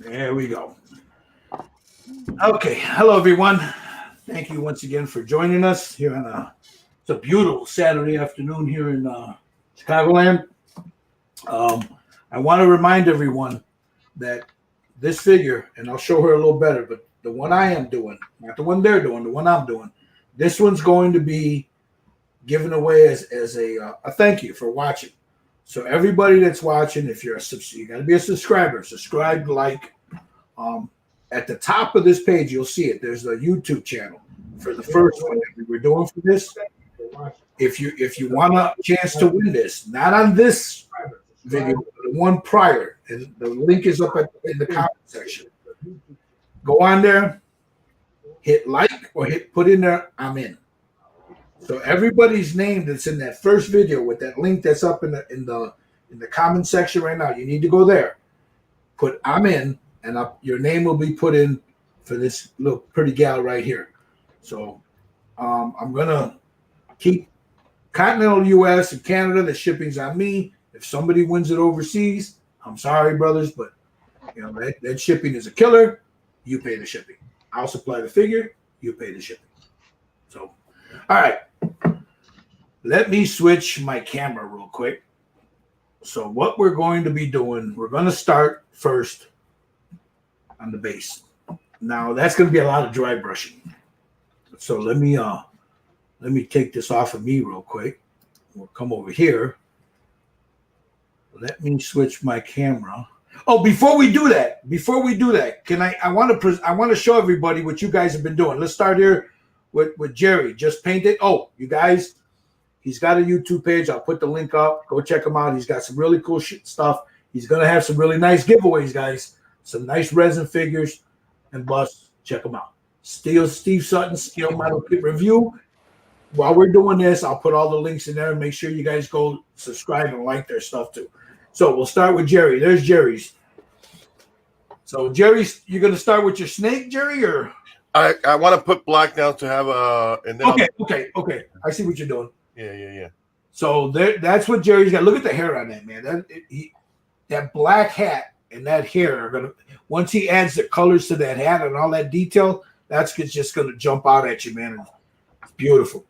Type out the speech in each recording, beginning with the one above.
There we go. Okay, hello everyone. Thank you once again for joining us here on it's a beautiful Saturday afternoon here in Chicagoland. Um, I want to remind everyone that this figure, and I'll show her a little better, but the one I am doing, not the one they're doing, the one I'm doing, this one's going to be given away as a thank you for watching. So everybody that's watching, if you're you got to be a subscriber, subscribe, like. At the top of this page, you'll see it. There's a YouTube channel for the first one that we were doing for this. If you want a chance to win this, not on this video, but the one prior, and the link is up in the comment section. Go on there, hit like or put in there, I'm in. So everybody's name that's in that first video with that link that's up in the comment section right now, you need to go there, put I'm in, and your name will be put in for this little pretty gal right here. So I'm going to keep continental U.S. and Canada. The shipping's on me. If somebody wins it overseas, I'm sorry, brothers, but that shipping is a killer. You pay the shipping. I'll supply the figure. You pay the shipping. So, all right. Let me switch my camera real quick. So what we're going to be doing, we're going to start first on the base. Now that's going to be a lot of dry brushing. So let me take this off of me real quick. We'll come over here. Let me switch my camera. Oh, before we do that, can I want to show everybody what you guys have been doing. Let's start here with Jerry. Just painted. Oh, you guys, he's got a YouTube page. I'll put the link up. Go check him out. He's got some really cool stuff. He's going to have some really nice giveaways, guys. Some nice resin figures and busts. Check them out. Steve Sutton's Scale Model Kit Review. While we're doing this, I'll put all the links in there and make sure you guys go subscribe and like their stuff too. So we'll start with Jerry. There's Jerry's. So Jerry's, you're going to start with your snake, Jerry, or? I want to put black down to have and then okay. I see what you're doing. Yeah. So that's what Jerry's got. Look at the hair on that, man. That black hat and that hair are gonna, once he adds the colors to that hat and all that detail, that's just gonna jump out at you, man. It's beautiful.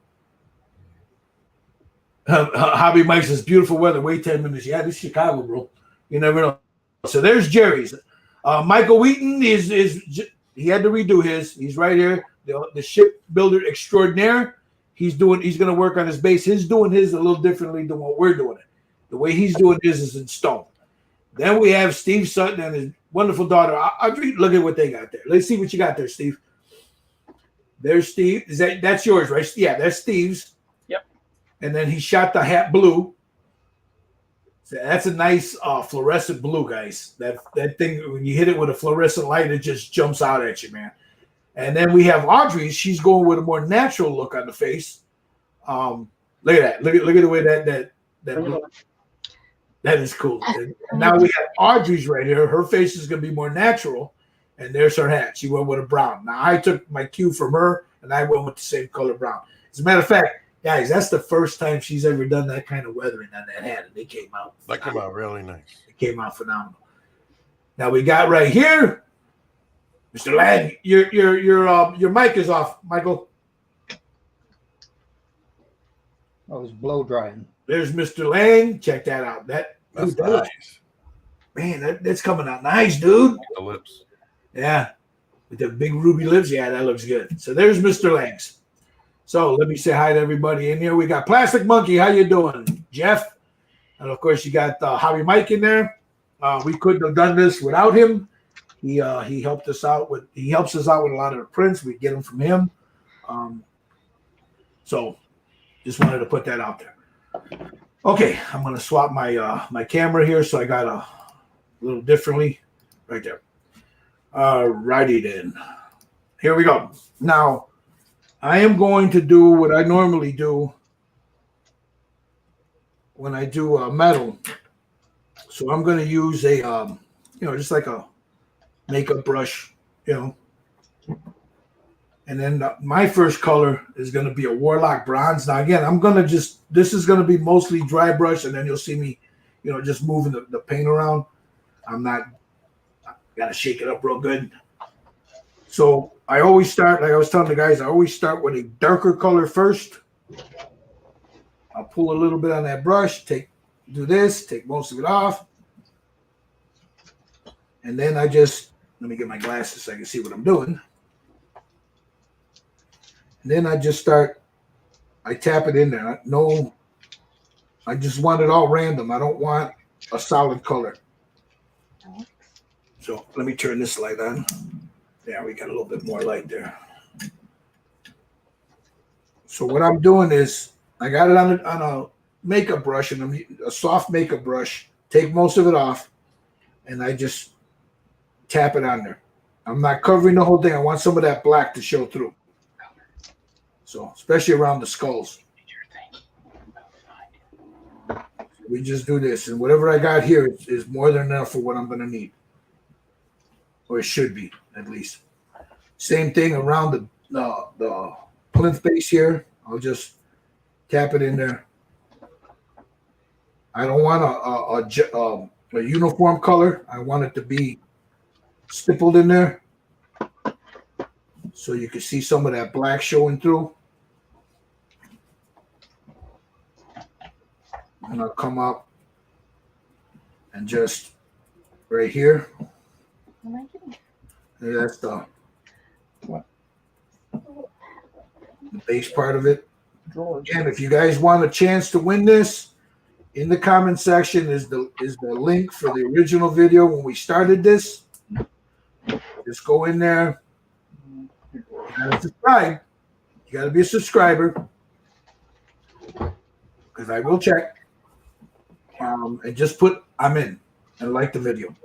Hobby Mike says beautiful weather. Wait 10 minutes. Yeah, this is Chicago, bro. You never know. So there's Jerry's. Michael Wheaton is he had to redo his. He's right here. The shipbuilder extraordinaire. He's gonna work on his base. He's doing his a little differently than what we're doing it. The way he's doing his is in stone. Then we have Steve Sutton and his wonderful daughter. Audrey, look at what they got there. Let's see what you got there, Steve. There's Steve. That's yours, right? Yeah, that's Steve's. Yep. And then he shot the hat blue. So that's a nice fluorescent blue, guys. That thing, when you hit it with a fluorescent light, it just jumps out at you, man. And then we have Audrey's. She's going with a more natural look on the face. Look at that. Look at the way that look. That is cool. And now we have Audrey's right here. Her face is going to be more natural. And there's her hat. She went with a brown. Now, I took my cue from her, and I went with the same color brown. As a matter of fact, guys, that's the first time she's ever done that kind of weathering on that hat, and they came out. That came out really nice. It came out phenomenal. Now we got right here, Mr. Lang. Your mic is off, Michael. I was blow drying. There's Mr. Lang. Check that out. That's nice. Man, that's coming out nice, dude. The lips. Yeah. With the big ruby lips. Yeah, that looks good. So there's Mr. Lang's. So let me say hi to everybody in here. We got Plastic Monkey. How you doing, Jeff? And of course, you got Hobby Mike in there. We couldn't have done this without him. He helped us out with. He helps us out with a lot of the prints. We get them from him. So just wanted to put that out there. Okay, I'm gonna swap my my camera here, so I got a little differently right there. Righty then. Here we go. Now, I am going to do what I normally do when I do metal. So I'm going to use a, just like a makeup brush, And then my first color is going to be a Warlock Bronze. Now, again, this is going to be mostly dry brush, and then you'll see me, just moving the paint around. Got to shake it up real good. So I always start, like I was telling the guys, I always start with a darker color first. I'll pull a little bit on that brush, do this, take most of it off. And then let me get my glasses so I can see what I'm doing. And then I tap it in there. I just want it all random. I don't want a solid color. So let me turn this light on. Yeah, we got a little bit more light there. So what I'm doing is I got it on a makeup brush, and a soft makeup brush. Take most of it off, and I just tap it on there. I'm not covering the whole thing. I want some of that black to show through. So especially around the skulls. We just do this, and whatever I got here is more than enough for what I'm going to need. Or it should be, at least. Same thing around the plinth base here. I'll just tap it in there. I don't want a uniform color. I want it to be stippled in there, so you can see some of that black showing through. And I'll come up and just right here. That's the base part of it. Again, if you guys want a chance to win this, in the comment section is the link for the original video when we started this. Just go in there. You gotta subscribe. You gotta be a subscriber, because I will check. And just put I'm in and like the video.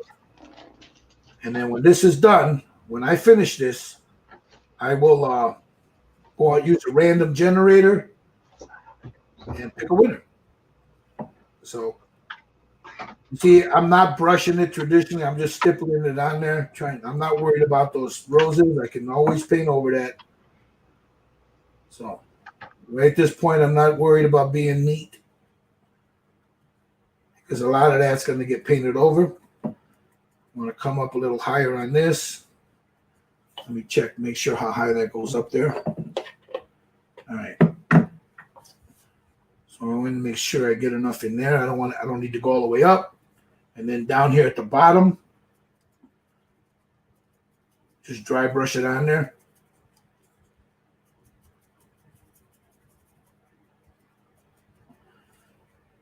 And then when this is done, when I finish this, I will go out, use a random generator and pick a winner. So you see, I'm not brushing it traditionally. I'm just stippling it on there. I'm not worried about those roses. I can always paint over that. So right at this point, I'm not worried about being neat, because a lot of that's going to get painted over. I want to come up a little higher on this. Let me check, make sure how high that goes up there. All right. So I want to make sure I get enough in there. I don't need to go all the way up. And then down here at the bottom, just dry brush it on there.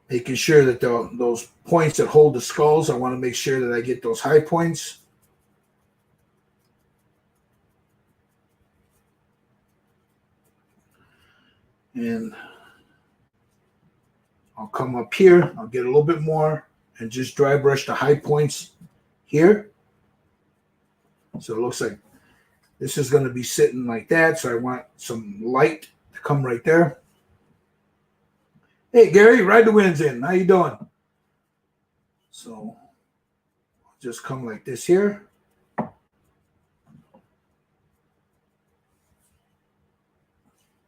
Making sure that those points that hold the skulls, I want to make sure that I get those high points. And I'll come up here. I'll get a little bit more and just dry brush the high points here. So it looks like this is going to be sitting like that. So I want some light to come right there. Hey, Gary, ride the winds in. How you doing? So just come like this here.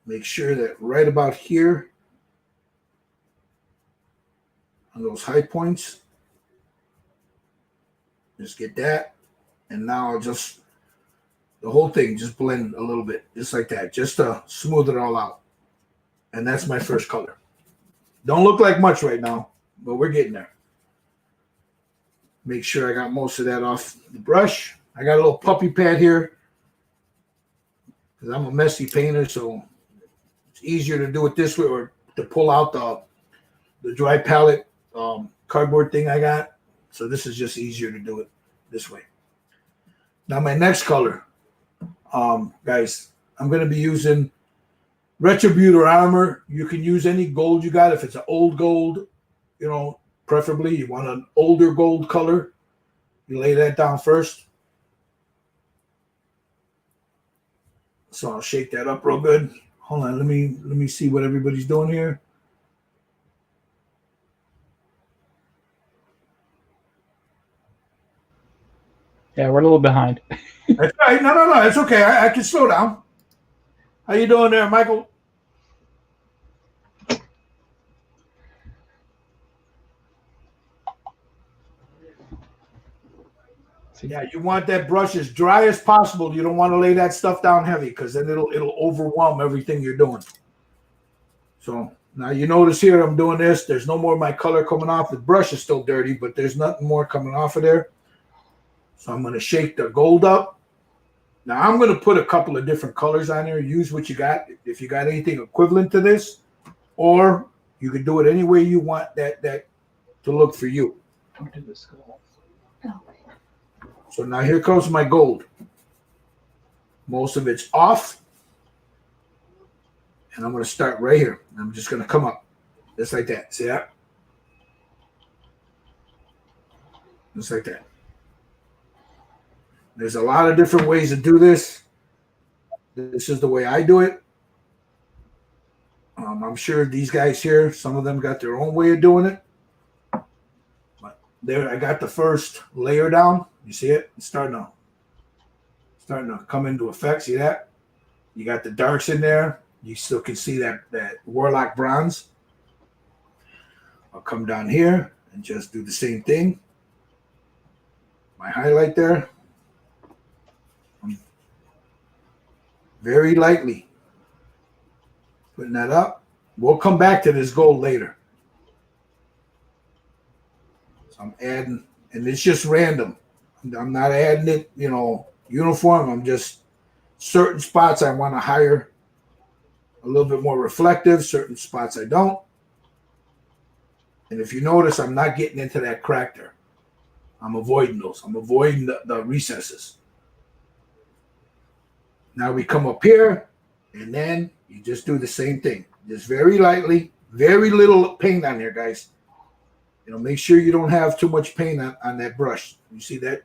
Make sure that right about here on those high points, just get that. And now I'll just, the whole thing just blend a little bit, just like that, just to smooth it all out. And that's my first color. Don't look like much right now, but we're getting there. Make sure I got most of that off the brush. I got a little puppy pad here because I'm a messy painter, so it's easier to do it this way, or to pull out the dry palette cardboard thing I got. So this is just easier to do it this way. Now my next color, guys, I'm going to be using Retributor Armor. You can use any gold you got. If it's an old gold, preferably you want an older gold color. You lay that down first. So I'll shake that up real good. Hold on, let me see what everybody's doing here. Yeah, we're a little behind. That's right. No. It's okay. I can slow down. How you doing there, Michael? Yeah, you want that brush as dry as possible. You don't want to lay that stuff down heavy because then it'll overwhelm everything you're doing. So now you notice here I'm doing this. There's no more of my color coming off. The brush is still dirty, but there's nothing more coming off of there. So I'm going to shake the gold up. Now I'm going to put a couple of different colors on there. Use what you got. If you got anything equivalent to this, or you can do it any way you want that to look for you. So now here comes my gold. Most of it's off. And I'm going to start right here. I'm just going to come up. Just like that. See that? Just like that. There's a lot of different ways to do this. This is the way I do it. I'm sure these guys here, some of them got their own way of doing it. But there, I got the first layer down. You see it? It's starting to come into effect. See that? You got the darks in there. You still can see that Warlock bronze. I'll come down here and just do the same thing. My highlight there. Very lightly putting that up. We'll come back to this gold later. So I'm adding, and it's just random. I'm not adding it, uniform. I'm just certain spots I want to hire a little bit more reflective, certain spots I don't. And if you notice, I'm not getting into that crack there. I'm avoiding those. I'm avoiding the recesses. Now we come up here, and then you just do the same thing. Just very lightly, very little paint on there, guys. Make sure you don't have too much paint on that brush. You see that?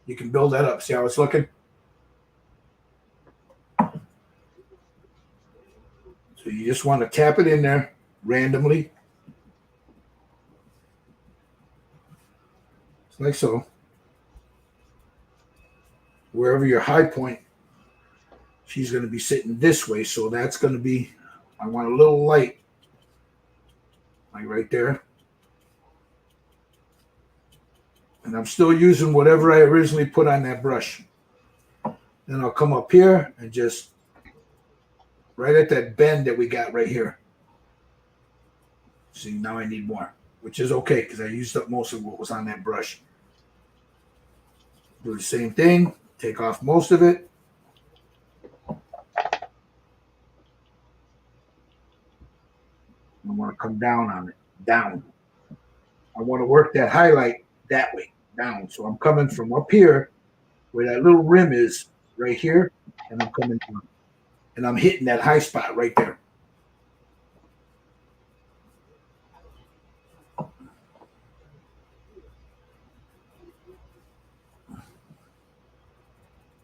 You can build that up. See how it's looking? So you just want to tap it in there randomly. Just like so. Wherever your high point, she's going to be sitting this way. So that's going to be, I want a little light. Like right there. And I'm still using whatever I originally put on that brush. Then I'll come up here and just right at that bend that we got right here. See, now I need more, which is okay because I used up most of what was on that brush. Do the same thing. Take off most of it. I want to come down on it. Down. I want to work that highlight that way. Down. So I'm coming from up here where that little rim is right here. And I'm coming down. And I'm hitting that high spot right there.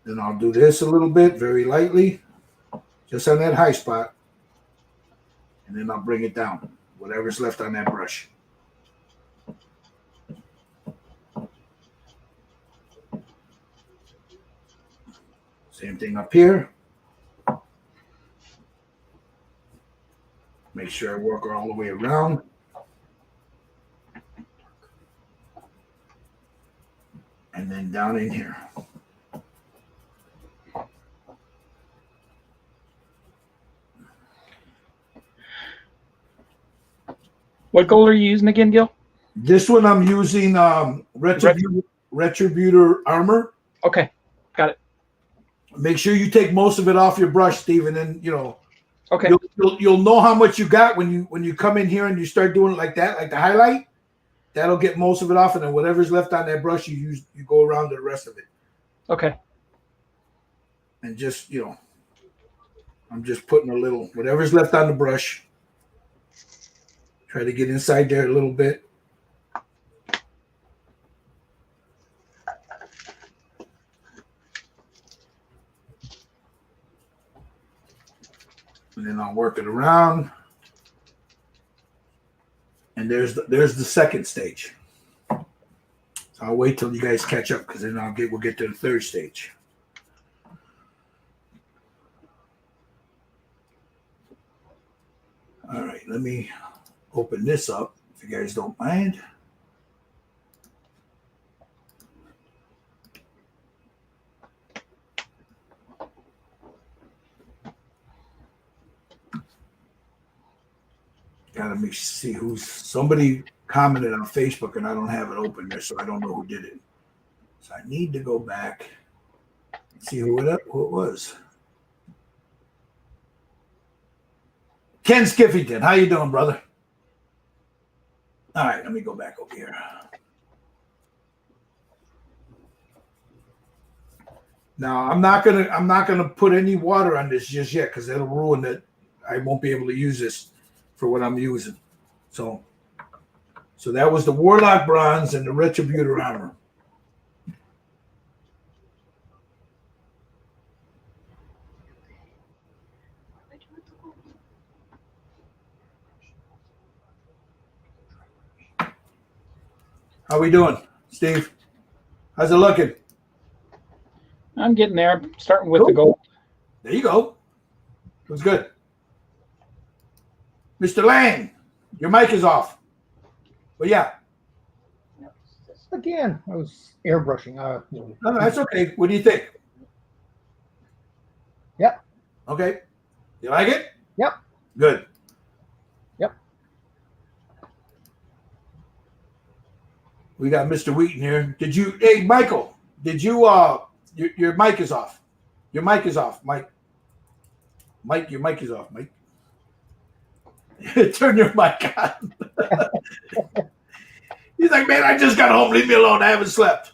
Then I'll do this a little bit, very lightly, just on that high spot. And then I'll bring it down, whatever's left on that brush. Same thing up here. Make sure I work all the way around. And then down in here. What gold are you using again, Gil? This one I'm using Retributor Armor. Okay, got it. Make sure you take most of it off your brush, Steve, and then Okay. You'll know how much you got when you come in here and you start doing it like that, like the highlight. That'll get most of it off, and then whatever's left on that brush, you go around to the rest of it. Okay. And just I'm just putting a little whatever's left on the brush. Try to get inside there a little bit. And then I'll work it around. And there's the second stage. So I'll wait till you guys catch up because then we'll get to the third stage. All right, let me open this up if you guys don't mind. gotta see who's somebody commented on Facebook and I don't have it open there, so I don't know who did it. So I need to go back and see who it was. Ken Skiffington, how you doing, brother? All right, let me go back over here. Now I'm not gonna put any water on this just yet because it'll ruin it. I won't be able to use this for what I'm using. So that was the Warlock Bronze and the Retributor Armor. How we doing, Steve? How's it looking? I'm getting there. I'm starting with the gold. There you go. It was good. Mr. Lang, your mic is off. But yeah. Again, I was airbrushing. No, that's okay. What do you think? Yep. Okay. You like it? Yep. Good. Yep. We got Mr. Wheaton here. Hey, Michael, your mic is off. Your mic is off, Mike. Mike, your mic is off, Mike. Turn your mic on. He's like, man, I just got home. Leave me alone. I haven't slept.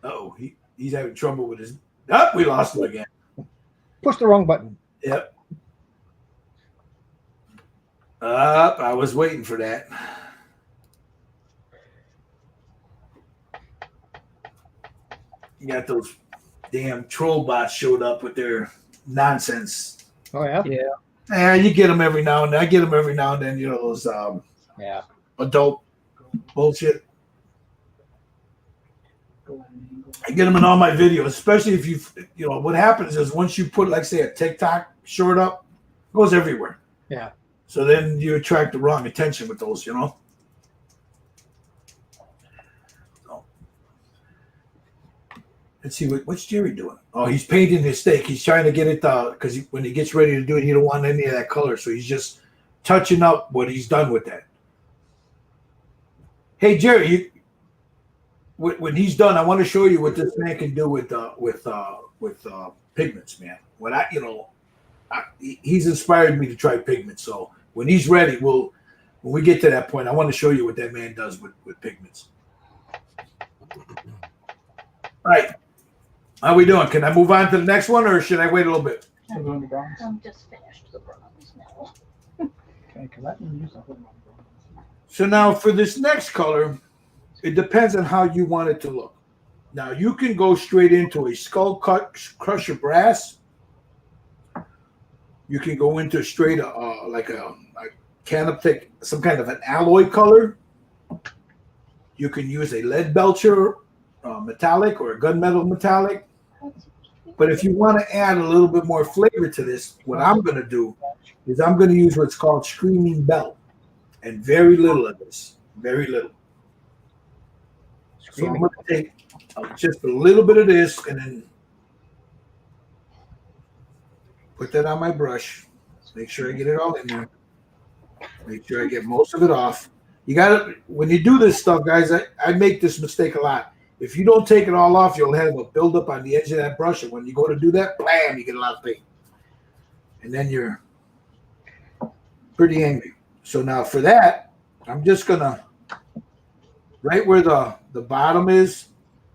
Oh, he's having trouble with his. Oh, we lost him again. Push the wrong button. Yep. I was waiting for that. You got those damn troll bots showed up with their nonsense. Oh yeah. Yeah. You get them every now and then. I get them every now and then. You know those adult bullshit. I get them in all my videos, especially if you know what happens is once you put like say a TikTok short up, it goes everywhere. Yeah. So then you attract the wrong attention with those, you know. So, let's see what's Jerry doing. Oh, he's painting his steak. He's trying to get it because when he gets ready to do it, he don't want any of that color, so he's just touching up what he's done with that. Hey, Jerry, when he's done, I want to show you what this man can do with pigments, man. He's inspired me to try pigments. So when he's ready, when we get to that point, I want to show you what that man does with pigments. All right, how we doing? Can I move on to the next one, or should I wait a little bit? I'm just finished the bronze now. Okay, because I can use a whole lot. So now for this next color, it depends on how you want it to look. Now you can go straight into a skull crusher brass. You can go into straight like a canoptic, some kind of an alloy color. You can use a lead belcher metallic or a gunmetal metallic. But if you want to add a little bit more flavor to this, what I'm going to do is I'm going to use what's called screaming bell, and very little of this, very little. So I'm going to take just a little bit of this and then put that on my brush. Make sure I get it all in there. Make sure I get most of it off. You got to, when you do this stuff, guys, I make this mistake a lot. If you don't take it all off, you'll have a buildup on the edge of that brush. And when you go to do that, blam, you get a lot of paint. And then you're pretty angry. So now for that, I'm just going to, right where the bottom is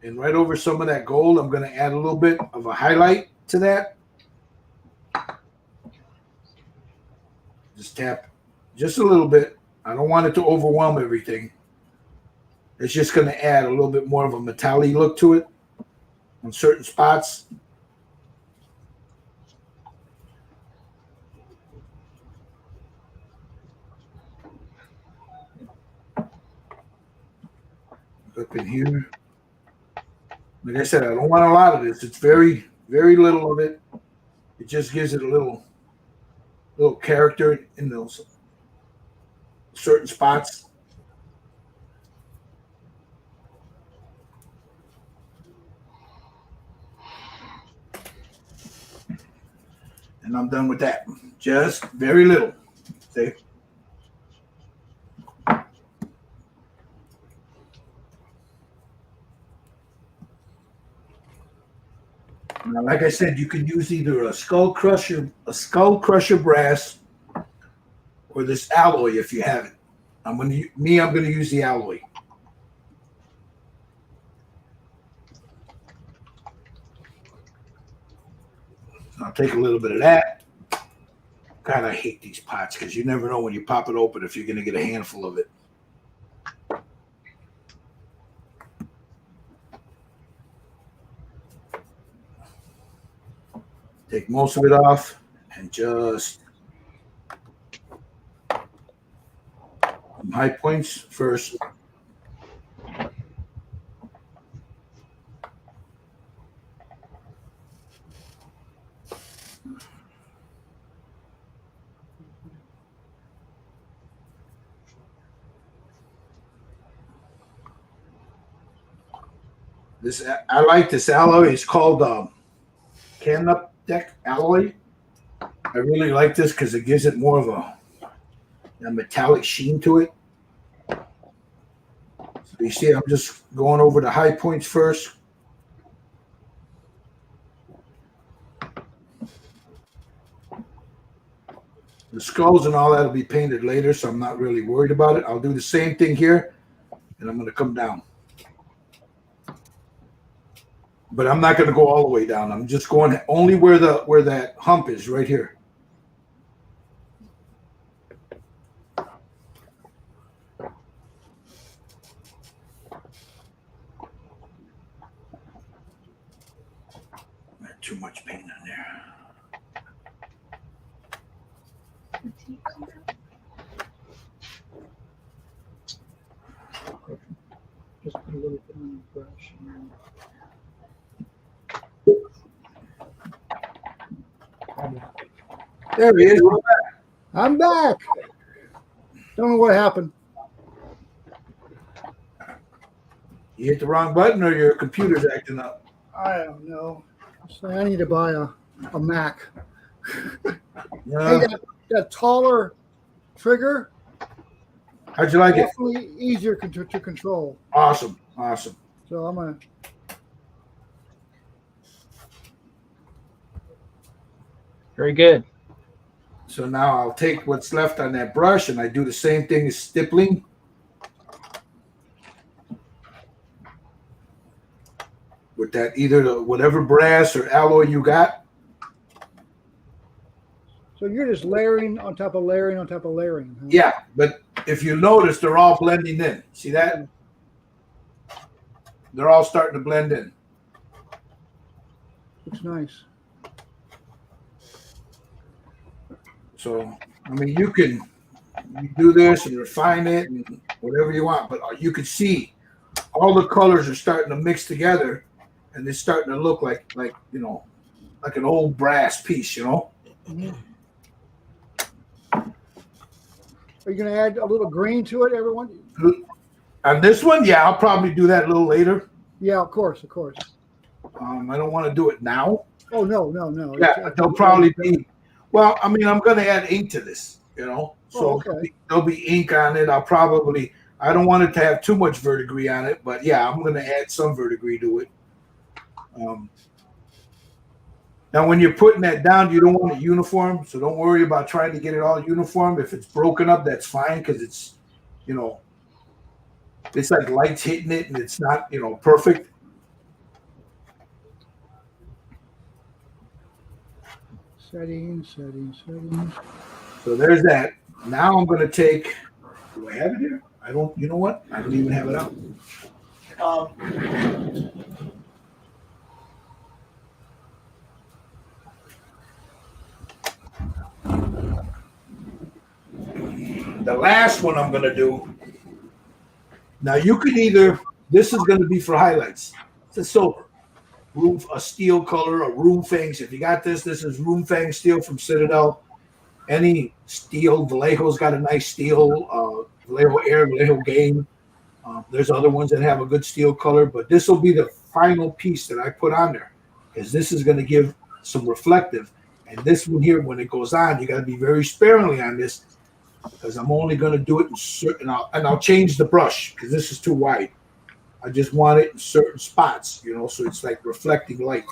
and right over some of that gold, I'm going to add a little bit of a highlight to that. Just tap just a little bit. I don't want it to overwhelm everything. It's just going to add a little bit more of a metallic look to it on certain spots. Up in here. Like I said, I don't want a lot of this. It's very, very little of it. It just gives it a little character in those certain spots. And I'm done with that. Just very little. See? Now, like I said, you could use either a skull crusher brass, or this alloy if you have it. I'm gonna use the alloy. I'll take a little bit of that. God, I hate these pots because you never know when you pop it open if you're gonna get a handful of it. Take most of it off and just some high points first. I like this alloy. It's called Can-Up Deck alloy. I really like this because it gives it more of a metallic sheen to it. So you see, I'm just going over the high points first. The skulls and all that will be painted later, so I'm not really worried about it. I'll do the same thing here, and I'm going to come down. But I'm not going to go all the way down. I'm just going only where that hump is, right here. Not too much paint on there. Just put a little bit on the brush. There he is. I'm back. Don't know what happened. You hit the wrong button or your computer's acting up? I don't know. So I need to buy a Mac. Yeah. Hey, that taller trigger, How'd you like it? definitely easier to control. Awesome. Awesome. So I'm gonna. Very good. So now I'll take what's left on that brush and I do the same thing as stippling. With that, either whatever brass or alloy you got. So you're just layering on top of layering on top of layering. Huh? Yeah, but if you notice, they're all blending in. See that? They're all starting to blend in. Looks nice. So, I mean, you do this and refine it and whatever you want, but you can see all the colors are starting to mix together and it's starting to look like you know, like an old brass piece, you know? Mm-hmm. Are you going to add a little green to it, everyone? On this one, yeah, I'll probably do that a little later. Yeah, of course, of course. I don't want to do it now. Oh, no. Yeah, they'll probably be. Well, I mean, I'm going to add ink to this, you know, so okay. there'll be ink on it. I don't want it to have too much verdigris on it, but yeah, I'm going to add some verdigris to it. Now, when you're putting that down, you don't want it uniform, so don't worry about trying to get it all uniform. If it's broken up, that's fine because it's, you know, it's like lights hitting it and it's not, you know, perfect. Settings. So there's that. Now I'm going to take, do I have it here? I don't, you know what? I don't even have it out. The last one I'm going to do. Now you can either, this is going to be for highlights. It's a silver. A steel color, a room fangs. If you got this is room fang steel from Citadel. Any steel, Vallejo's got a nice steel, Vallejo Air, Vallejo Game. There's other ones that have a good steel color, but this will be the final piece that I put on there because this is going to give some reflective And this one here, when it goes on, you got to be very sparingly on this because I'm only going to do it in certain, and I'll change the brush because this is too wide. I just want it in certain spots, you know, so it's like reflecting light.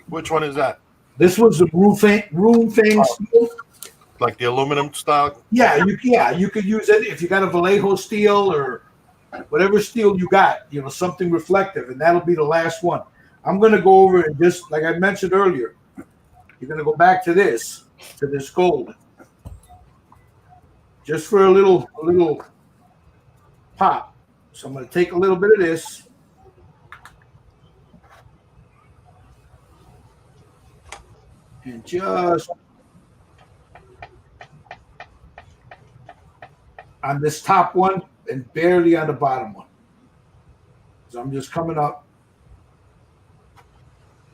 Which one is that? This one's a room thing. Steel. Like the aluminum style? Yeah, you could use it if you got a Vallejo steel or whatever steel you got, you know, something reflective, and that'll be the last one. I'm going to go over and just, like I mentioned earlier, you're going to go back to this gold. Just for a little pop. So I'm going to take a little bit of this. And just on this top one and barely on the bottom one. So I'm just coming up.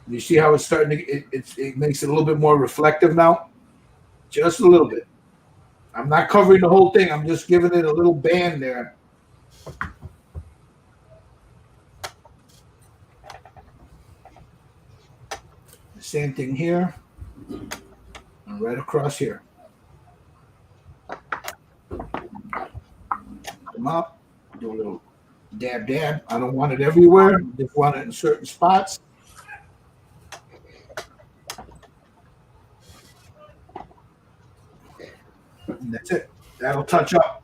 You see how it's starting to, it makes it a little bit more reflective now? Just a little bit. I'm not covering the whole thing. I'm just giving it a little band there. The same thing here. And right across here. Come up. Do a little dab, dab. I don't want it everywhere. I just want it in certain spots. And that's it. That'll touch up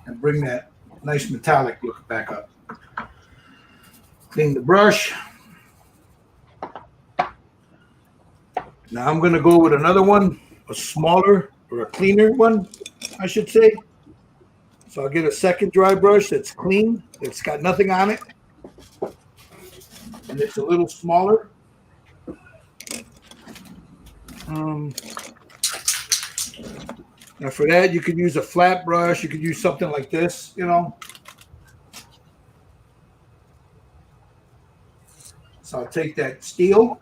and bring that nice metallic look back up. Clean the brush. Now I'm going to go with another one, a smaller or a cleaner one, I should say. So I'll get a second dry brush that's clean, that's got nothing on it. And it's a little smaller. Now for that, you could use a flat brush. You could use something like this, you know. So I'll take that steel.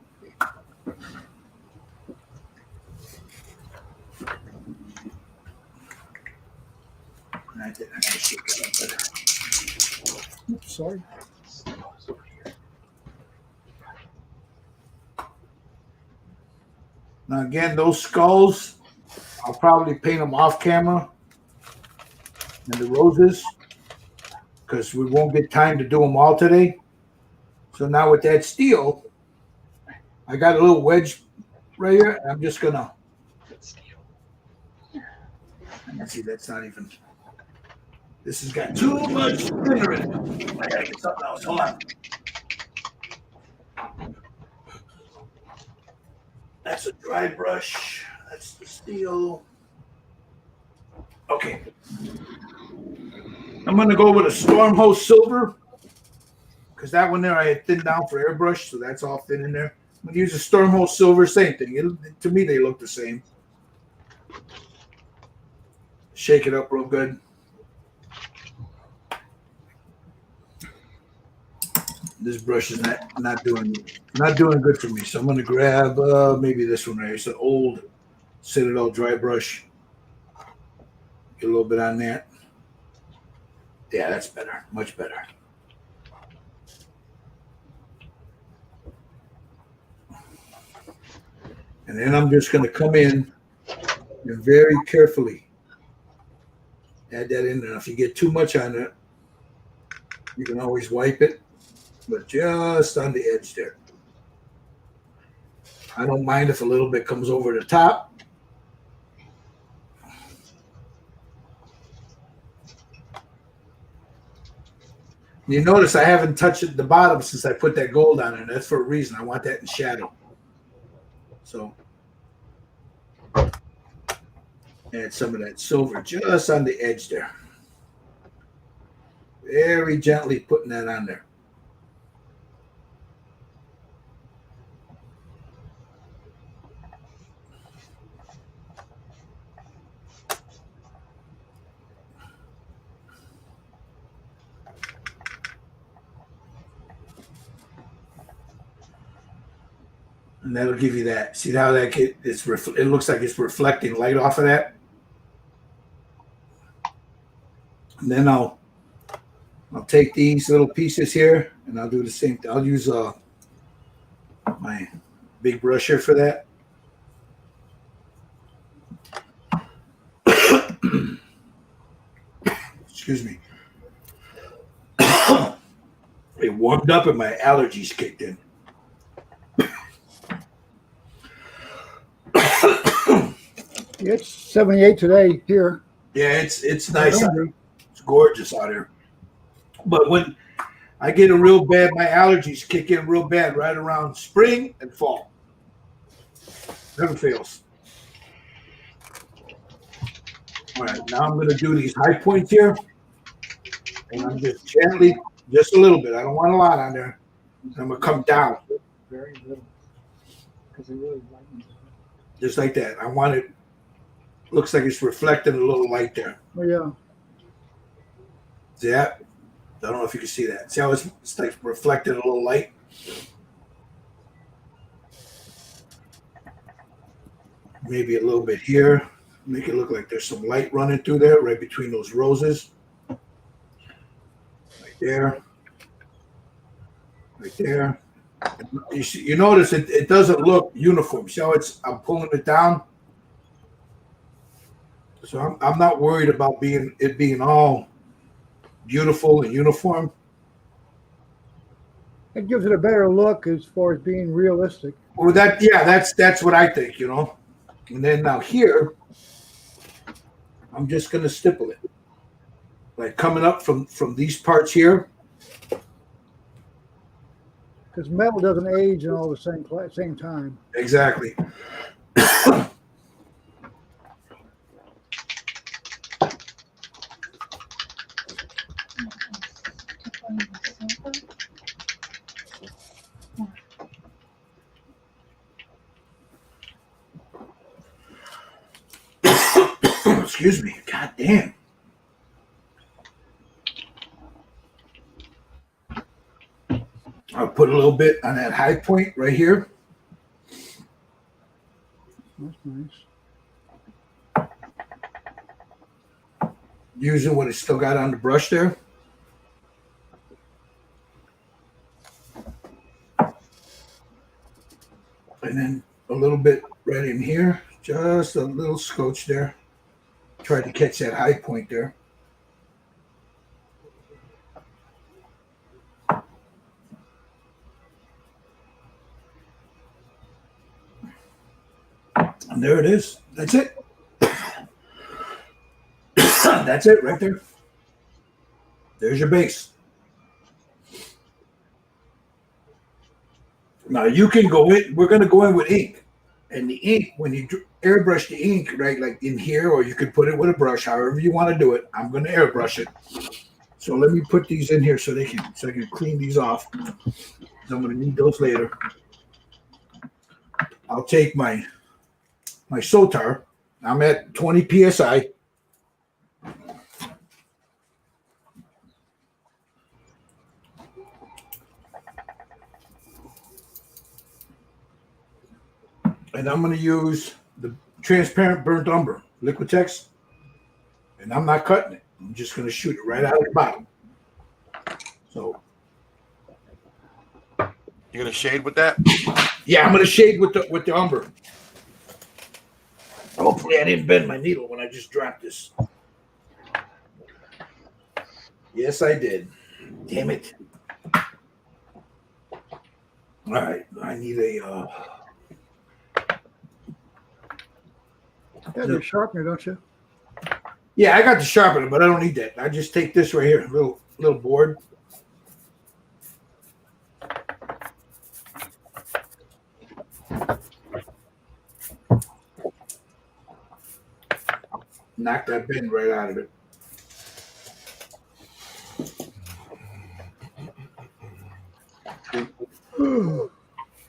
Oops, sorry. Now again, those skulls, I'll probably paint them off camera. And the roses, because we won't get time to do them all today. So now with that steel, I got a little wedge right here. I'm just gonna. Let's see, that's not even. This has got too much thinner in it. I gotta get something else. Hold on. That's a dry brush. That's the steel. Okay. I'm gonna go with a Stormhost Silver because that one there I had thinned down for airbrush, so that's all thin in there. I'm gonna use a Stormhost Silver, same thing. To me, they look the same. Shake it up real good. This brush is not doing good for me, so I'm gonna grab maybe this one right here. It's an old Citadel dry brush. Get a little bit on that. Yeah, that's better, much better. And then I'm just gonna come in and very carefully add that in there. If you get too much on it, you can always wipe it. But just on the edge there. I don't mind if a little bit comes over the top. You notice I haven't touched the bottom since I put that gold on it. That's for a reason. I want that in shadow. So add some of that silver just on the edge there. Very gently putting that on there. And that'll give you that. See how that it looks like it's reflecting light off of that. And then I'll take these little pieces here and I'll do the same thing. I'll use my big brush here for that. Excuse me. It warmed up and my allergies kicked in. It's 78 today here. Yeah, it's nice out here. It's gorgeous out here. But when I get a real bad, my allergies kick in real bad right around spring and fall. Never fails. All right, now I'm going to do these high points here. And I'm just gently, just a little bit. I don't want a lot on there. And I'm going to come down. Very little. Because it really lightens it. Just like that. I want it. Looks like it's reflecting a little light there. Oh, yeah. See that? I don't know if you can see that. See how it's like reflected a little light? Maybe a little bit here. Make it look like there's some light running through there, right between those roses. Right there. Right there. You notice it doesn't look uniform. See how I'm pulling it down? So I'm not worried about it being all beautiful and uniform. It gives it a better look as far as being realistic. Well, that's what I think, you know. And then now here, I'm just gonna stipple it, like coming up from these parts here. Because metal doesn't age in all the same time. Exactly. Excuse me. God damn. I'll put a little bit on that high point right here. That's nice. Using what it's still got on the brush there. And then a little bit right in here. Just a little scotch there. Try to catch that high point there. And there it is. That's it. That's it right there. There's your base. Now you can go in. We're going to go in with ink. And the ink, when you airbrush the ink, right, like in here, or you could put it with a brush, however you want to do it. I'm going to airbrush it. So let me put these in here so I can clean these off. I'm going to need those later. I'll take my Sotar. I'm at 20 psi. And I'm going to use the transparent burnt umber, Liquitex. And I'm not cutting it. I'm just going to shoot it right out of the bottom. So. You're going to shade with that? Yeah, I'm going to shade with the umber. Hopefully I didn't bend my needle when I just dropped this. Yes, I did. Damn it. All right. I need a... You have your sharpener, don't you? Yeah, I got the sharpener, but I don't need that. I just take this right here, little board. Knock that bend right out of it.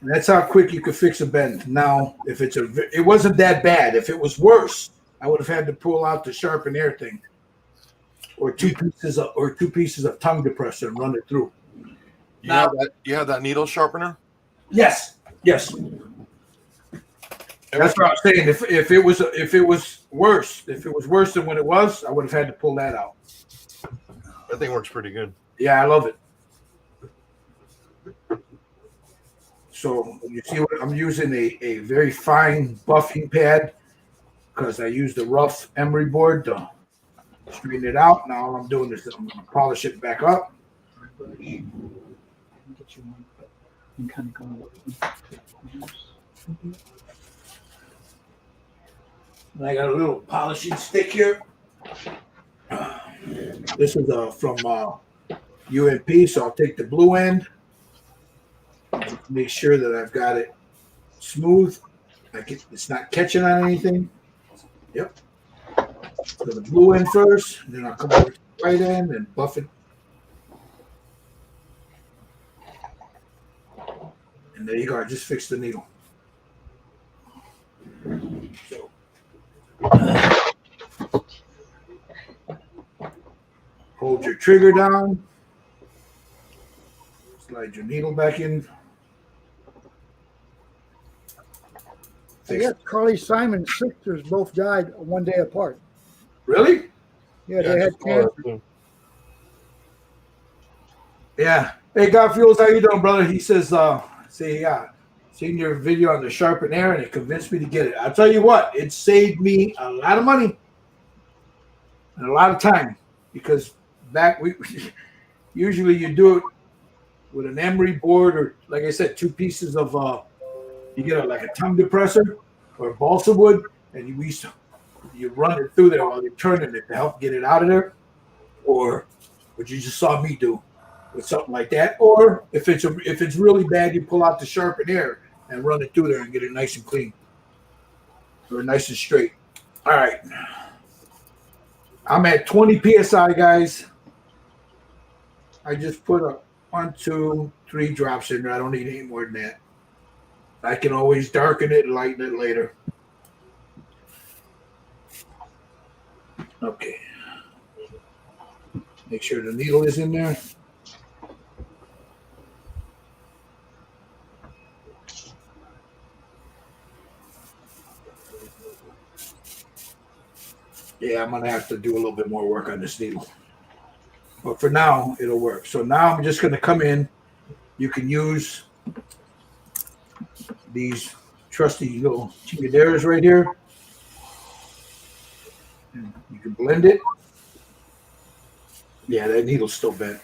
And that's how quick you could fix a bend. Now, if it wasn't that bad. If it was worse, I would have had to pull out the sharpen air thing, or two pieces of tongue depressor and run it through. You have that needle sharpener? Yes. That's what I'm saying. If it was worse than what it was, I would have had to pull that out. That thing works pretty good. Yeah, I love it. So you see what I'm using a very fine buffing pad because I use the rough emery board, Straighten it out. Now all I'm doing is I'm going to polish it back up. Get you one, but you kind of go. And I got a little polishing stick here. This is from UMP, so I'll take the blue end. Make sure that I've got it smooth. It's not catching on anything. Yep. So the blue end first, and then I'll come over to the right end and buff it. And there you go. I just fixed the needle. So, hold your trigger down. Slide your needle back in. I guess Carly Simon's sisters both died one day apart. Really? Yeah, they had cancer. Yeah. Hey, Garfield, how you doing, brother? He says, seen your video on the sharpen air, and it convinced me to get it. I'll tell you what, it saved me a lot of money and a lot of time, because usually you do it with an emery board, or like I said, 2 pieces of you get like a tongue depressor or balsa wood, and you run it through there while you're turning it to help get it out of there, or what you just saw me do with something like that. Or if it's really bad, you pull out the sharpen air and run it through there and get it nice and clean, or nice and straight. All right, I'm at 20 psi, guys. I just put a 1, 2, 3 drops in there. I don't need any more than that. I can always darken it and lighten it later. Okay. Make sure the needle is in there. Yeah, I'm going to have to do a little bit more work on this needle. But for now, it'll work. So now I'm just going to come in. You can use these trusty little chingaderas right here. And you can blend it. Yeah, that needle's still bent.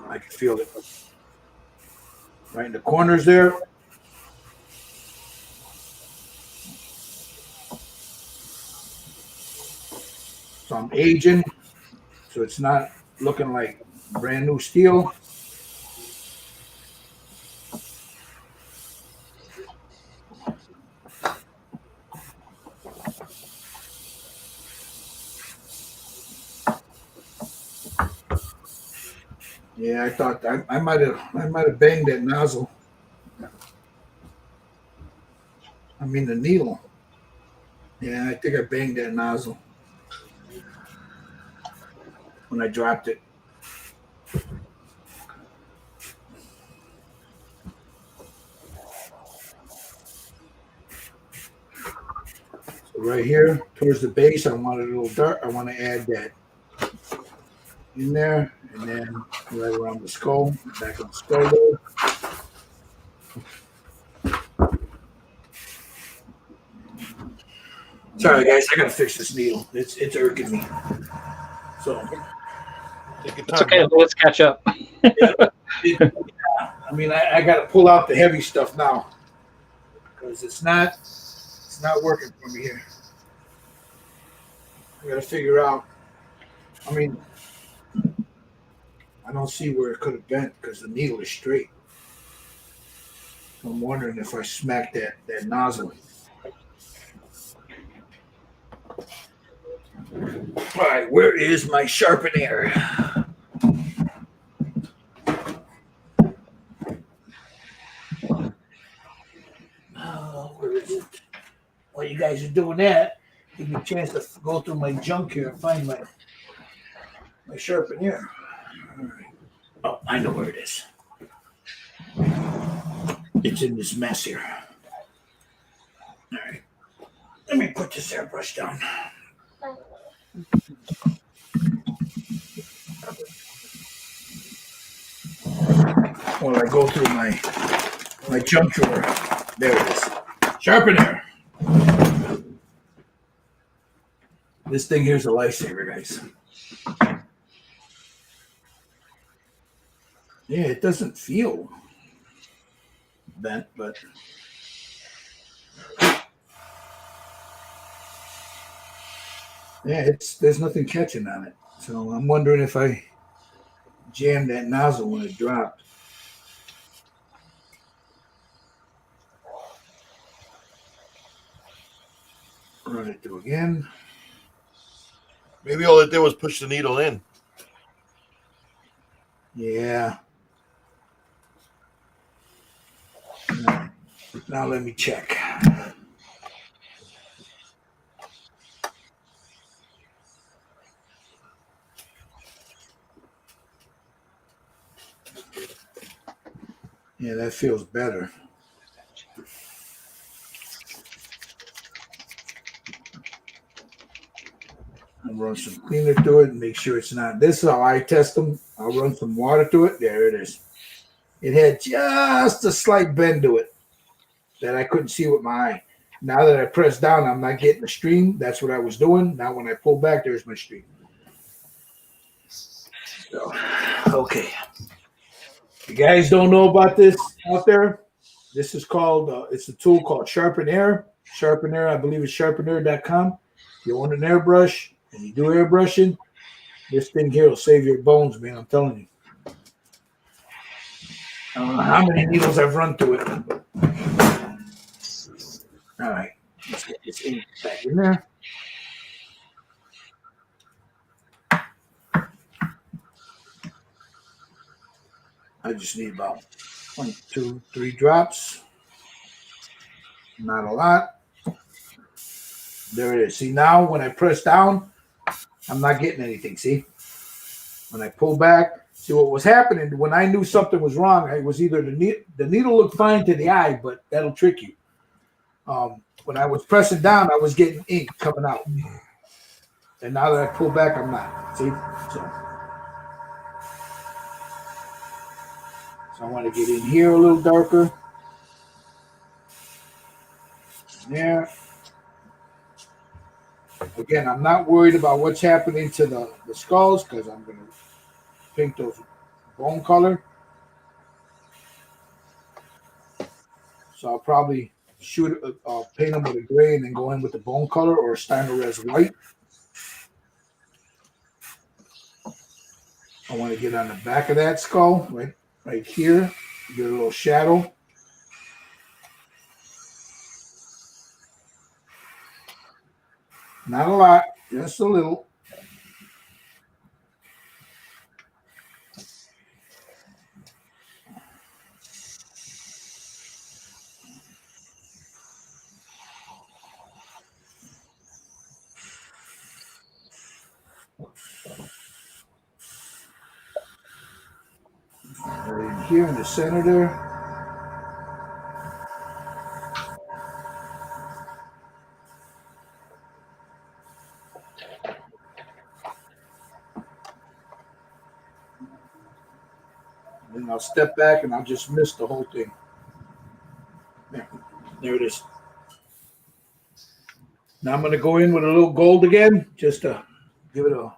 I can feel it. Right in the corners there. So I'm aging, so it's not looking like brand new steel. Yeah, I thought I might have banged that nozzle. I mean the needle. Yeah, I think I banged that nozzle when I dropped it. So right here, towards the base, I want it a little dark. I want to add that in there, and then right around the skull, back on the skull there. Sorry, guys, I gotta fix this needle. It's irking me. So It's okay. Let's catch up. I mean, I got to pull out the heavy stuff now because it's not working for me here. I got to figure out. I mean, I don't see where it could have bent because the needle is straight. I'm wondering if I smacked that nozzle. All right, where is my sharpener? Oh, where is it? While you guys are doing that, give me a chance to go through my junk here and find my sharpener. All right. Oh, I know where it is. It's in this mess here. All right. Let me put this airbrush down. While I go through my junk drawer. There it is. Sharpener. This thing here's a lifesaver, guys. Yeah, it doesn't feel bent, but yeah, there's nothing catching on it. So I'm wondering if I jammed that nozzle when it dropped. Run it through again. Maybe all it did was push the needle in. Yeah. Now let me check. Yeah, that feels better. I'll run some cleaner through it and make sure it's not. This is how I test them. I'll run some water through it. There it is. It had just a slight bend to it that I couldn't see with my eye. Now that I press down, I'm not getting the stream. That's what I was doing. Now when I pull back, there's my stream. So, okay. You guys don't know about this out there? This is called, it's a tool called Sharpen Air. Sharpen Air, I believe it's sharpenair.com. If you want an airbrush and you do airbrushing, this thing here will save your bones, man. I'm telling you. I don't know how many needles I've run through it. All right. Let's get this ink back in there. I just need about 1, 2, 3 drops. Not a lot. There it is. See, now when I press down, I'm not getting anything. See? When I pull back, see what was happening when I knew something was wrong. It was either the needle looked fine to the eye, but that'll trick you. When I was pressing down, I was getting ink coming out. And now that I pull back, I'm not. See? So I want to get in here a little darker. There. Again, I'm not worried about what's happening to the skulls because I'm going to paint those bone color. So I'll probably paint them with a gray and then go in with the bone color or a Steiner Res white. I want to get on the back of that skull, right here. Get a little shadow. Not a lot, just a little. Right in here in the center there. Then I'll step back and I'll just miss the whole thing. There it is. Now I'm going to go in with a little gold again, just to give it a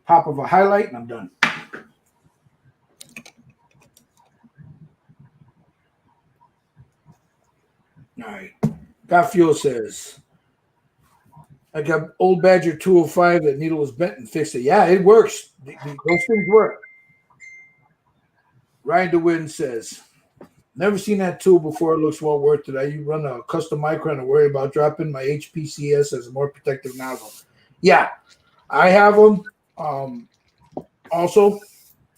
pop of a highlight, and I'm done. All right. Got Fuel says, I got Old Badger 205. That needle was bent and fixed it. Yeah, it works. Those things work. Ryan DeWin says, never seen that tool before. It looks well worth it. I run a custom micron and worry about dropping my HPCS as a more protective nozzle. Yeah, I have them. Also,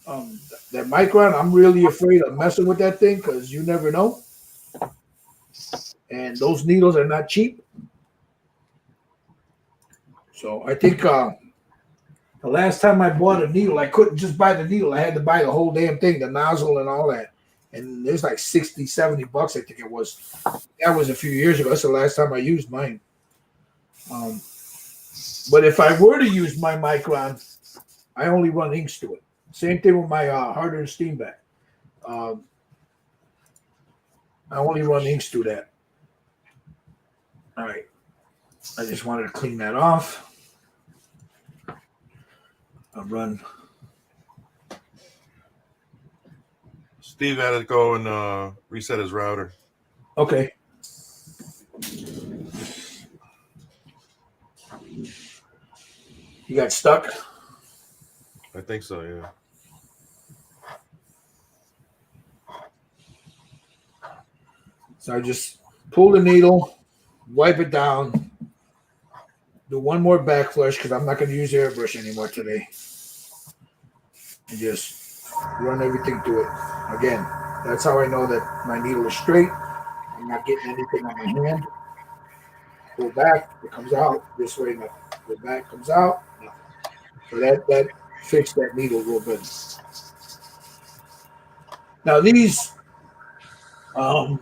that micron, I'm really afraid of messing with that thing because you never know. And those needles are not cheap. So I think the last time I bought a needle, I couldn't just buy the needle. I had to buy the whole damn thing, the nozzle and all that. And there's like 60, 70 bucks, I think it was. That was a few years ago. That's the last time I used mine. But if I were to use my micron, I only run inks to it. Same thing with my hardened steam back. I only run inks to that. All right. I just wanted to clean that off. I'll run. Steve had to go and reset his router. Okay. You got stuck? I think so, yeah. So I just pull the needle, wipe it down, do one more back flush because I'm not going to use the airbrush anymore today. And just run everything through it. Again, that's how I know that my needle is straight. I'm not getting anything on my hand. Go back, it comes out. This way, nothing. Go back, comes out, nothing. So that fixed that needle real good. Now these, let's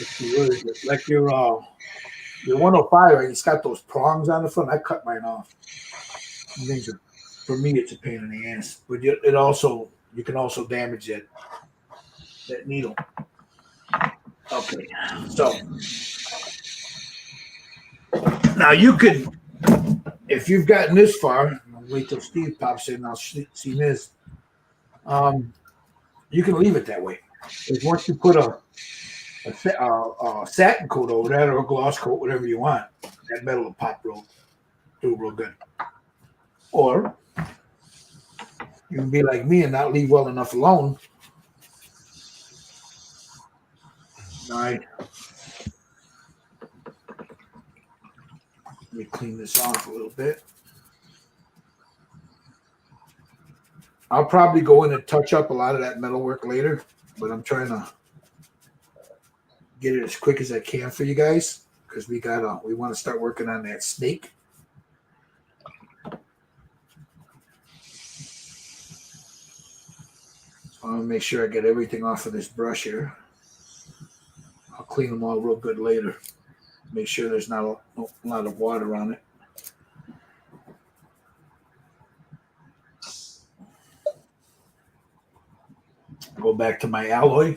see, what is it? Like your 105, right? It's got those prongs on the front. I cut mine off. These are, for me, it's a pain in the ass. But it also, you can also damage that needle. Okay, so now you could, if you've gotten this far, I'll wait till Steve pops in and I'll see this. You can leave it that way. Because once you put a satin coat over that or a gloss coat, whatever you want, that metal will pop through real good. Or you can be like me and not leave well enough alone. All right. Let me clean this off a little bit. I'll probably go in and touch up a lot of that metal work later, but I'm trying to get it as quick as I can for you guys because we want to start working on that snake. So I'm gonna make sure I get everything off of this brush here. I'll clean them all real good later. Make sure there's not a lot of water on it. Go back to my alloy,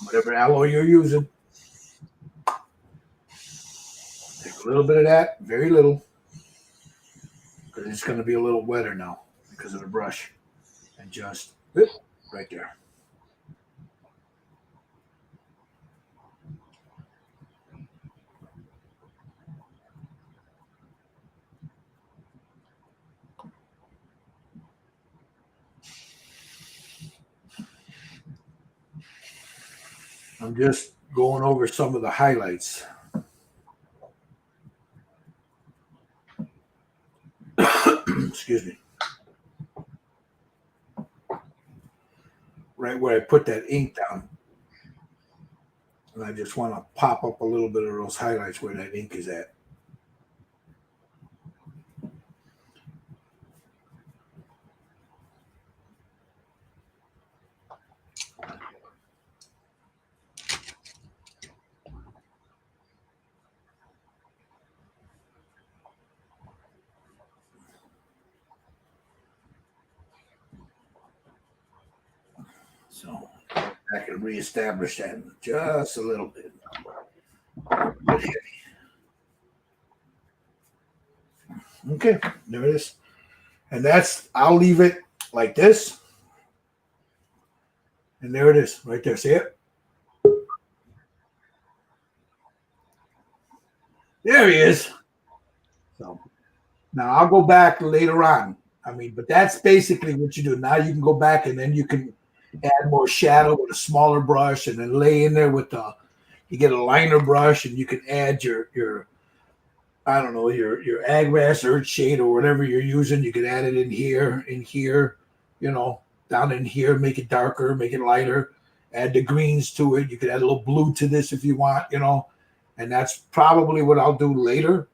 whatever alloy you're using. Take a little bit of that, very little, because it's going to be a little wetter now because of the brush. And just right there. I'm just going over some of the highlights. Excuse me. Right where I put that ink down. And I just want to pop up a little bit of those highlights where that ink is at. So I can reestablish that just a little bit. Okay, there it is. And I'll leave it like this. And there it is, right there. See it? There he is. So now I'll go back later on. But that's basically what you do. Now you can go back and then you can add more shadow with a smaller brush and then lay in there with you get a liner brush and you can add your I don't know, your Agras Earth Shade or whatever you're using. You can add it in here, down in here, make it darker, make it lighter, add the greens to it. You could add a little blue to this if you want, and that's probably what I'll do later.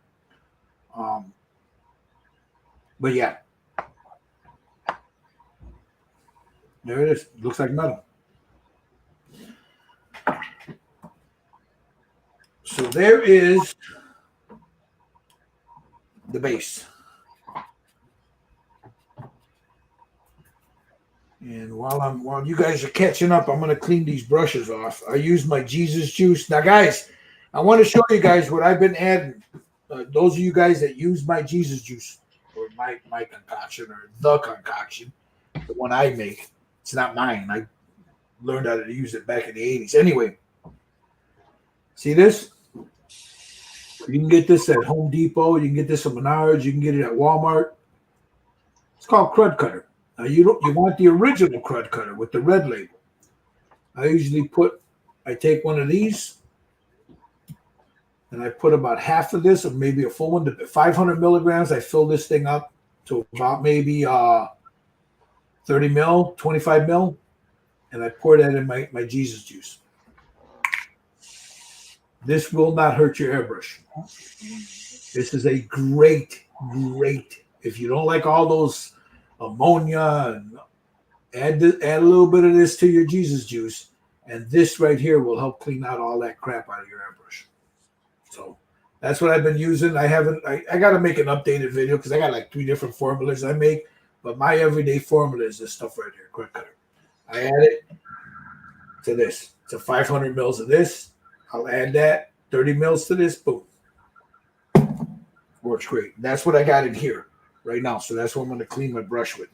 But yeah. There it is. Looks like metal. So there is the base. And while you guys are catching up, I'm going to clean these brushes off. I use my Jesus juice. Now, guys, I want to show you guys what I've been adding. Those of you guys that use my Jesus juice or my concoction or the concoction, the one I make. It's not mine. I learned how to use it back in the 80s. Anyway, see this? You can get this at Home Depot. You can get this at Menards. You can get it at Walmart. It's called Crud Cutter. Now you want the original Crud Cutter with the red label. I take one of these and I put about half of this, or maybe a full one, 500 milligrams. I fill this thing up to about maybe 30 mil, 25 mil, and I pour that in my Jesus juice. This will not hurt your airbrush. This is a great, if you don't like all those ammonia, and add a little bit of this to your Jesus juice, and this right here will help clean out all that crap out of your airbrush. So that's what I've been using. I got to make an updated video because I got like 3 different formulas I make, but my everyday formula is this stuff right here, Quick Cutter. I add it to this, to 500 mils of this. I'll add that 30 mils to this. Boom. Works great. That's what I got in here right now. So that's what I'm going to clean my brush with.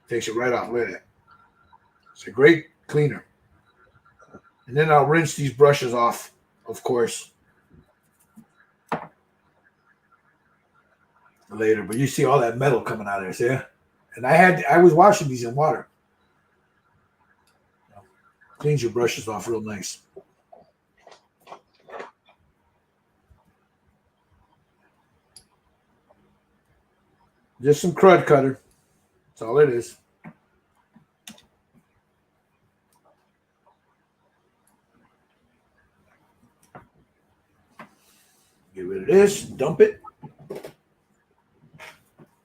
Takes it right off. Look at that. It's a great cleaner. And then I'll rinse these brushes off, of course, later. But you see all that metal coming out of there, see? And I was washing these in water. Cleans your brushes off real nice. Just some Crud Cutter. That's all it is. Get rid of this, dump it.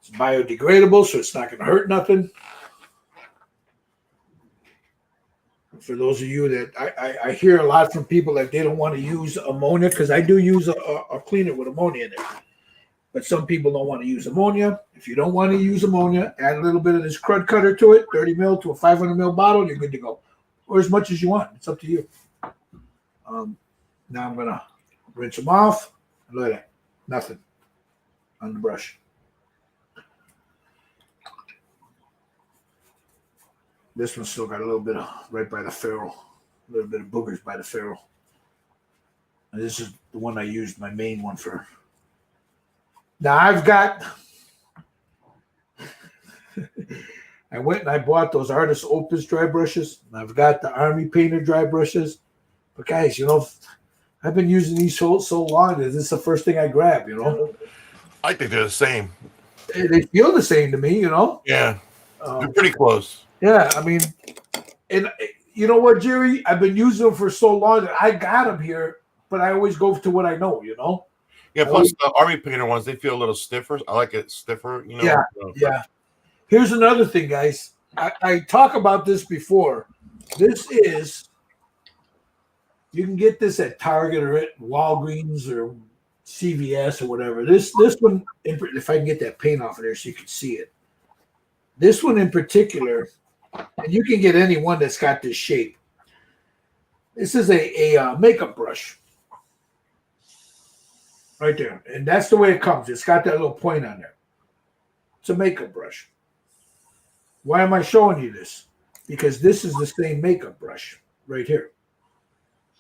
It's biodegradable, so it's not going to hurt nothing. For those of you that I hear a lot from people that they don't want to use ammonia, because I do use a cleaner with ammonia in it. But some people don't want to use ammonia. If you don't want to use ammonia, add a little bit of this Crud Cutter to it, 30 mil to a 500 mil bottle, you're good to go. Or as much as you want. It's up to you. Now I'm going to rinse them off. Look at that. Nothing on the brush. This one's still got a little bit of right by the ferrule, a little bit of boogers by the ferrule. And this is the one I used, my main one for. Now I've got. I went and I bought those Artist Opus dry brushes. And I've got the Army Painter dry brushes. But guys, I've been using these so long that this is the first thing I grab. I think they're the same. They feel the same to me. Yeah, they're pretty close. Yeah, I mean, and you know what, Jerry? I've been using them for so long that I got them here, but I always go to what I know. Yeah, plus the Army Painter ones, they feel a little stiffer. I like it stiffer. Yeah. Here's another thing, guys. I talk about this before. This is. You can get this at Target or at Walgreens or CVS or whatever. This one, if I can get that paint off of there so you can see it. This one in particular, and you can get any one that's got this shape. This is a makeup brush. Right there. And that's the way it comes. It's got that little point on there. It's a makeup brush. Why am I showing you this? Because this is the same makeup brush right here.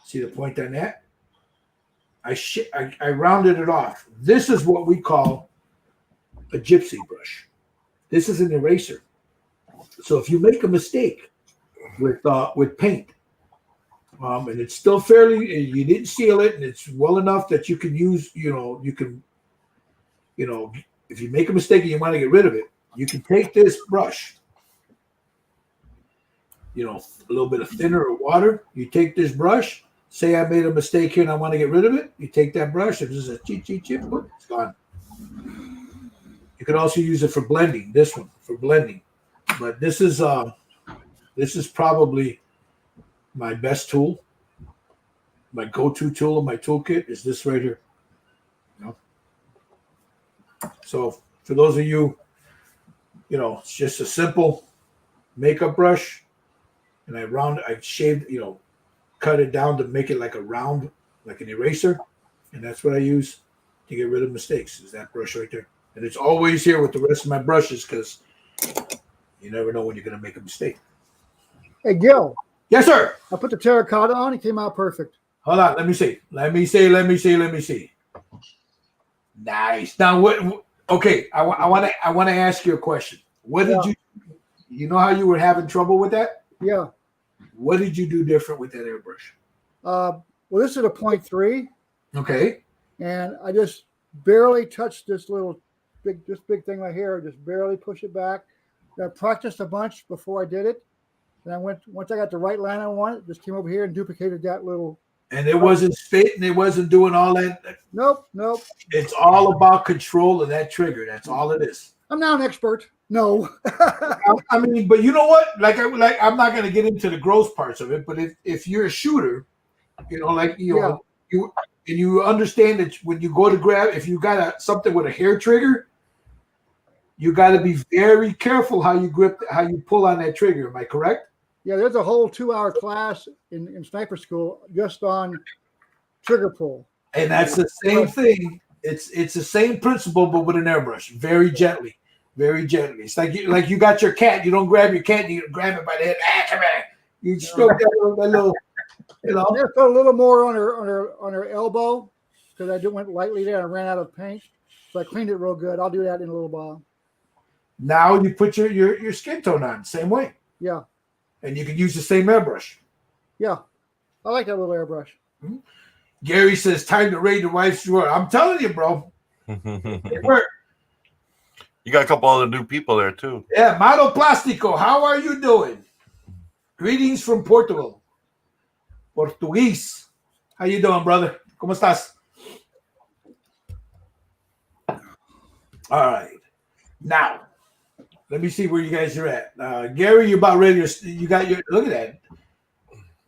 See the point on that? I rounded it off. This is what we call a gypsy brush. This is an eraser. So if you make a mistake with paint, and it's still you didn't seal it, and it's well enough that you can use, if you make a mistake and you want to get rid of it, you can take this brush, a little bit of thinner or water. You take this brush. Say I made a mistake here and I want to get rid of it. You take that brush. If there's a chip, it's gone. You can also use it for blending. This one for blending, but this is probably my best tool. My go-to tool in my toolkit is this right here. So for those of you, it's just a simple makeup brush, and I shaved, cut it down to make it like a round, like an eraser, and that's what I use to get rid of mistakes. Is that brush right there, and it's always here with the rest of my brushes because you never know when you're gonna make a mistake. Hey, Gil, Yes, sir. I put the terracotta on. It came out perfect. Hold on. Let me see. Nice. Now, what? Okay, I want to ask you a question. What did you know how you were having trouble with that? Yeah. What did you do different with that airbrush? Well, this is a 0.3, Okay. and I just barely touched this big thing right here. Just barely push it back. I practiced a bunch before I did it. And once I got the right line I wanted, just came over here and duplicated that little. And it wasn't spitting. It wasn't doing all that. Nope. It's all about control of that trigger. That's all it is. I'm now an expert. No. I mean, but you know what? I'm not going to get into the gross parts of it. But if you're a shooter, you understand that when you go to grab, if you got something with a hair trigger, you got to be very careful how you grip, how you pull on that trigger. Am I correct? Yeah, there's a whole 2-hour class in sniper school just on trigger pull. And that's the same thing. It's the same principle, but with an airbrush, very gently, very gently. It's like you got your cat. You don't grab your cat. You grab it by the head. Come here. You stroke that little, I put a little more on her elbow because I went lightly there and ran out of paint. So I cleaned it real good. I'll do that in a little while. Now you put your skin tone on same way. Yeah. And you can use the same airbrush. Yeah. I like that little airbrush. Mm-hmm. Gary says, time to raid the wife's drawer. I'm telling you, bro. It worked. You got a couple other new people there, too. Yeah, Mato Plastico, how are you doing? Greetings from Portugal. Portuguese. How you doing, brother? ¿Cómo estás? All right. Now, let me see where you guys are at. Gary, you're about ready to, you got your, look at that.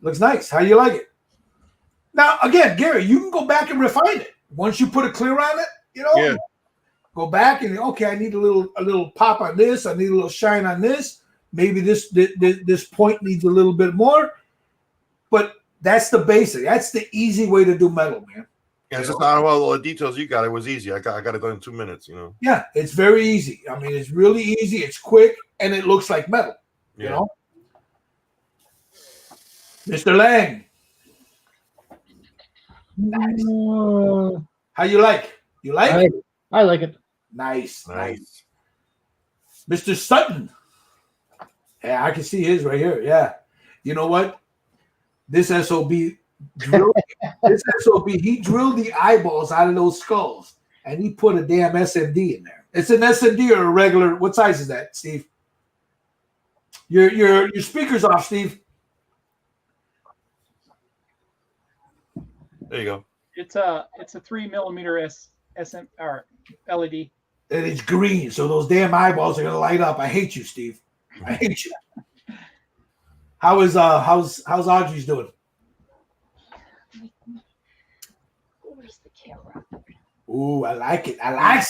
Looks nice. How you like it? Now, again, Gary, you can go back and refine it. Once you put a clear on it, go back and, okay, I need a little pop on this. I need a little shine on this. Maybe this point needs a little bit more. But that's the basic. That's the easy way to do metal, man. Yeah, it's just not all the details you got. It was easy. I got it done in 2 minutes, Yeah, it's very easy. I mean, it's really easy. It's quick, and it looks like metal. You know, Mr. Lang. Nice. How you like? You like it? I like it. Nice. Mr. Sutton. Yeah, I can see his right here. Yeah. You know what? This SOB drilled, he drilled the eyeballs out of those skulls, and he put a damn SMD in there. It's an SMD or a regular. What size is that, Steve? Your speaker's off, Steve. There you go. It's a 3mm SM or LED. And it's green, so those damn eyeballs are gonna light up. I hate you, Steve. I hate you. How's Audrey's doing? Where's the camera? Ooh, I like it. I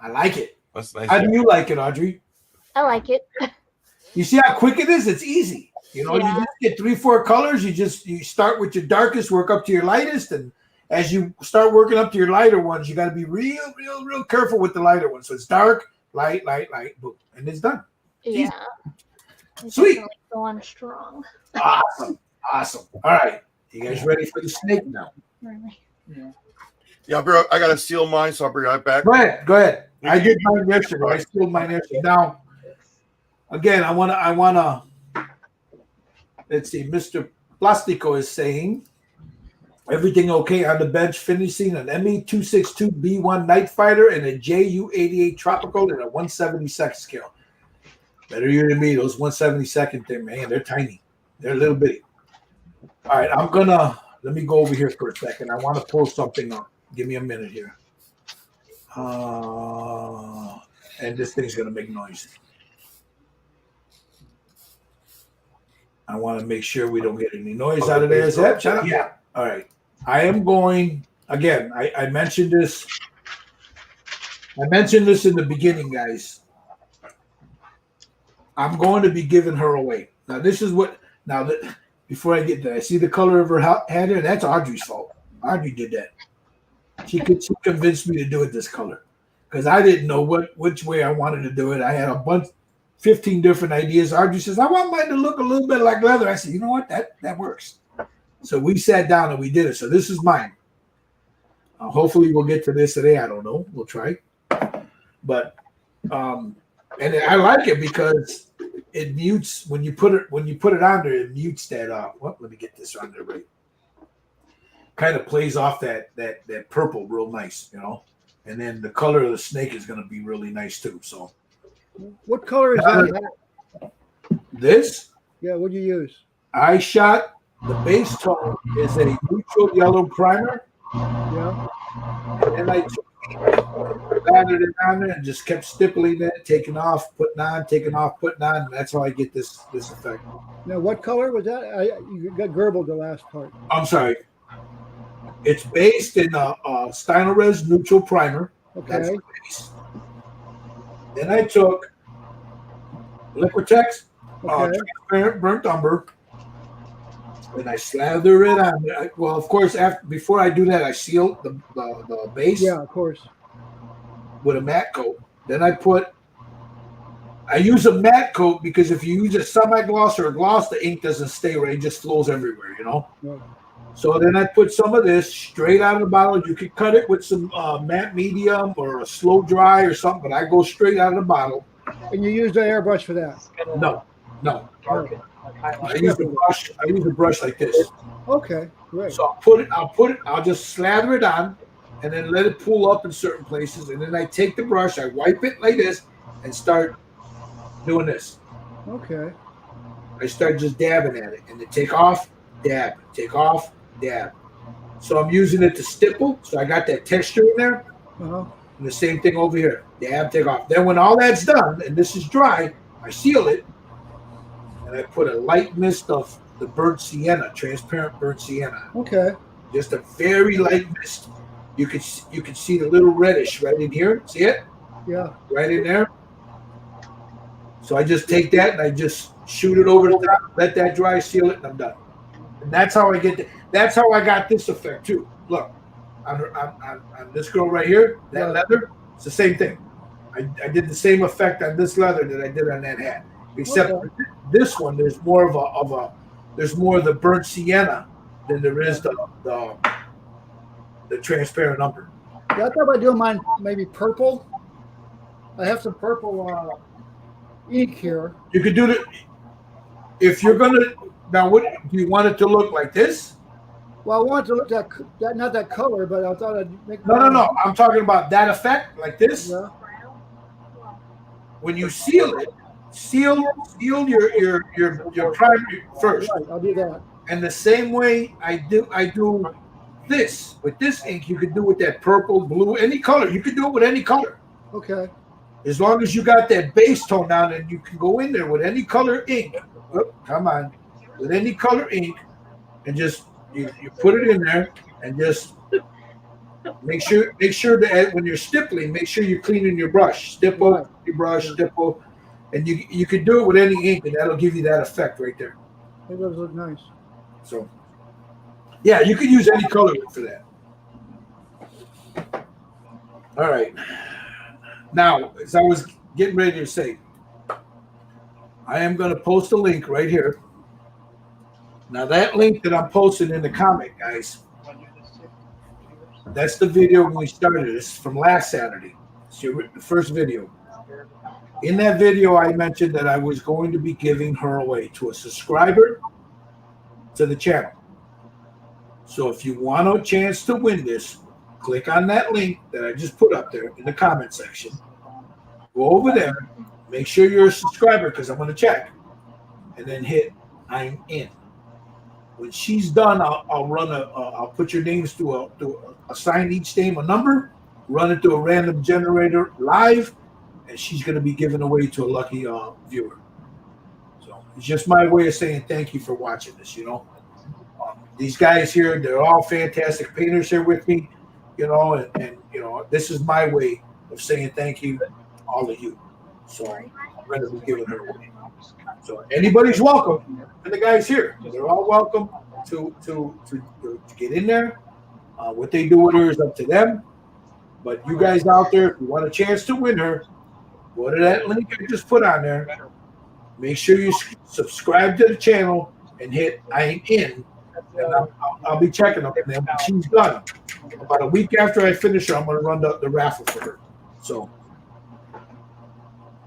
like it. That's nice. How do you like it, Audrey? I like it. You see how quick it is? It's easy. You just get 3-4 colors. You start with your darkest, work up to your lightest, and as you start working up to your lighter ones, you got to be real careful with the lighter ones. So it's dark, light, boom, and it's done. Yeah. Sweet. Going strong. Awesome. All right. You guys ready for the snake now? Really? Yeah, bro, I got to seal mine, so I'll bring it back. Go ahead. I did mine yesterday. I sealed mine yesterday. Now, again, I wanna. Let's see. Mr. Plastico is saying everything okay on the bench, finishing an ME-262B1 Night Fighter and a JU-88 Tropical and a 172nd scale. Better you than me. Those 172nd thing, man, they're tiny. They're a little bitty. All right, let me go over here for a second. I want to pull something up. Give me a minute here. And this thing's going to make noise. I want to make sure we don't get any noise out of there. Is that? Shut up. Yeah. All right. I am going, again, I mentioned this. I mentioned this in the beginning, guys. I'm going to be giving her away. Now, this is what, before I get there. I see the color of her hat here. That's Audrey's fault. Audrey did that. She convinced me to do it this color because I didn't know which way I wanted to do it. I had 15 different ideas. Audrey says, I want mine to look a little bit like leather. I said, you know what? That works. So we sat down and we did it. So this is mine. Hopefully we'll get to this today. I don't know. We'll try. But and I like it because it mutes when you put it on there. It mutes that. Let me get this on there right. Kind of plays off that purple real nice, you know. And then the color of the snake is going to be really nice too. So, what color is that? This? Yeah, what do you use? I shot the base tone is a neutral yellow primer. Yeah. And then I lathered it on there and just kept stippling it, taking off, putting on, taking off, putting on. And that's how I get this effect. Now, what color was that? You got garbled the last part. I'm sorry. It's based in a Stynylrez neutral primer. Okay. That's the base. Then I took Liquitex transparent burnt umber, and I slather it on. Well, of course, before I do that, I seal the base. Yeah, of course. With a matte coat. Then I use a matte coat because if you use a semi-gloss or a gloss, the ink doesn't stay right; it just flows everywhere, you know. Right. So then I put some of this straight out of the bottle. You could cut it with some matte medium or a slow dry or something, but I go straight out of the bottle. And you use the airbrush for that? No. Darken. I use a brush like this. Okay, great. So I'll just slather it on and then let it pull up in certain places. And then I take the brush, I wipe it like this and start doing this. Okay. I start just dabbing at it and then take off, dab, take off, dab. So I'm using it to stipple. So I got that texture in there. Uh-huh. And the same thing over here. Dab, take off. Then when all that's done and this is dry, I seal it and I put a light mist of the burnt sienna, transparent burnt sienna. Okay. Just a very light mist. You can see the little reddish right in here. See it? Yeah. Right in there. So I just take that and I just shoot it over the top, let that dry, seal it, and I'm done. And that's how I get that's how I got this effect too. Look, on this girl right here, that leather, it's the same thing. I did the same effect on this leather that I did on that hat. Except this one, there's more of the burnt sienna than there is the transparent umber. Yeah, I thought about doing mine maybe purple. I have some purple ink here. You could do it if you're gonna. Now, what do you want it to look like? This? Well, I wanted to look that not that color, but I thought I'd make. No. I'm talking about that effect, like this. Yeah. When you seal it, seal your primer first. Right, I'll do that. And the same way I do this with this ink, you could do with that purple, blue, any color. You could do it with any color. Okay. As long as you got that base tone down, and you can go in there with any color ink. Oh, come on, with any color ink, and just you put it in there, and just make sure that when you're stippling, make sure you're cleaning your brush. Stipple your brush, stipple, and you can do it with any ink, and that'll give you that effect right there. It does look nice. So, yeah, you could use any color for that. All right. Now, as I was getting ready to say, I am going to post a link right here. Now, that link that I'm posting in the comic, guys, that's the video when we started. This from last Saturday. It's the first video. In that video, I mentioned that I was going to be giving her away to a subscriber to the channel. So if you want a chance to win this, click on that link that I just put up there in the comment section. Go over there, make sure you're a subscriber because I'm going to check, and then hit I'm in. When she's done, I'll put your names to assign each name a number, run it through a random generator live, and she's going to be given away to a lucky viewer. So it's just my way of saying thank you for watching this. These guys here, they're all fantastic painters here with me, and this is my way of saying thank you to all of you. So we're going to be giving her away. So anybody's welcome, and the guys here, they're all welcome to get in there. What they do with her is up to them. But you guys out there, if you want a chance to win her, go to that link I just put on there. Make sure you subscribe to the channel and hit I'm in. And I'll be checking them. And then when she's done, about a week after I finish her, I'm going to run the raffle for her. So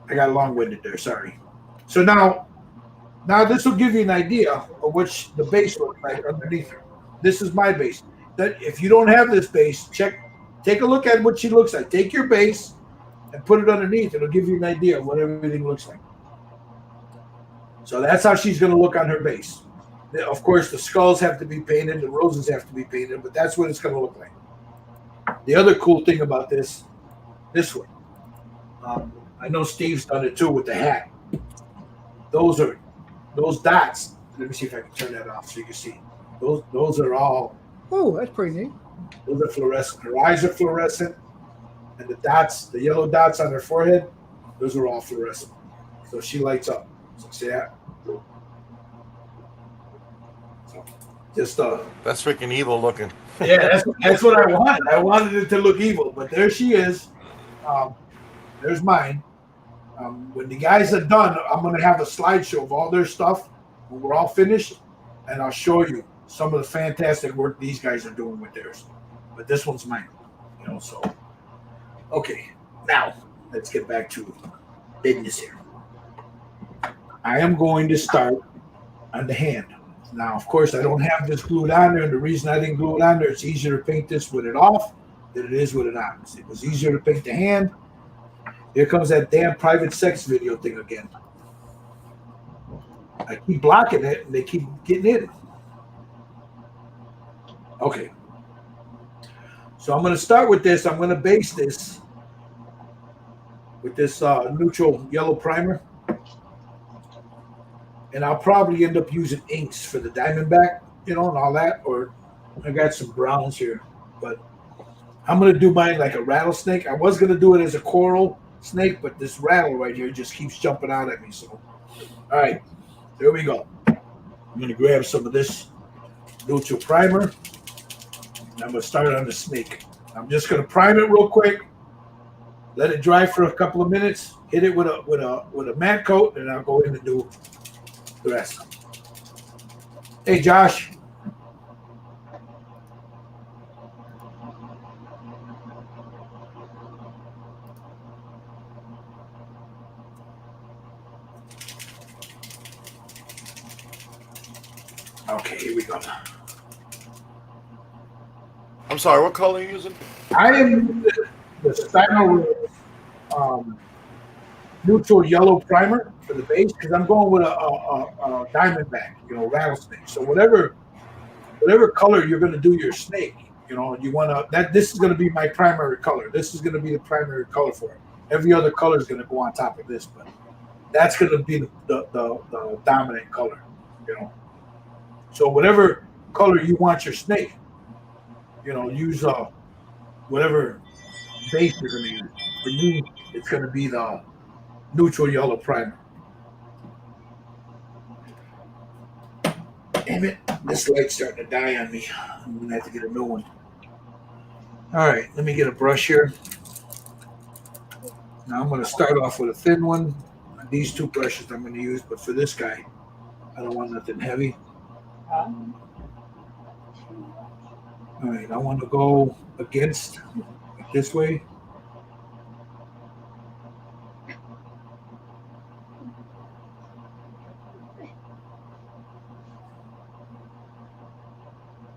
I got long-winded there. Sorry. So now this will give you an idea of what the base looks like underneath her. This is my base. That if you don't have this base, take a look at what she looks like. Take your base and put it underneath. It'll give you an idea of what everything looks like. So that's how she's going to look on her base. Of course, the skulls have to be painted, the roses have to be painted, but that's what it's going to look like. The other cool thing about this one, I know Steve's done it too with the hat. Those dots. Let me see if I can turn that off so you can see. Those are all. Oh, that's pretty neat. Those are fluorescent. Her eyes are fluorescent, and the dots, the yellow dots on her forehead, those are all fluorescent. So she lights up. So see that? So just That's freaking evil looking. yeah, that's what I wanted. I wanted it to look evil, but there she is. There's mine. When the guys are done, I'm going to have a slideshow of all their stuff when we're all finished, and I'll show you some of the fantastic work these guys are doing with theirs. But this one's mine, so. Okay, now let's get back to business here. I am going to start on the hand. Now, of course, I don't have this glued on there, and the reason I didn't glue it on there, it's easier to paint this with it off than it is with it on. It was easier to paint the hand. Here comes that damn private sex video thing again. I keep blocking it, and they keep getting in. Okay. So I'm going to start with this. I'm going to base this with this neutral yellow primer. And I'll probably end up using inks for the Diamondback, and all that. Or I got some browns here. But I'm going to do mine like a rattlesnake. I was going to do it as a coral snake, but this rattle right here just keeps jumping out at me. So, all right. There we go. I'm going to grab some of this neutral primer. And I'm going to start on the snake. I'm just going to prime it real quick. Let it dry for a couple of minutes. Hit it with a matte coat, and I'll go in and do the rest. Hey, Josh. Okay, here we go. I'm sorry, what color are you using? I am the Style neutral yellow primer for the base because I'm going with a Diamondback, rattlesnake. So whatever color you're going to do your snake, you want to this is going to be my primary color. This is going to be the primary color for it. Every other color is going to go on top of this, but that's going to be the dominant color, So whatever color you want your snake, use whatever base you're going to use. For me, it's going to be the neutral yellow primer. Damn it, this light's starting to die on me. I'm going to have to get a new one. All right, let me get a brush here. Now I'm going to start off with a thin one. These two brushes I'm going to use, but for this guy, I don't want nothing heavy. All right, I want to go against this way.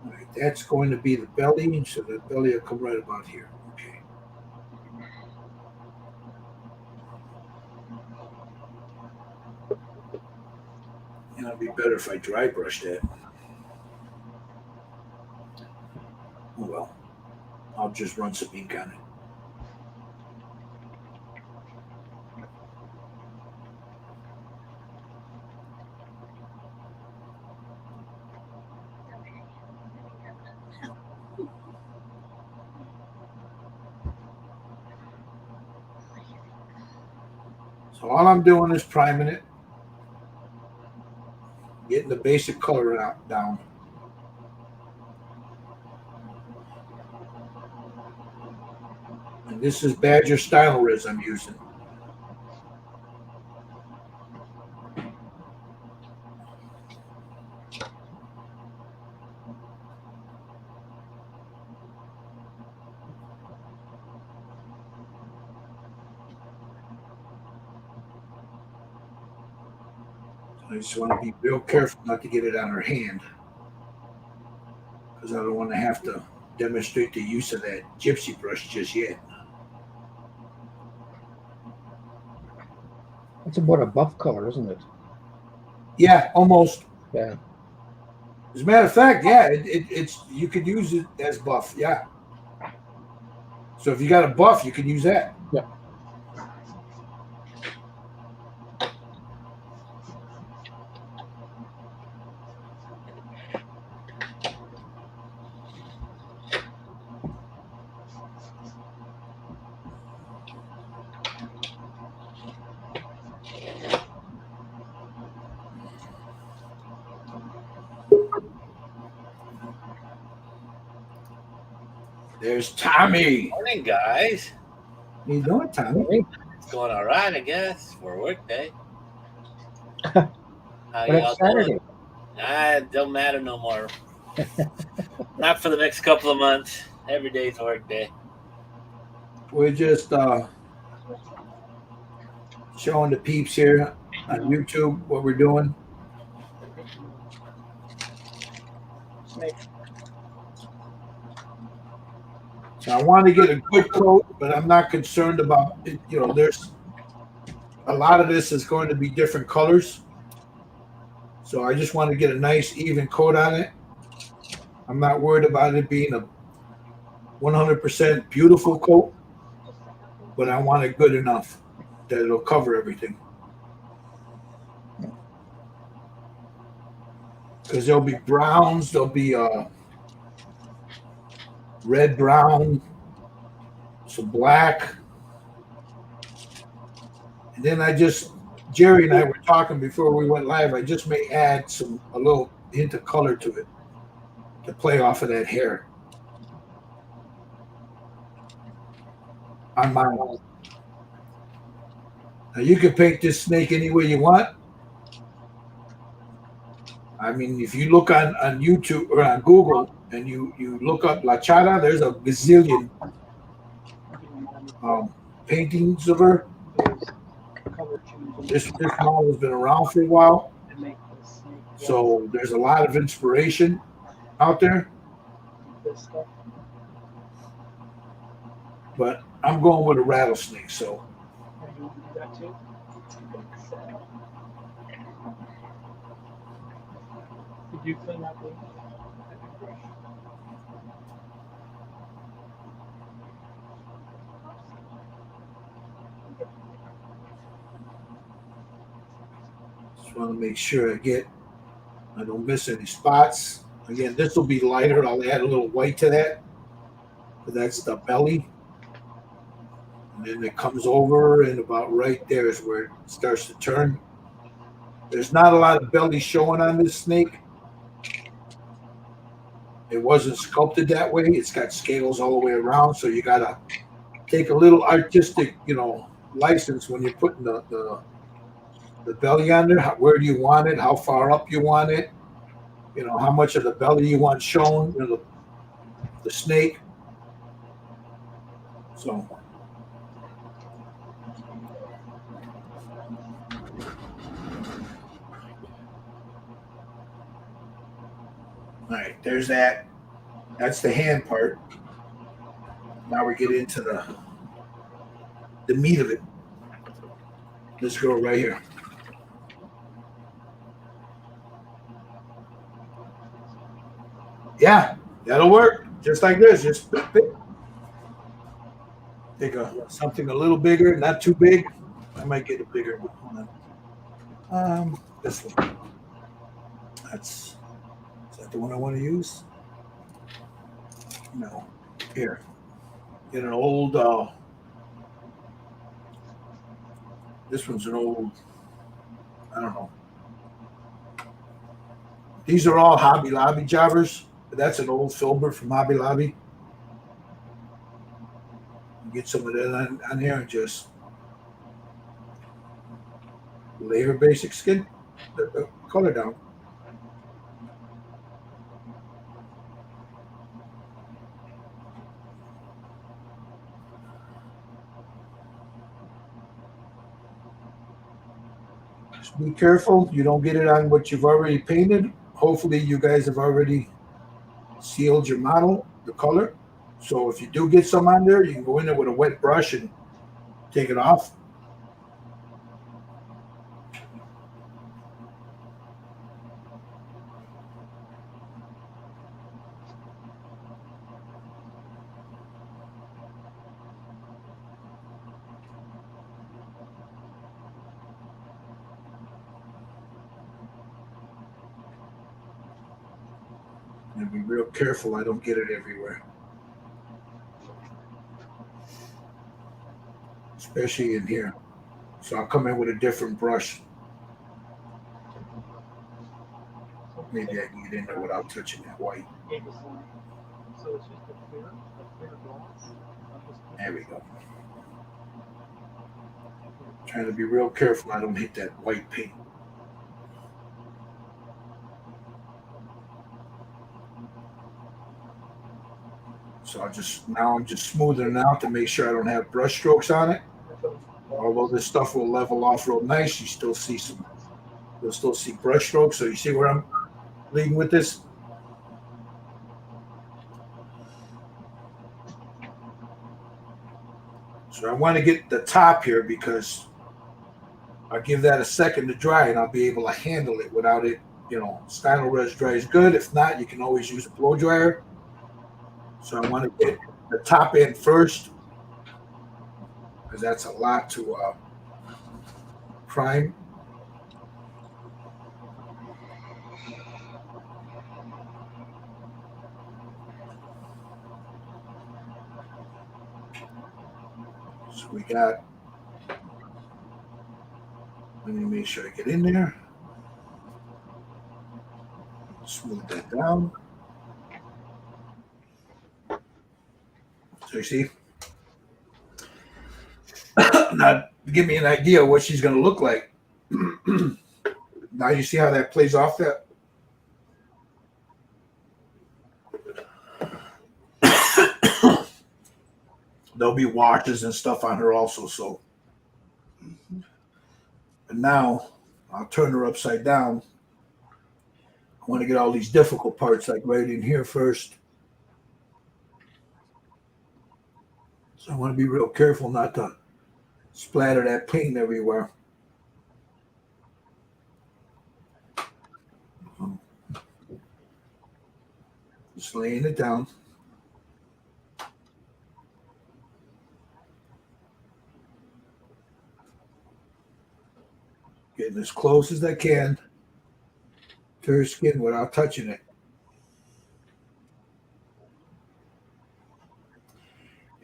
All right, that's going to be the belly, so the belly will come right about here. Okay. And it'll be better if I dry brush that. Oh well, I'll just run some ink on it. So So all I'm doing is priming it, getting the basic color out down. And this is Badger Style Riz I'm using. I just want to be real careful not to get it on her hand, because I don't want to have to demonstrate the use of that gypsy brush just yet. It's about a buff color, isn't it? Yeah, almost. Yeah. As a matter of fact, yeah, it's you could use it as buff. Yeah. So if you got a buff, you can use that. Yeah. There's Tommy. Morning, guys. How you doing, Tommy? It's going all right, I guess, for a work day. How But y'all it's Saturday. doing? It don't matter no more. Not for the next couple of months. Every day's a work day. We're just showing the peeps here on YouTube what we're doing. So I want to get a good coat, but I'm not concerned about it. You know, there's a lot of this is going to be different colors. So I just want to get a nice even coat on it. I'm not worried about it being a 100% beautiful coat, but I want it good enough that it'll cover everything. Because there'll be browns, there'll be red, brown, some black. And then Jerry and I were talking before we went live, I just may add a little hint of color to it to play off of that hair on mine. Now you can paint this snake any way you want. I mean, if you look on YouTube or on Google and you look up La Charra, there's a gazillion paintings of her. This model has been around for a while, so there's a lot of inspiration out there. But I'm going with a rattlesnake, so. Did you clean that blue? Just want to make sure I don't miss any spots. Again, this will be lighter. I'll add a little white to that. But that's the belly. And then it comes over, and about right there is where it starts to turn. There's not a lot of belly showing on this snake. It wasn't sculpted that way. It's got scales all the way around, so you gotta take a little artistic, license when you're putting the belly on there. Where do you want it? How far up you want it? How much of the belly you want shown? The snake. So. All right, there's that. That's the hand part. Now we get into the meat of it. This girl right here. Yeah, that'll work. Just like this. Just take something a little bigger, not too big. I might get it bigger. Hold on. This one. Is that the one I want to use? No. Here. Get an old This one's an old, I don't know. These are all Hobby Lobby jobbers. That's an old filbert from Hobby Lobby. Get some of that on here and just lay her basic skin the color down. Just be careful you don't get it on what you've already painted. Hopefully you guys have already sealed your model, the color. So if you do get some on there, you can go in there with a wet brush and take it off. And be real careful I don't get it everywhere. Especially in here. So I'll come in with a different brush. Maybe I can get in there without touching that white. So it's just a clear gloss. There we go. Trying to be real careful I don't hit that white paint. So I'm just smoothing it out to make sure I don't have brush strokes on it. Although this stuff will level off real nice, you'll still see brush strokes. So you see where I'm leading with this? So I want to get the top here because I'll give that a second to dry and I'll be able to handle it without it, Stylo Res dries good. If not, you can always use a blow dryer. So I want to get the top end first because that's a lot to prime. So we got, let me make sure I get in there. Smooth that down. So you see, now to give me an idea of what she's going to look like. Now you see how that plays off that. There'll be washes and stuff on her also. So, and now I'll turn her upside down. I want to get all these difficult parts like right in here first. So I want to be real careful not to splatter that paint everywhere. Just laying it down. Getting as close as I can to her skin without touching it.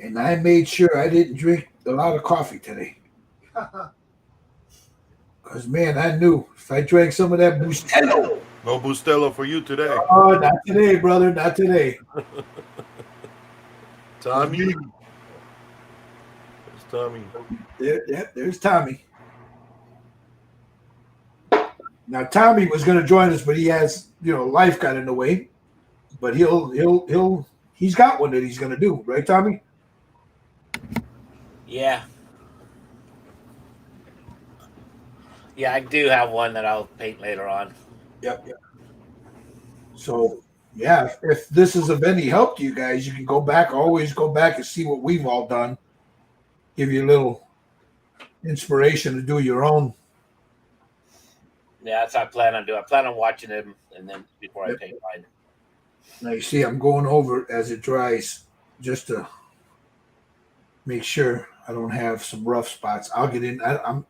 And I made sure I didn't drink a lot of coffee today. Because, man, I knew if I drank some of that Bustelo. No Bustelo for you today. Oh, not today, brother. Not today. Tommy. There's Tommy. There's Tommy. Now, Tommy was going to join us, but he has, life got in the way. But he's got one that he's going to do. Right, Tommy? Yeah. Yeah, I do have one that I'll paint later on. Yep. So, yeah, if this is of any help to you guys, you can always go back and see what we've all done. Give you a little inspiration to do your own. Yeah, that's what I plan on doing. I plan on watching him and then before I paint mine. Now you see I'm going over it as it dries just to make sure I don't have some rough spots. I'll get in. I'm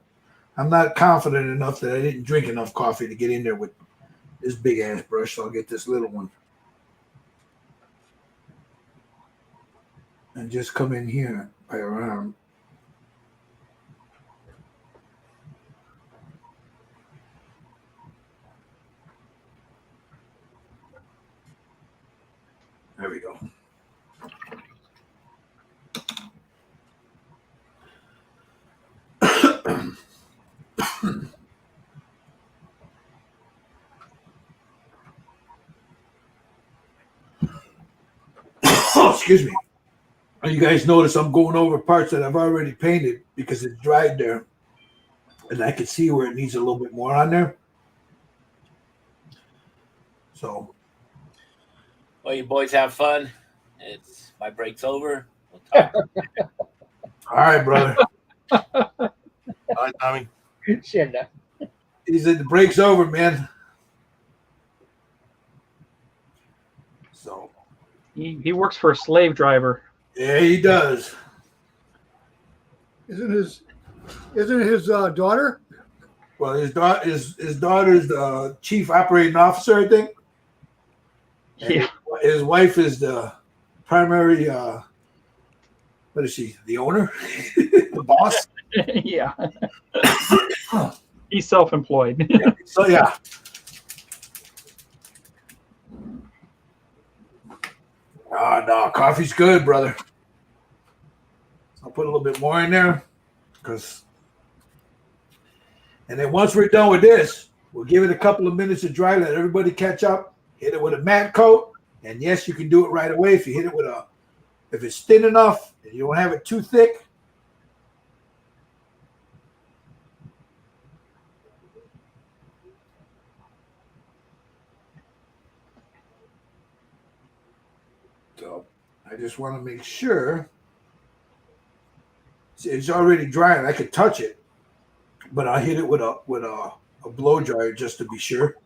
not confident enough that I didn't drink enough coffee to get in there with this big ass brush, so I'll get this little one. And just come in here by around. excuse me. You guys notice I'm going over parts that I've already painted because it dried there. And I can see where it needs a little bit more on there. So, Well, you boys have fun. It's my break's over. We'll talk. all right, brother. All right, Tommy. Shit, no. He said the break's over, man. So, He works for a slave driver. yeah, he does. Isn't his daughter? Well, his daughter's the chief operating officer, I think. And Yeah. his wife is the primary. What is she? The owner, the boss. Yeah. He's self-employed. So yeah. No, coffee's good, brother. I'll put a little bit more in there, and then once we're done with this, we'll give it a couple of minutes to dry. Let everybody catch up. Hit it with a matte coat, and yes, you can do it right away if you hit it with if it's thin enough and you don't have it too thick. So I just want to make sure. See, it's already drying. I could touch it, but I'll hit it with a blow dryer just to be sure,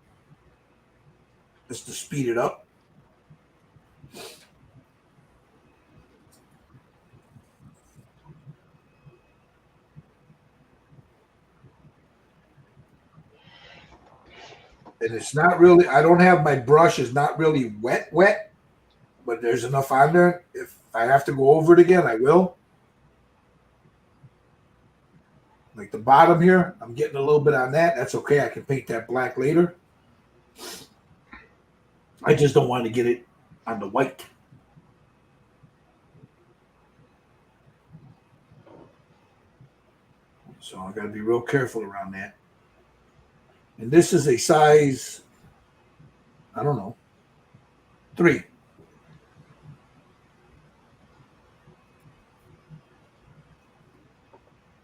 just to speed it up. And it's not really. I don't have my brush is not really wet, but there's enough on there. If I have to go over it again, I will. Like the bottom here, I'm getting a little bit on that. That's okay. I can paint that black later. I just don't want to get it on the white. So I got to be real careful around that. And this is a size, I don't know, 3.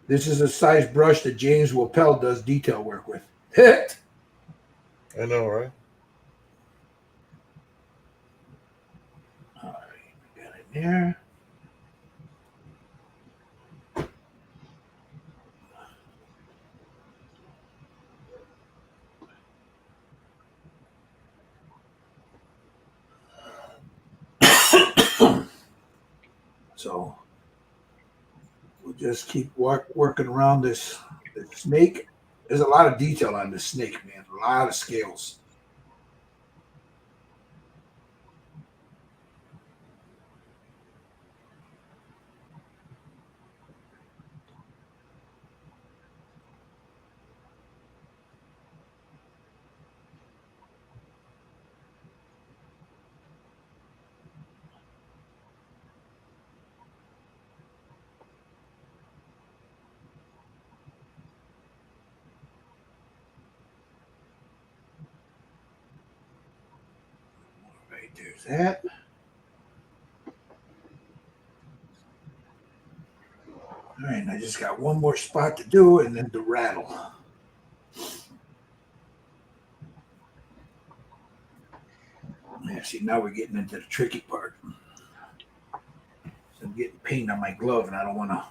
This is a size brush that James Wappel does detail work with. I know, right? All right, got it there. So we'll just keep working around this snake. There's a lot of detail on this snake, man. A lot of scales. Right, there's that. All right, and I just got one more spot to do, and then the rattle. Yeah, see, now we're getting into the tricky part. So I'm getting paint on my glove, and I don't want to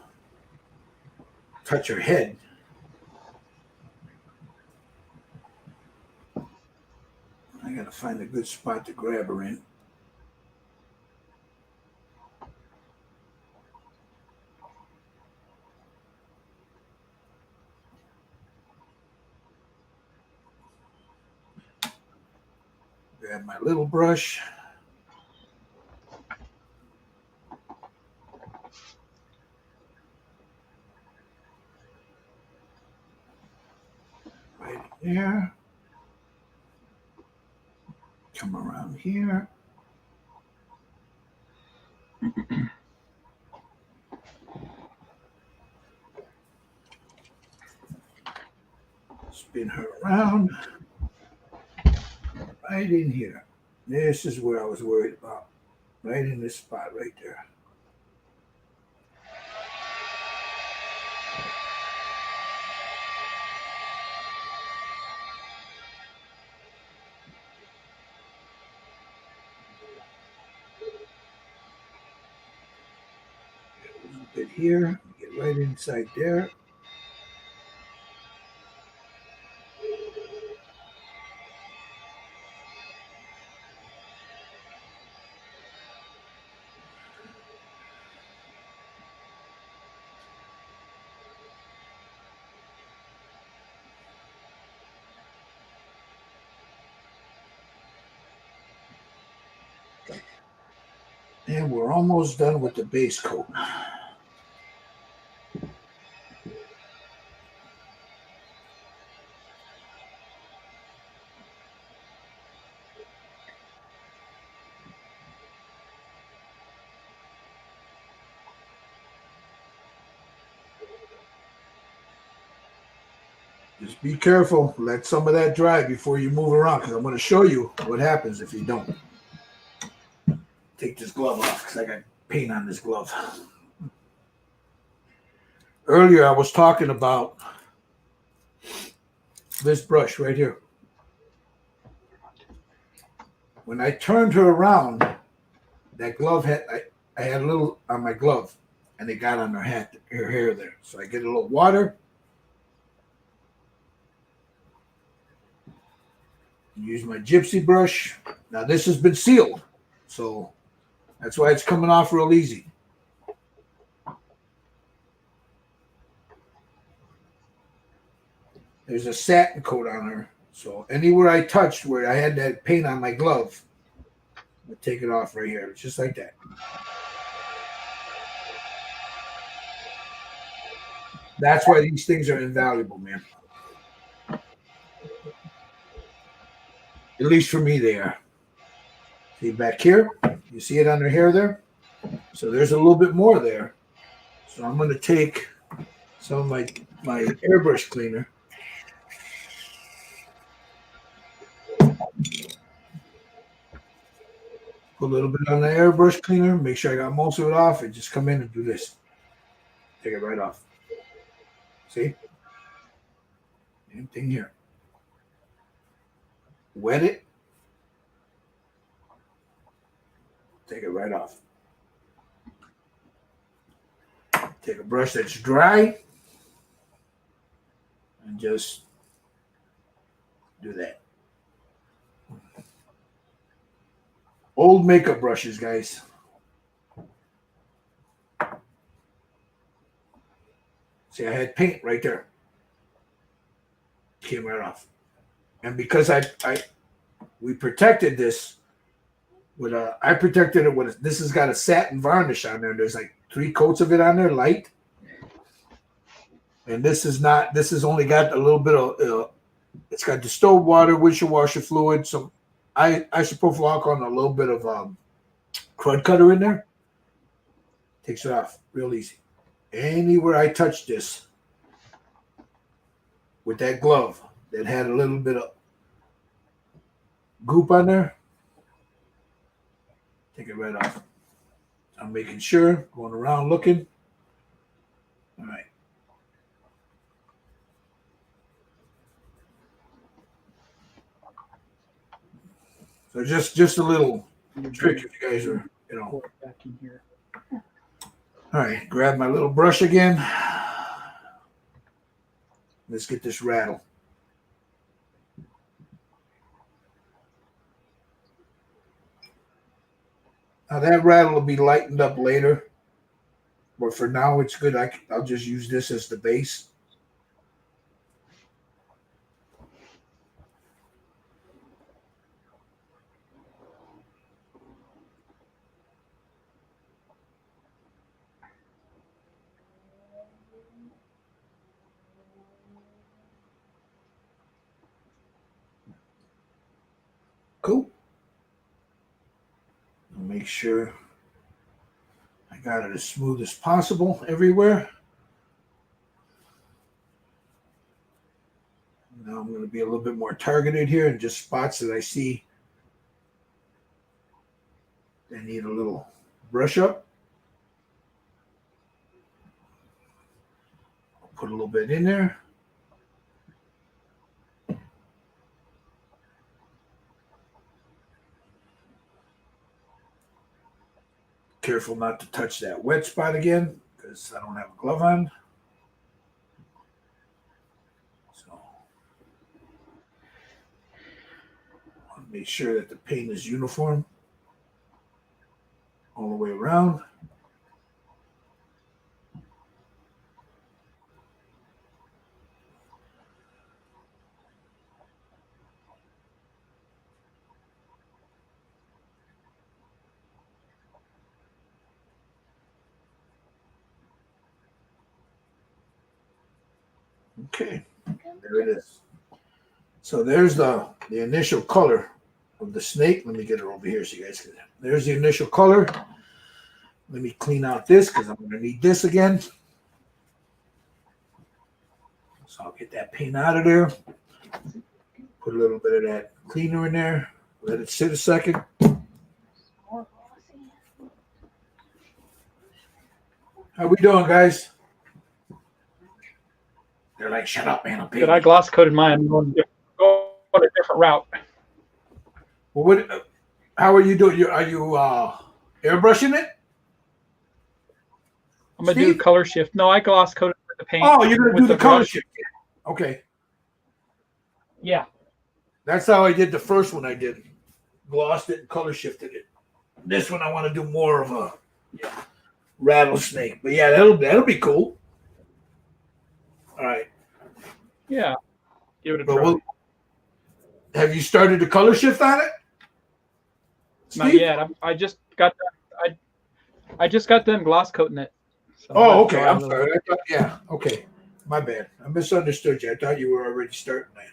touch her head. I got to find a good spot to grab her in. Grab my little brush. Right there. Come around here. Spin her around. Right in here. This is where I was worried about. right in this spot right there. A little bit here, get right inside there. And we're almost done with the base coat. Just be careful. Let some of that dry before you move around, because I'm going to show you what happens if you don't. Take this glove off because I got paint on this glove. Earlier, I was talking about this brush right here. When I turned her around, that glove had I had a little on my glove, and it got on her hair there. So I get a little water. Use my gypsy brush. Now this has been sealed, so that's why it's coming off real easy. There's a satin coat on her, so anywhere I touched where I had that paint on my glove, I take it off right here, just like that. That's why these things are invaluable, man. At least for me, they are. See back here? You see it on her hair there? So there's a little bit more there. So I'm going to take some of my airbrush cleaner. Put a little bit on the airbrush cleaner. Make sure I got most of it off. And just come in and do this. Take it right off. See? Same thing here. Wet it. Take it right off. Take a brush that's dry and just do that. Old makeup brushes, guys. See, I had paint right there. Came right off. And because we protected this with I protected it with this has got a satin varnish on there. There's like 3 coats of it on there, light. And this is only got a little bit of it's got distilled water, windshield washer fluid, some isopropyl alcohol, and a little bit of crud cutter in there. Takes it off real easy. Anywhere I touch this with that glove that had a little bit of goop on there, take it right off. I'm making sure, going around looking. All right. So just a little trick if you guys are, Pour it back in here. All right, grab my little brush again. Let's get this rattle. Now that rattle will be lightened up later, but for now it's good. I'll just use this as the base. Cool. Make sure I got it as smooth as possible everywhere. Now I'm going to be a little bit more targeted here in just spots that I see They need a little brush up. I'll put a little bit in there. Careful not to touch that wet spot again because I don't have a glove on. So I'll make sure that the paint is uniform all the way around. Okay, there it is. So there's the initial color of the snake. Let me get it over here so you guys can. There's the initial color. Let me clean out this because I'm going to need this again. So I'll get that paint out of there. Put a little bit of that cleaner in there. Let it sit a second. How we doing, guys? They're like, shut up, man. I'm Good. I gloss coated mine. I'm going a different route. Well, what? How are you doing? Are you airbrushing it? I'm gonna do color shift. No, I gloss coated with the paint. Oh, you're gonna do the color brush. shift. Okay, Yeah. that's how I did the first one. I did glossed it and color shifted it. This one I want to do more of a rattlesnake, but yeah, that'll be cool. All right. Yeah. Give it a But try. have you started the color shift on it? Not Steve? yet. I just got that. I just got them gloss coating it. So Oh, let it okay. dry a I'm little sorry. bit. I thought, yeah. Okay. My bad. I misunderstood you. I thought you were already starting that.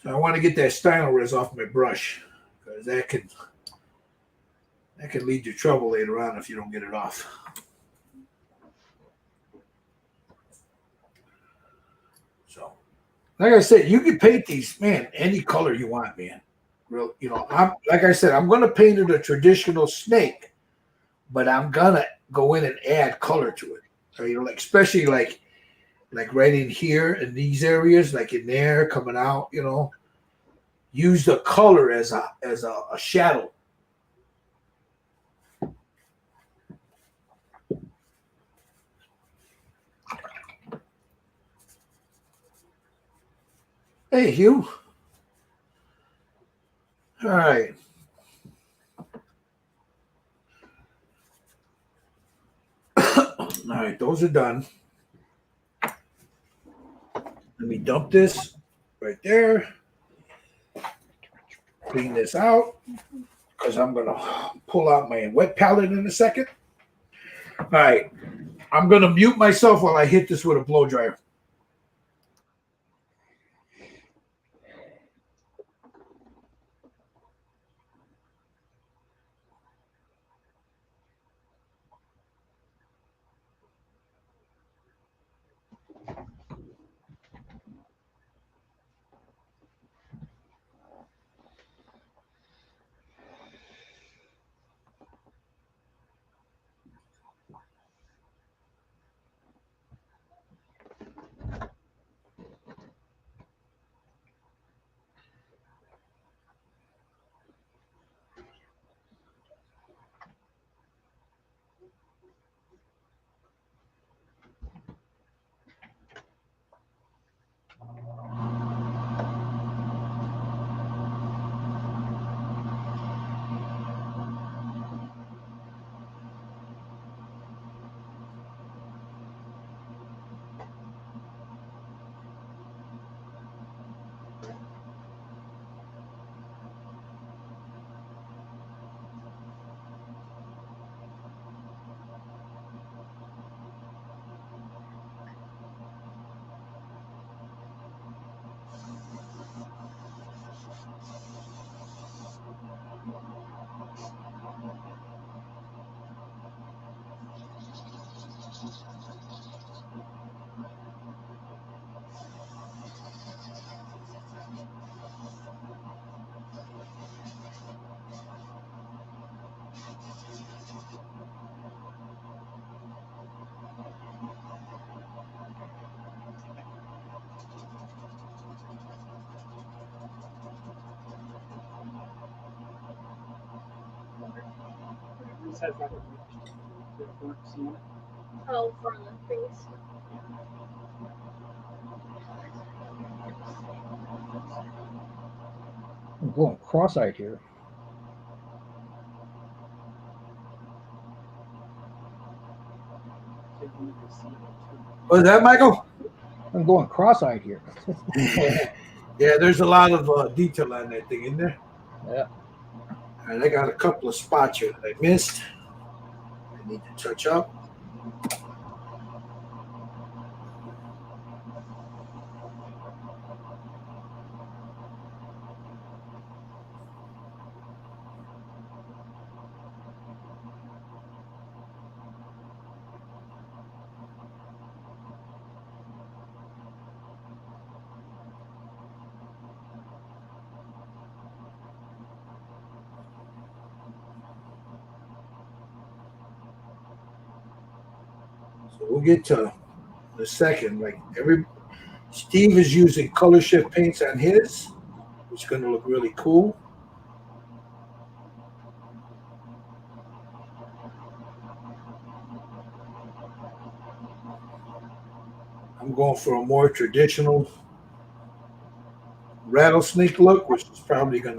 So I want to get that style res off my brush because that can lead to trouble later on if you don't get it off. So, like I said, you can paint these, man, any color you want, man. Real, I'm like I said, I'm gonna paint it a traditional snake, but I'm gonna go in and add color to it. So, like especially like right in here in these areas, like in there, coming out, use the color as a shadow. Hey, Hugh. All right. All right, those are done. Let me dump this right there. Clean this out because I'm going to pull out my wet palette in a second. All right. I'm going to mute myself while I hit this with a blow dryer. says that. They're seeing it. Oh, from the face. I'm going cross-eyed here. They can even see it too. Was that Michael? I'm going cross-eyed here. Yeah, there's a lot of detail on that thing in there. Yeah. And I got a couple of spots here that I missed. I need to touch up. So we'll get to the second. Like Steve is using color shift paints on his, which is going to look really cool. I'm going for a more traditional rattlesnake look, which is probably you're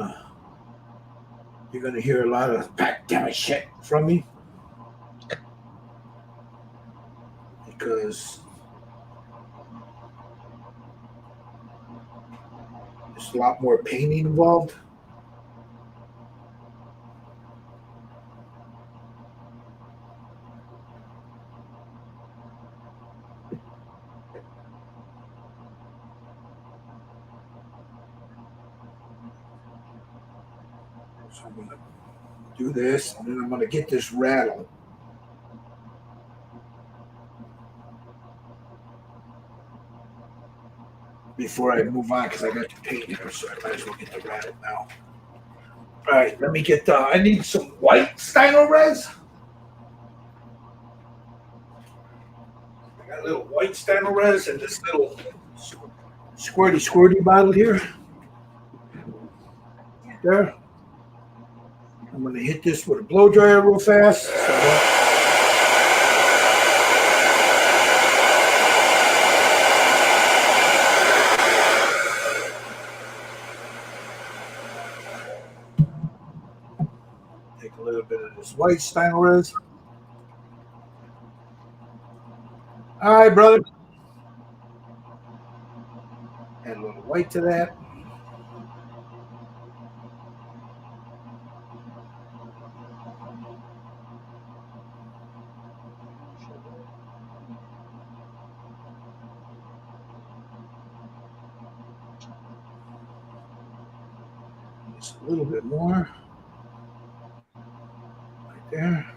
gonna hear a lot of backgammon shit from me because there's a lot more painting involved. So I'm gonna do this, and then I'm gonna get this rattle. Before I move on, because I got to paint here, so I might as well get the rattle now. All right, let me get I need some white Steino res. I got a little white Steino res and this little squirty bottle here. There. I'm going to hit this with a blow dryer real fast. Take a little bit of this white Steino res. All right, brother. Add a little white to that. Just a little bit more. Right there.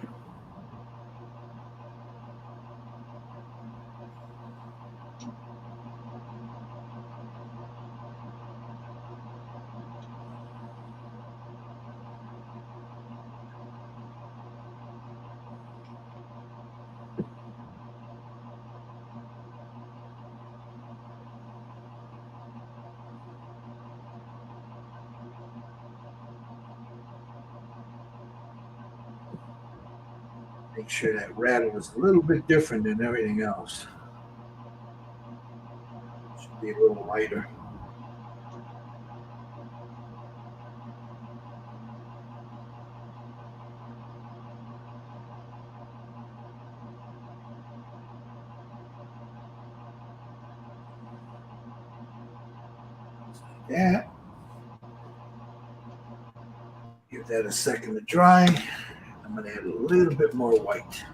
Make sure that rattle is a little bit different than everything else. Should be a little lighter. Like that. Give that a second to dry. I'm going to add a little bit more white.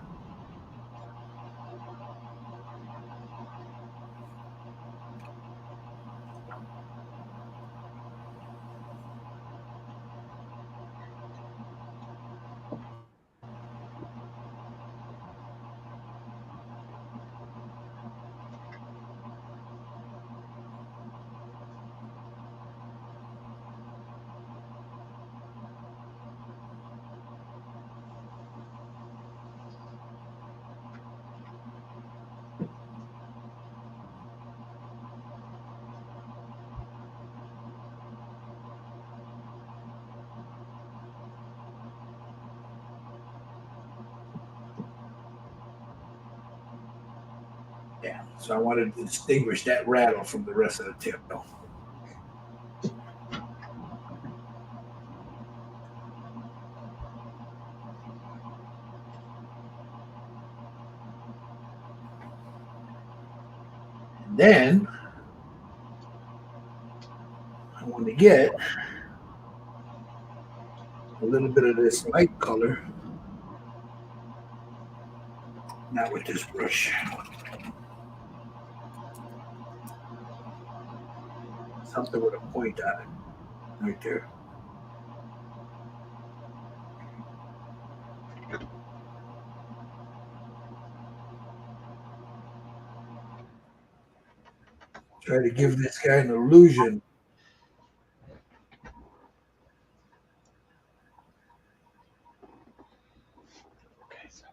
Yeah, so I wanted to distinguish that rattle from the rest of the tail. And then I want to get a little bit of this light color. Not with this brush. Something with a point on it, right there. Try to give this guy an illusion.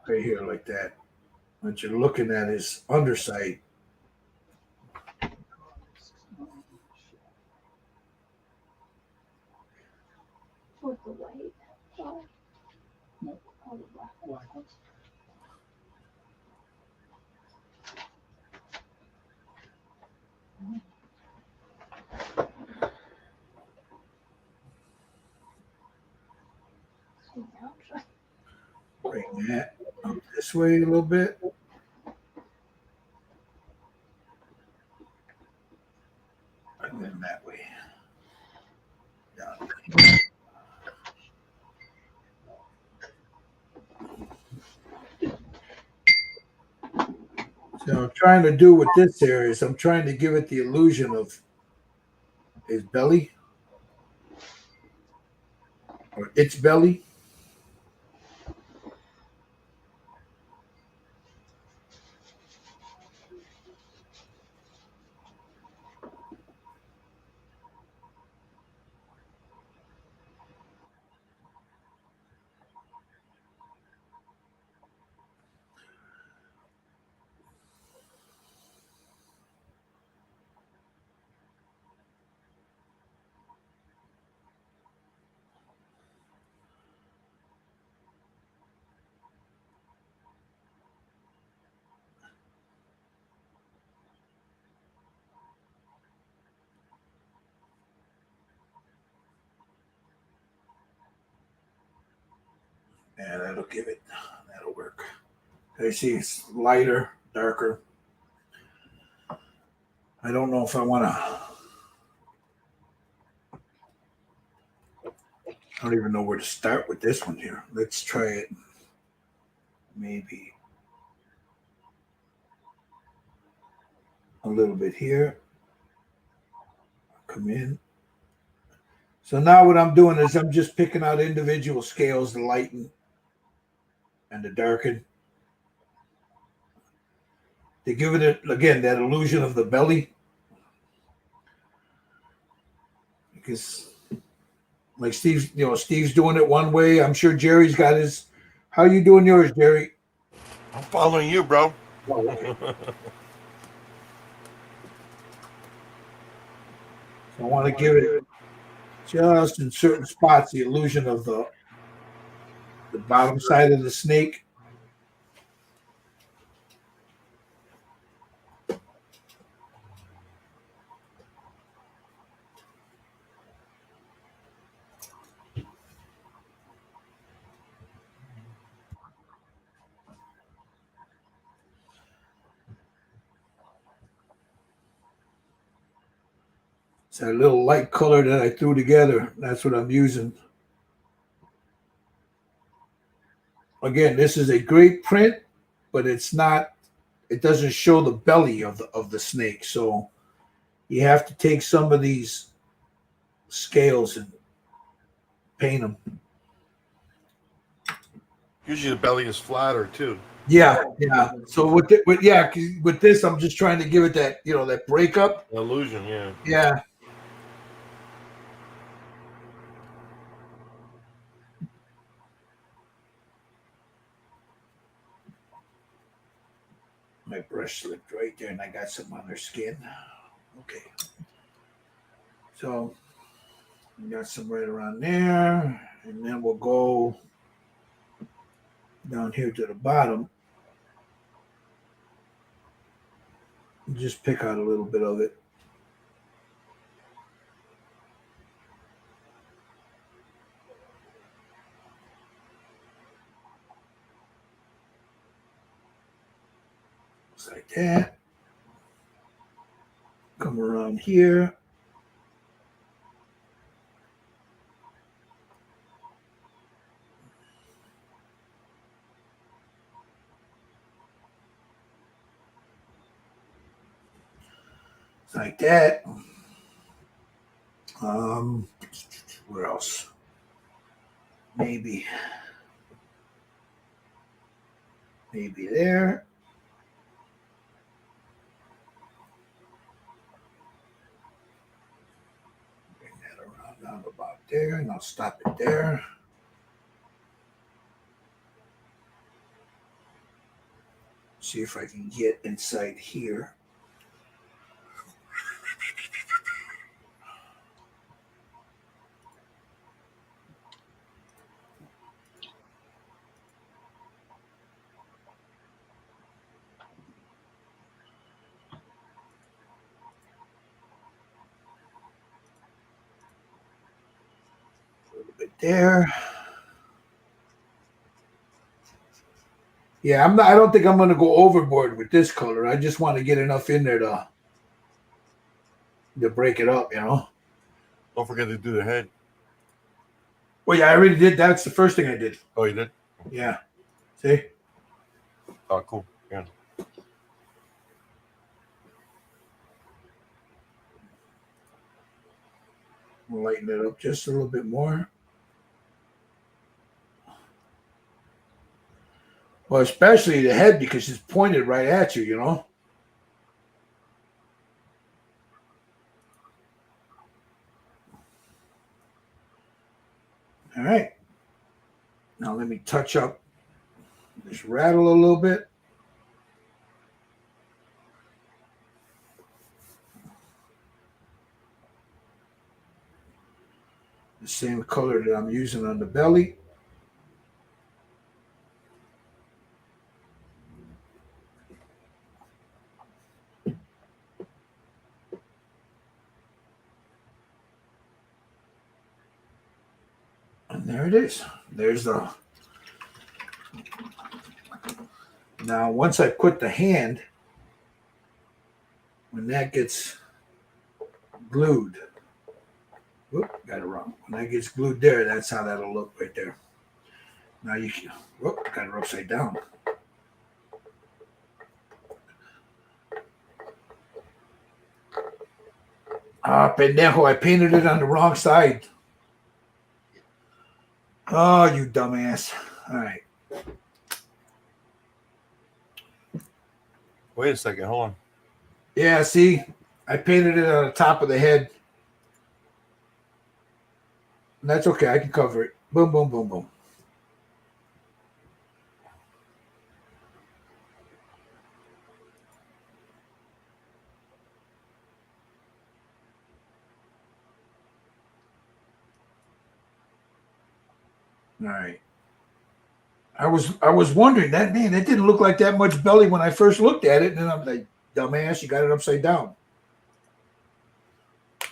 Right here, like that. But you're looking at his underside. With the white. Oh, No. all the black. Black ones. Ouch. Bring that up this way a little bit. And then that way. Down. So I'm trying to do with this here is I'm trying to give it the illusion of his belly or its belly. Yeah, that'll give it. That'll work. I see it's lighter, darker. I don't know if I want to. I don't even know where to start with this one here. Let's try it. Maybe a little bit here. Come in. So now what I'm doing is I'm just picking out individual scales to lighten and to darken. To give it, again, that illusion of the belly. Because like Steve's doing it one way. I'm sure Jerry's got his. How you doing yours, Jerry? I'm following you, bro. Oh, okay. So I want to give it just in certain spots the illusion of the bottom side of the snake. It's that little light color that I threw together. That's what I'm using. Again, this is a great print, but it's not. It doesn't show the belly of the snake. So you have to take some of these scales and paint them. Usually the belly is flatter too. Yeah. So with this, I'm just trying to give it that that breakup. Illusion, yeah. Yeah. My brush slipped right there, and I got some on her skin. Okay. So we got some right around there, and then we'll go down here to the bottom. Just pick out a little bit of it. Just like that. Come around here. Just like that. Where else? Maybe there. Bring that around down about there, and I'll stop it there. See if I can get inside here. A little bit there. Yeah, I don't think I'm going to go overboard with this color. I just want to get enough in there to break it up, you know. Don't forget to do the head. Well, yeah, I already did. That's the first thing I did. Oh, you did? Yeah. See? Oh, cool. Yeah. We'll lighten it up just a little bit more. Well, especially the head because it's pointed right at you, you know. All right. Now let me touch up this rattle a little bit. The same color that I'm using on the belly. And there it is. There's the. Now, once I put the hand, when that gets glued, whoop, got it wrong. When that gets glued there, that's how that'll look right there. Now you can, whoop, got it upside down. Ah, pendejo, I painted it on the wrong side. Oh, you dumbass. All right. Wait a second. Hold on. Yeah, see, I painted it on the top of the head. That's okay. I can cover it. Boom, boom, boom, boom. All right. I was wondering that, man, that didn't look like that much belly when I first looked at it, and then I'm like, dumbass, you got it upside down.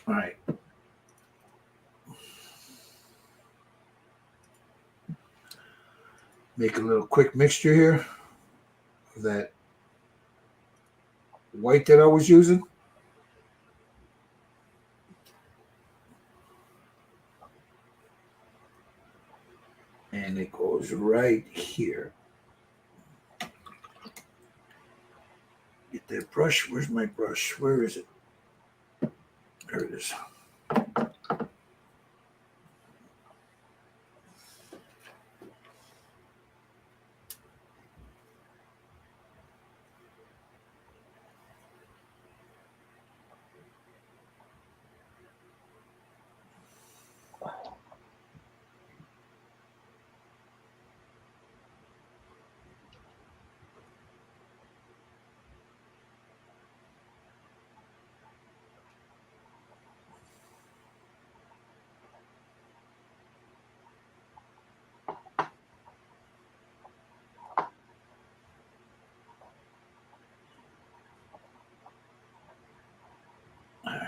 All right. Make a little quick mixture here of that white that I was using. And it goes right here. Get that brush. Where's my brush? Where is it? There it is.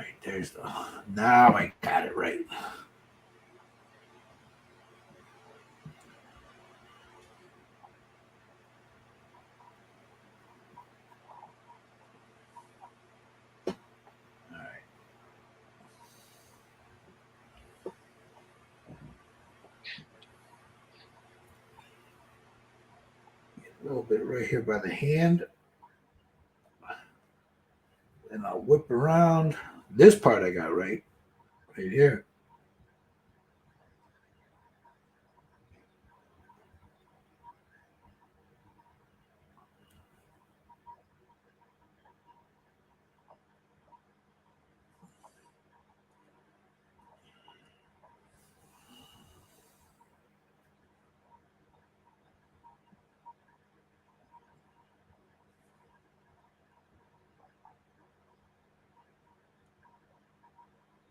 right, there's the. Now I got it right. All right. A little bit right here by the hand. And I'll whip around. This part I got right here.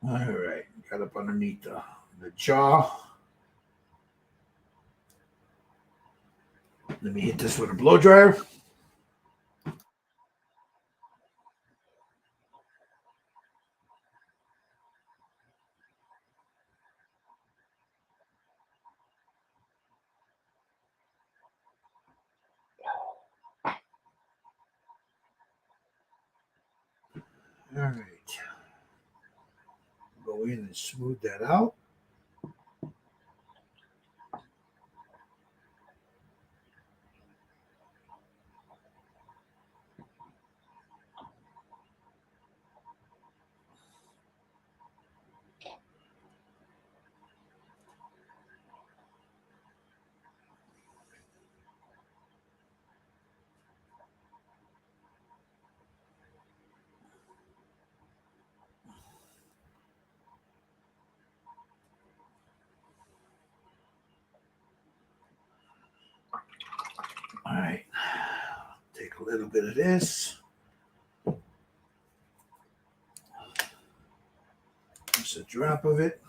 All right, got up underneath the jaw. Let me hit this with a blow dryer. All right. Go in and smooth that out. All right. Take a little bit of this. Just a drop of it.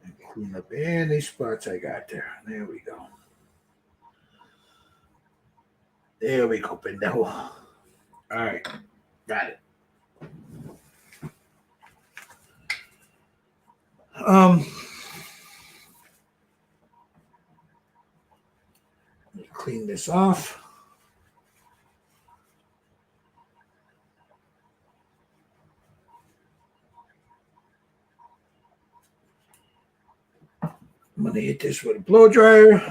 And clean up any spots I got there. There we go. There we go, pendejo. All right. Got it. Clean this off. I'm going to hit this with a blow dryer.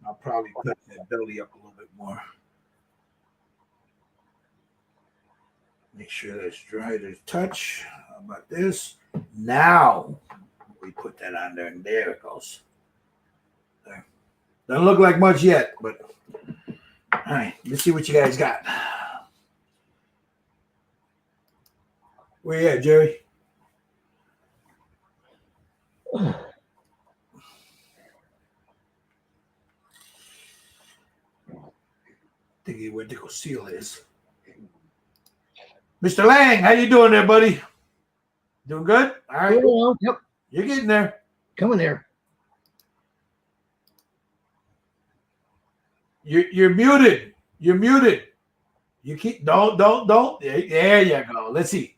I'll probably cut that belly up a little bit more. Make sure that's dry to touch. How about this? Now we put that on there, and there it goes. There. Doesn't look like much yet, but all right, let's see what you guys got. Where you at, Jerry? Think he went to go seal his. Mr. Lang, how you doing there, buddy? Doing good? All right. Yep. You're getting there. Coming there. You're muted. You're muted. You keep don't. There you go. Let's see.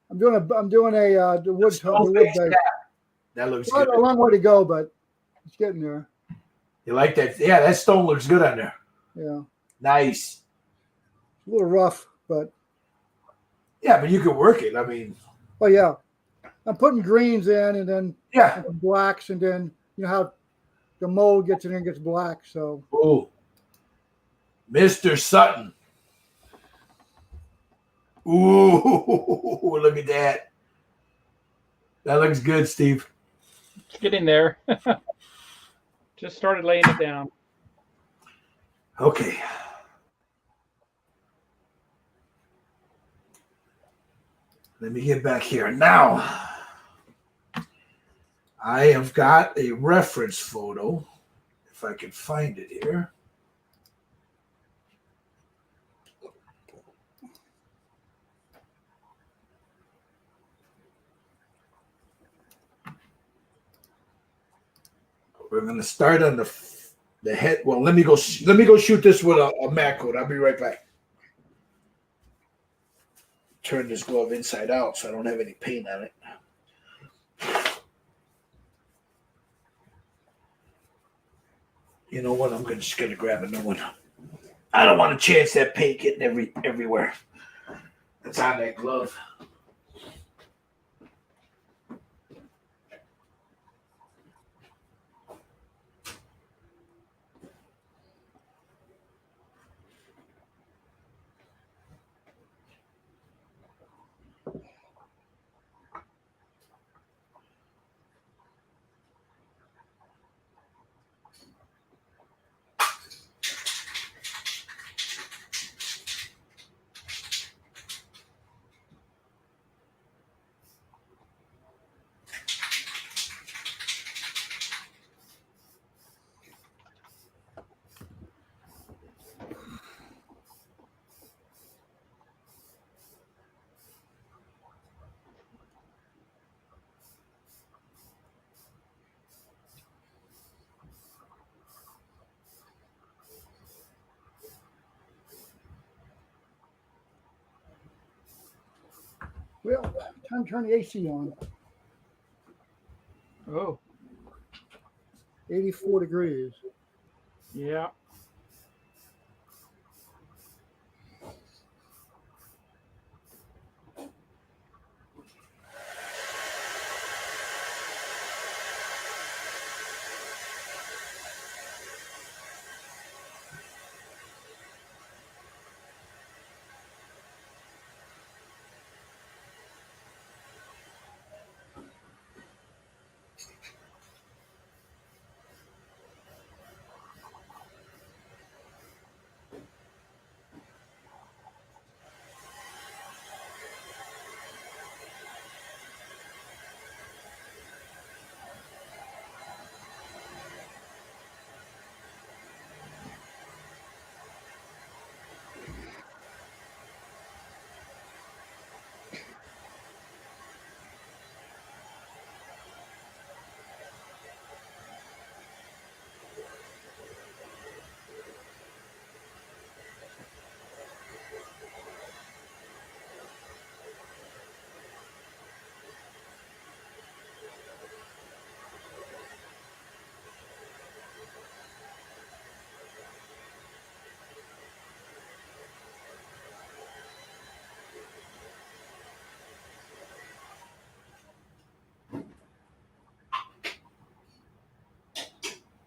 I'm doing the wood base. That looks Well, good. a long way to go, but it's getting there. You like that? Yeah, that stone looks good on there. Yeah. Nice. A little rough, but Yeah, but you can work it. I mean, oh yeah. I'm putting greens in and then yeah. blacks, and then you know how the mold gets in there and gets black. So Oh, Mr. Sutton. Ooh, look at that. That looks good, Steve. It's getting there. Just started laying it down. Okay. Let me get back here. Now, I have got a reference photo, if I can find it here. We're going to start on the head. Well, let me go shoot this with a MAC code. I'll be right back. Turn this glove inside out so I don't have any paint on it. You know what? I'm just gonna grab a new one. I don't want to chance that paint getting everywhere. That's on that glove. Well, time to turn the AC on. Oh, 84 degrees. yeah.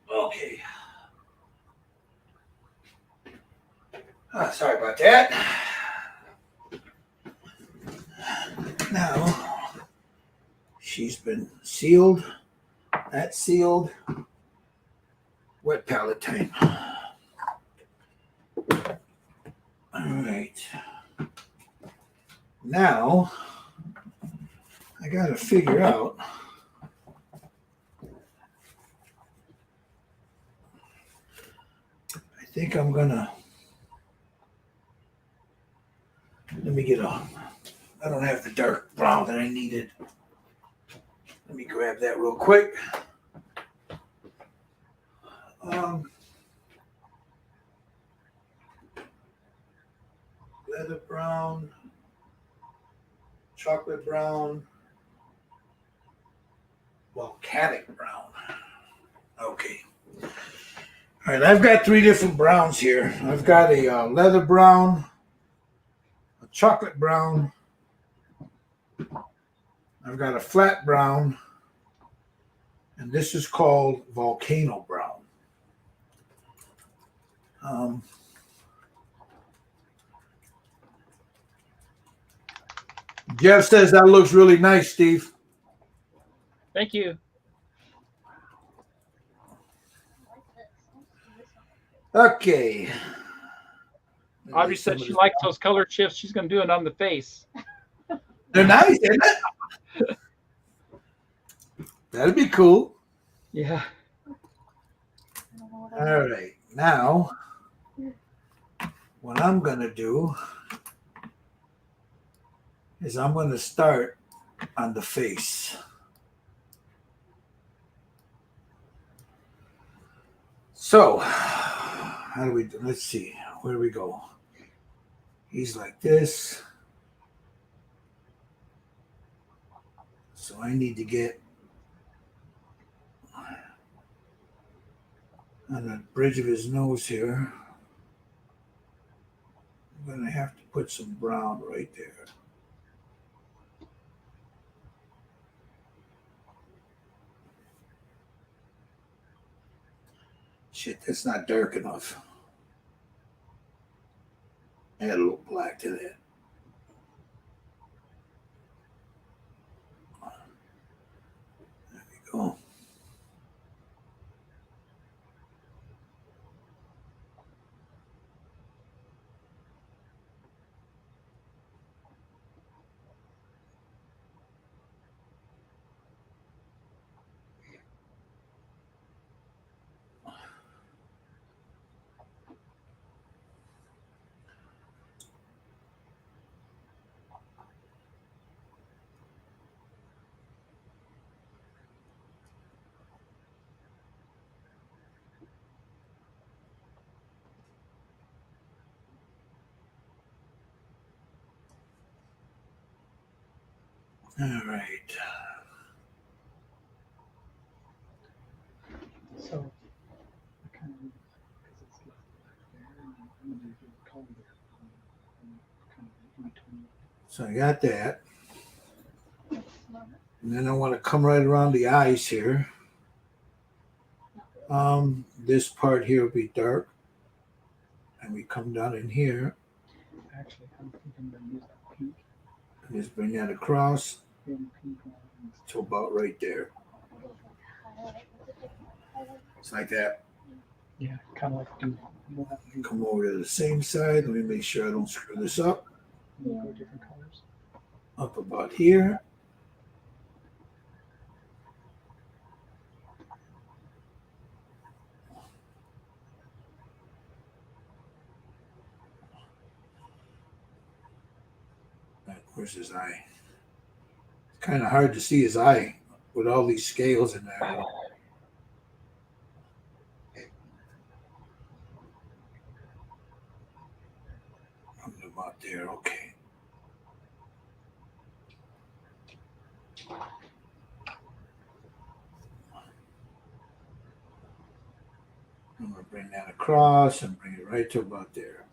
Okay. Sorry about that. Now, she's been sealed. That's sealed. Wet palette time. All right. Now, I got to figure out. I think I'm gonna. Let me get a. I don't have the dark brown that I needed. Let me grab that real quick. Leather brown, chocolate brown, volcanic brown. Okay. All right, I've got three different browns here. I've got a leather brown, a chocolate brown, I've got a flat brown, and this is called volcano brown. Jeff says that looks really nice, Steve. Thank you. Okay. Audrey said she likes those color shifts. She's going to do it on the face. They're nice, isn't it? That'd be cool. Yeah. All right. Now, what I'm going to do is I'm going to start on the face. So, how do we do? Let's see. Where do we go? He's like this. So I need to get on the bridge of his nose here. I'm going to have to put some brown right there. Shit, that's not dark enough. Add a little black to that. There we go. All right. So, I kind of, because it's left there, and I'm going to do the color there. Kind of in between. So I got that. And then I want to come right around the eyes here. This part here will be dark. And we come down in here. Actually, I'm thinking I'm going to use that pink. And just bring that across Then pink one. to about right there. It's like that. Yeah, kind of like do. You don't have to do. Come over to the same side. Let me make sure I don't screw this up. Go different colors. Up about here. Where's his eye? It's kind of hard to see his eye with all these scales in there. About there, okay. I'm going to bring that across and bring it right to about there.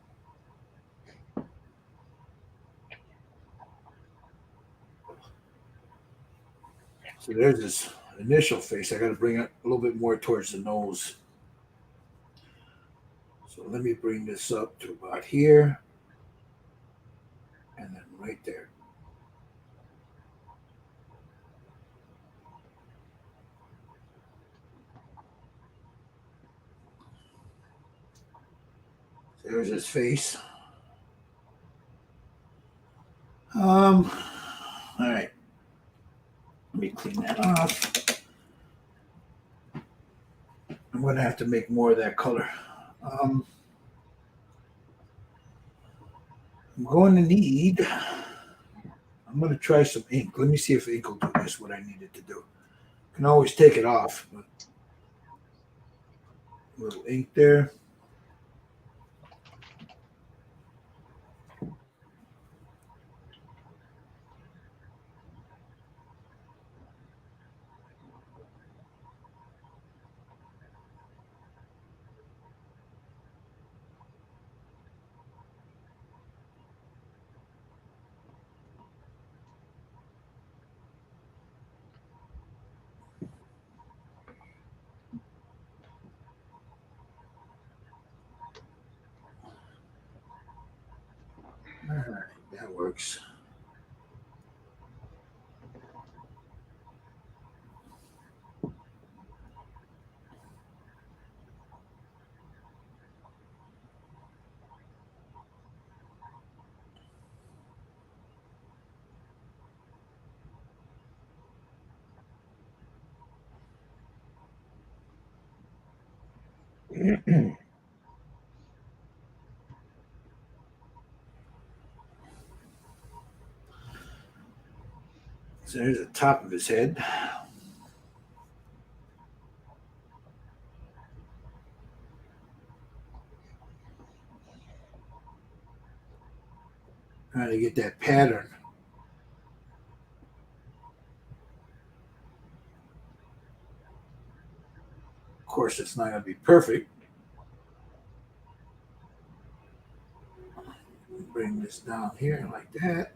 So there's this initial face. I got to bring it a little bit more towards the nose. So let me bring this up to about here. And then right there. There's his face. All right. Let me clean that off. I'm going to have to make more of that color. I'm going to need, I'm going to try some ink. Let me see if ink will do this, what I needed to do. I can always take it off. But a little ink there. So there's the top of his head. Trying to get that pattern. Of course, it's not going to be perfect. Bring this down here like that.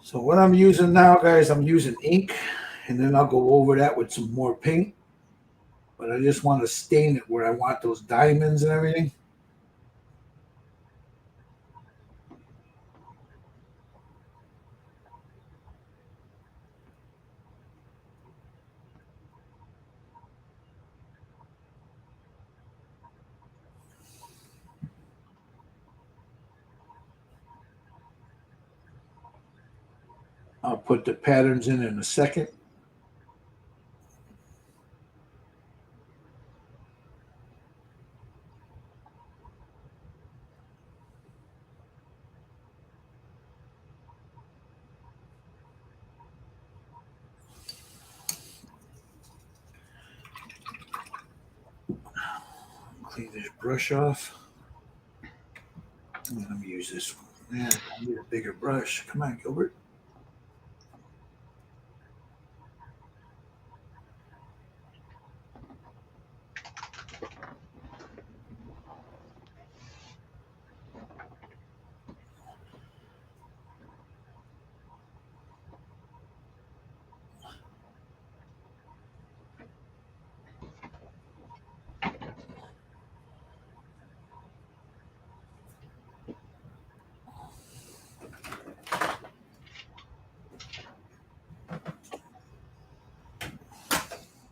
So what I'm using now, guys, I'm using ink, and then I'll go over that with some more paint. But I just want to stain it where I want those diamonds and everything. I'll put the patterns in a second. Clean this brush off. And let me use this one. Man, I need a bigger brush. Come on, Gilbert.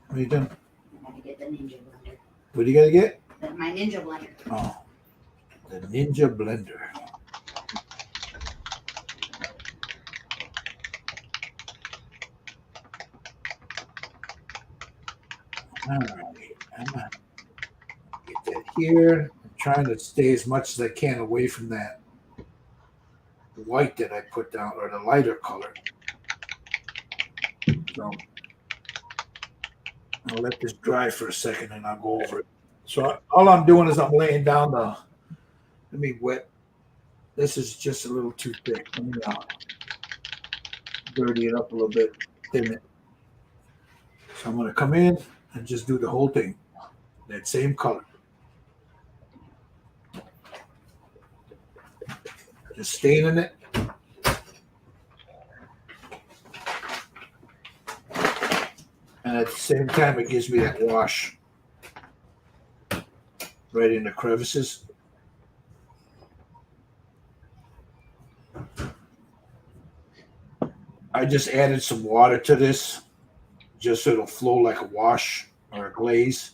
What are you doing? I had to get the Ninja blender. What do you got to get? My Ninja blender. Oh, the Ninja blender. All right, I'm gonna get that here. I'm trying to stay as much as I can away from that white that I put down, or the lighter color. So I'll let this dry for a second and I'll go over it. So all I'm doing is I'm laying down let me wet. This is just a little too thick. Let me dirty it up a little bit, thin it. So I'm going to come in and just do the whole thing. That same color. Just staining it. And at the same time, it gives me that wash right in the crevices. I just added some water to this just so it'll flow like a wash or a glaze.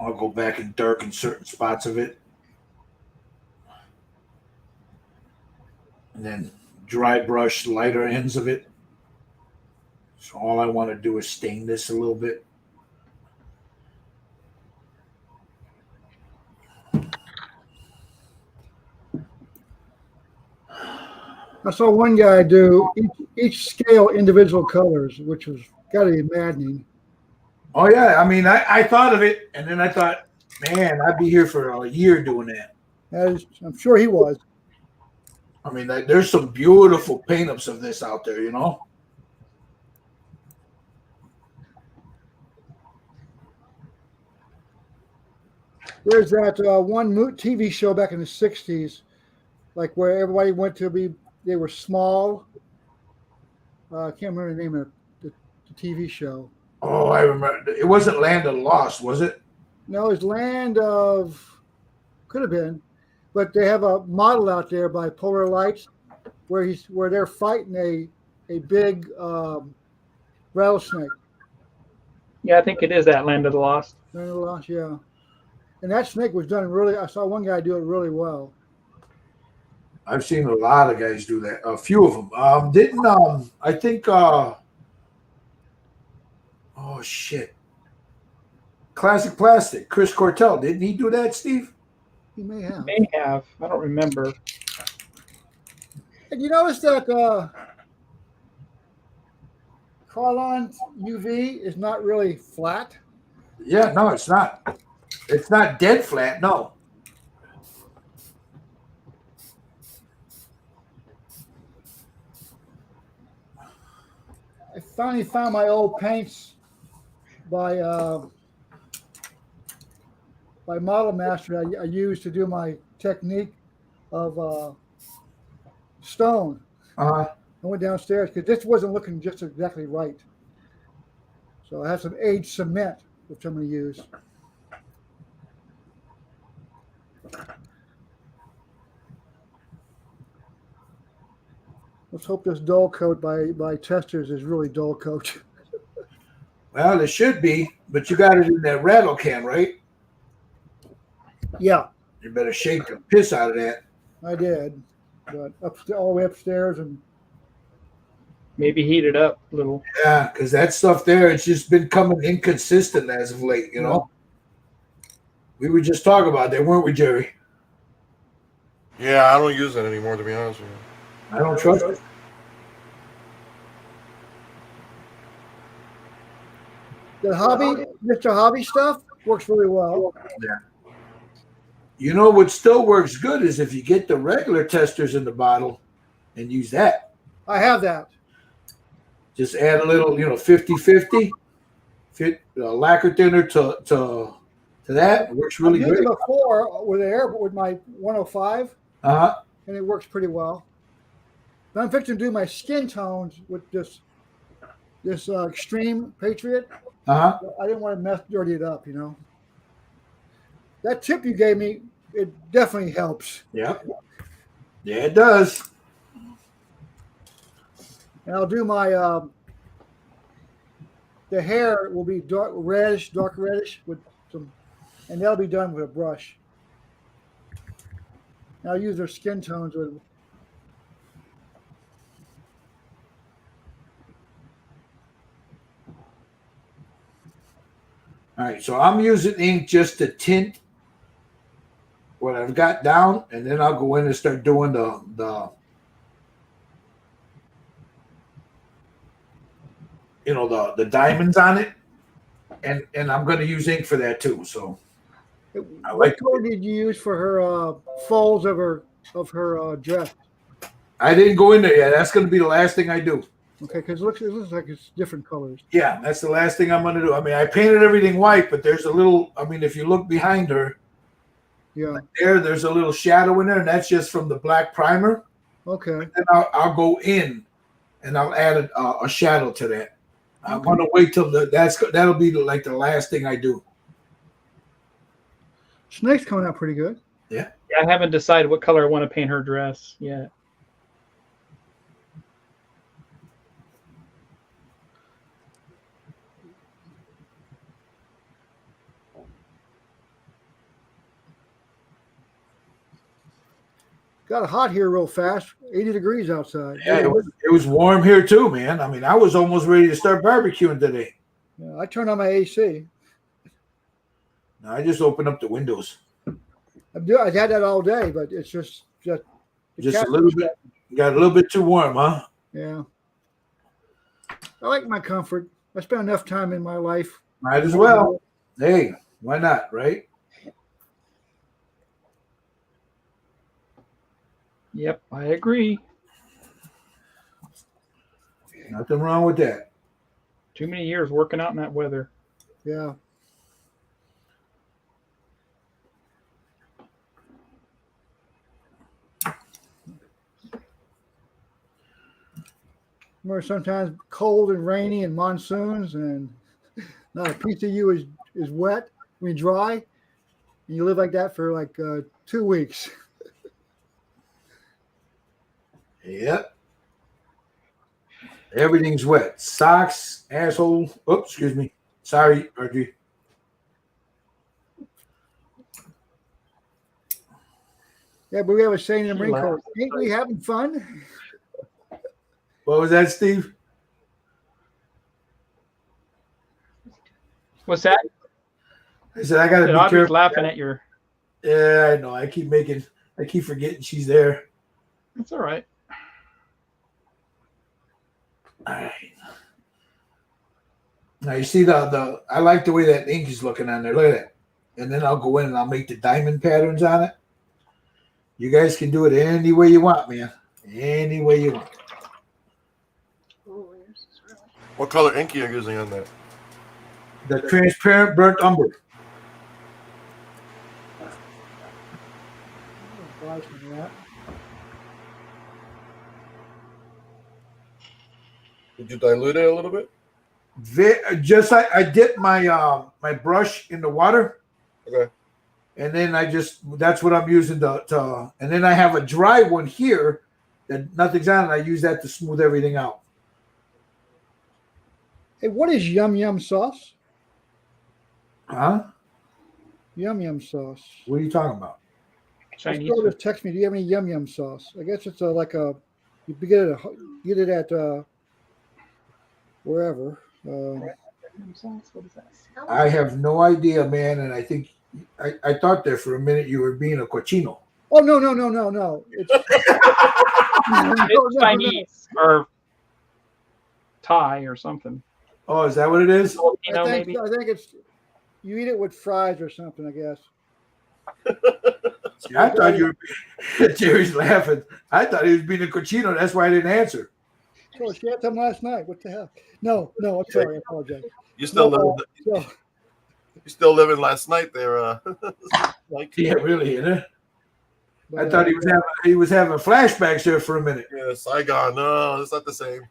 I'll go back and darken certain spots of it. And then dry brush lighter ends of it. So all I want to do is stain this a little bit. I saw one guy do each scale individual colors, which was got to be maddening. Oh yeah, I mean, I thought of it, and then I thought, man, I'd be here for a year doing that. I'm sure he was. I mean, there's some beautiful paint-ups of this out there, you know? There's that one TV show back in the 60s, like where everybody went to be, they were small. I can't remember the name of the TV show. Oh, I remember. It wasn't Land of the Lost, was it? No, it's Land of, could have been, but they have a model out there by Polar Lights where they're fighting a big rattlesnake. Yeah, I think it is that Land of the Lost. Land of the Lost, yeah. And that snake was done really. I saw one guy do it really well. I've seen a lot of guys do that. A few of them. I think? Oh shit! Classic Plastic. Chris Cortell. Didn't he do that, Steve? He may have. May have. I don't remember. And you notice that Carlon UV is not really flat. Yeah, no, it's not. It's not dead flat. No. I finally found my old paints by Model Master. I used to do my technique of stone. I went downstairs because this wasn't looking just exactly right. So I have some aged cement, which I'm going to use. Let's hope this dull coat by Testers is really dull coat. Well, it should be, but you got it in that rattle can, right? Yeah, You better shake the piss out of that. I did, but all the way upstairs and Maybe heat it up a little. Yeah, because that stuff there, it's just been coming inconsistent as of late, you know? We were just talking about that, weren't we, Jerry? Yeah, I don't use it anymore, to be honest with you. I don't trust it. the hobby, Mr. Hobby stuff works really well. Yeah. You know what still works good is if you get the regular testers in the bottle and use that. I have that. Just add a little, 50-50, fit lacquer thinner to that. It works really I've used great. it before with my 105, Uh-huh. and it works pretty well. But I'm fixing to do my skin tones with this Extreme Patriot. Uh-huh. I didn't want to dirty it up, That tip you gave me, it definitely helps. Yeah. Yeah, it does. And I'll do my the hair will be dark reddish with some, and that'll be done with a brush. And I'll use their skin tones with. All right, so I'm using ink just to tint what I've got down, and then I'll go in and start doing the diamonds on it, and I'm going to use ink for that too. So I like. What color did you use for her folds of her dress? I didn't go in there yet. That's going to be the last thing I do. Okay, because it looks like it's different colors. Yeah, that's the last thing I'm going to do. I mean, I painted everything white, but there's a little. I mean, if you look behind her, Yeah. there's a little shadow in there, and that's just from the black primer. Okay. And then I'll go in, and I'll add a shadow to that. I want to wait till that'll be like the last thing I do. Snake's coming out pretty good. Yeah, I haven't decided what color I want to paint her dress yet. Got hot here real fast. 80 degrees outside. Yeah, it was warm here too, man. I mean, I was almost ready to start barbecuing today. Yeah, I turned on my AC. I just opened up the windows. I've had that all day, but it's just a little bit. Got a little bit too warm, huh? Yeah. I like my comfort. I spent enough time in my life. Might as well. Hey, why not, right? Yep, I agree. Nothing wrong with that. Too many years working out in that weather. Yeah. Remember, sometimes cold and rainy and monsoons, and not a piece of you is wet. I mean, dry. And you live like that for like 2 weeks. Yep. Everything's wet. Socks, asshole. Oops, excuse me. Sorry, RG. Yeah, but we have a saying in the Marine Corps: "Ain't we having fun?" What was that, Steve? What's that? I said I gotta be Audrey's careful. laughing at your. Yeah, I know. I keep forgetting she's there. That's all right. All right. Now you see the I like the way that ink is looking on there. Look at that. And then I'll go in and I'll make the diamond patterns on it. You guys can do it any way you want, man. Any way you want. What color ink are you using on that? The transparent burnt umber. Did you dilute it a little bit? Just I dip my my brush in the water. Okay. And then that's what I'm using to and then I have a dry one here that nothing's on it. I use that to smooth everything out. Hey, what is yum yum sauce? Huh? Yum yum sauce. What are you talking about? Chinese. This girl just text me. Do you have any yum yum sauce? I guess it's you get it at wherever. I have no idea, man, and I think I thought there for a minute you were being a cochino. Oh no! It's, It's Chinese or Thai or something. Oh, is that what it is? Filipino, maybe. I think it's you eat it with fries or something. I guess. See, I thought you were. Jerry's laughing. I thought he was being a cochino. That's why I didn't answer. So she had some last night. What the hell? No, I'm sorry. I apologize. You still No, living? You still living last night there? Like Yeah, really, isn't it? but, I thought he was having flashbacks there for a minute. yeah, Saigon. No, it's not the same.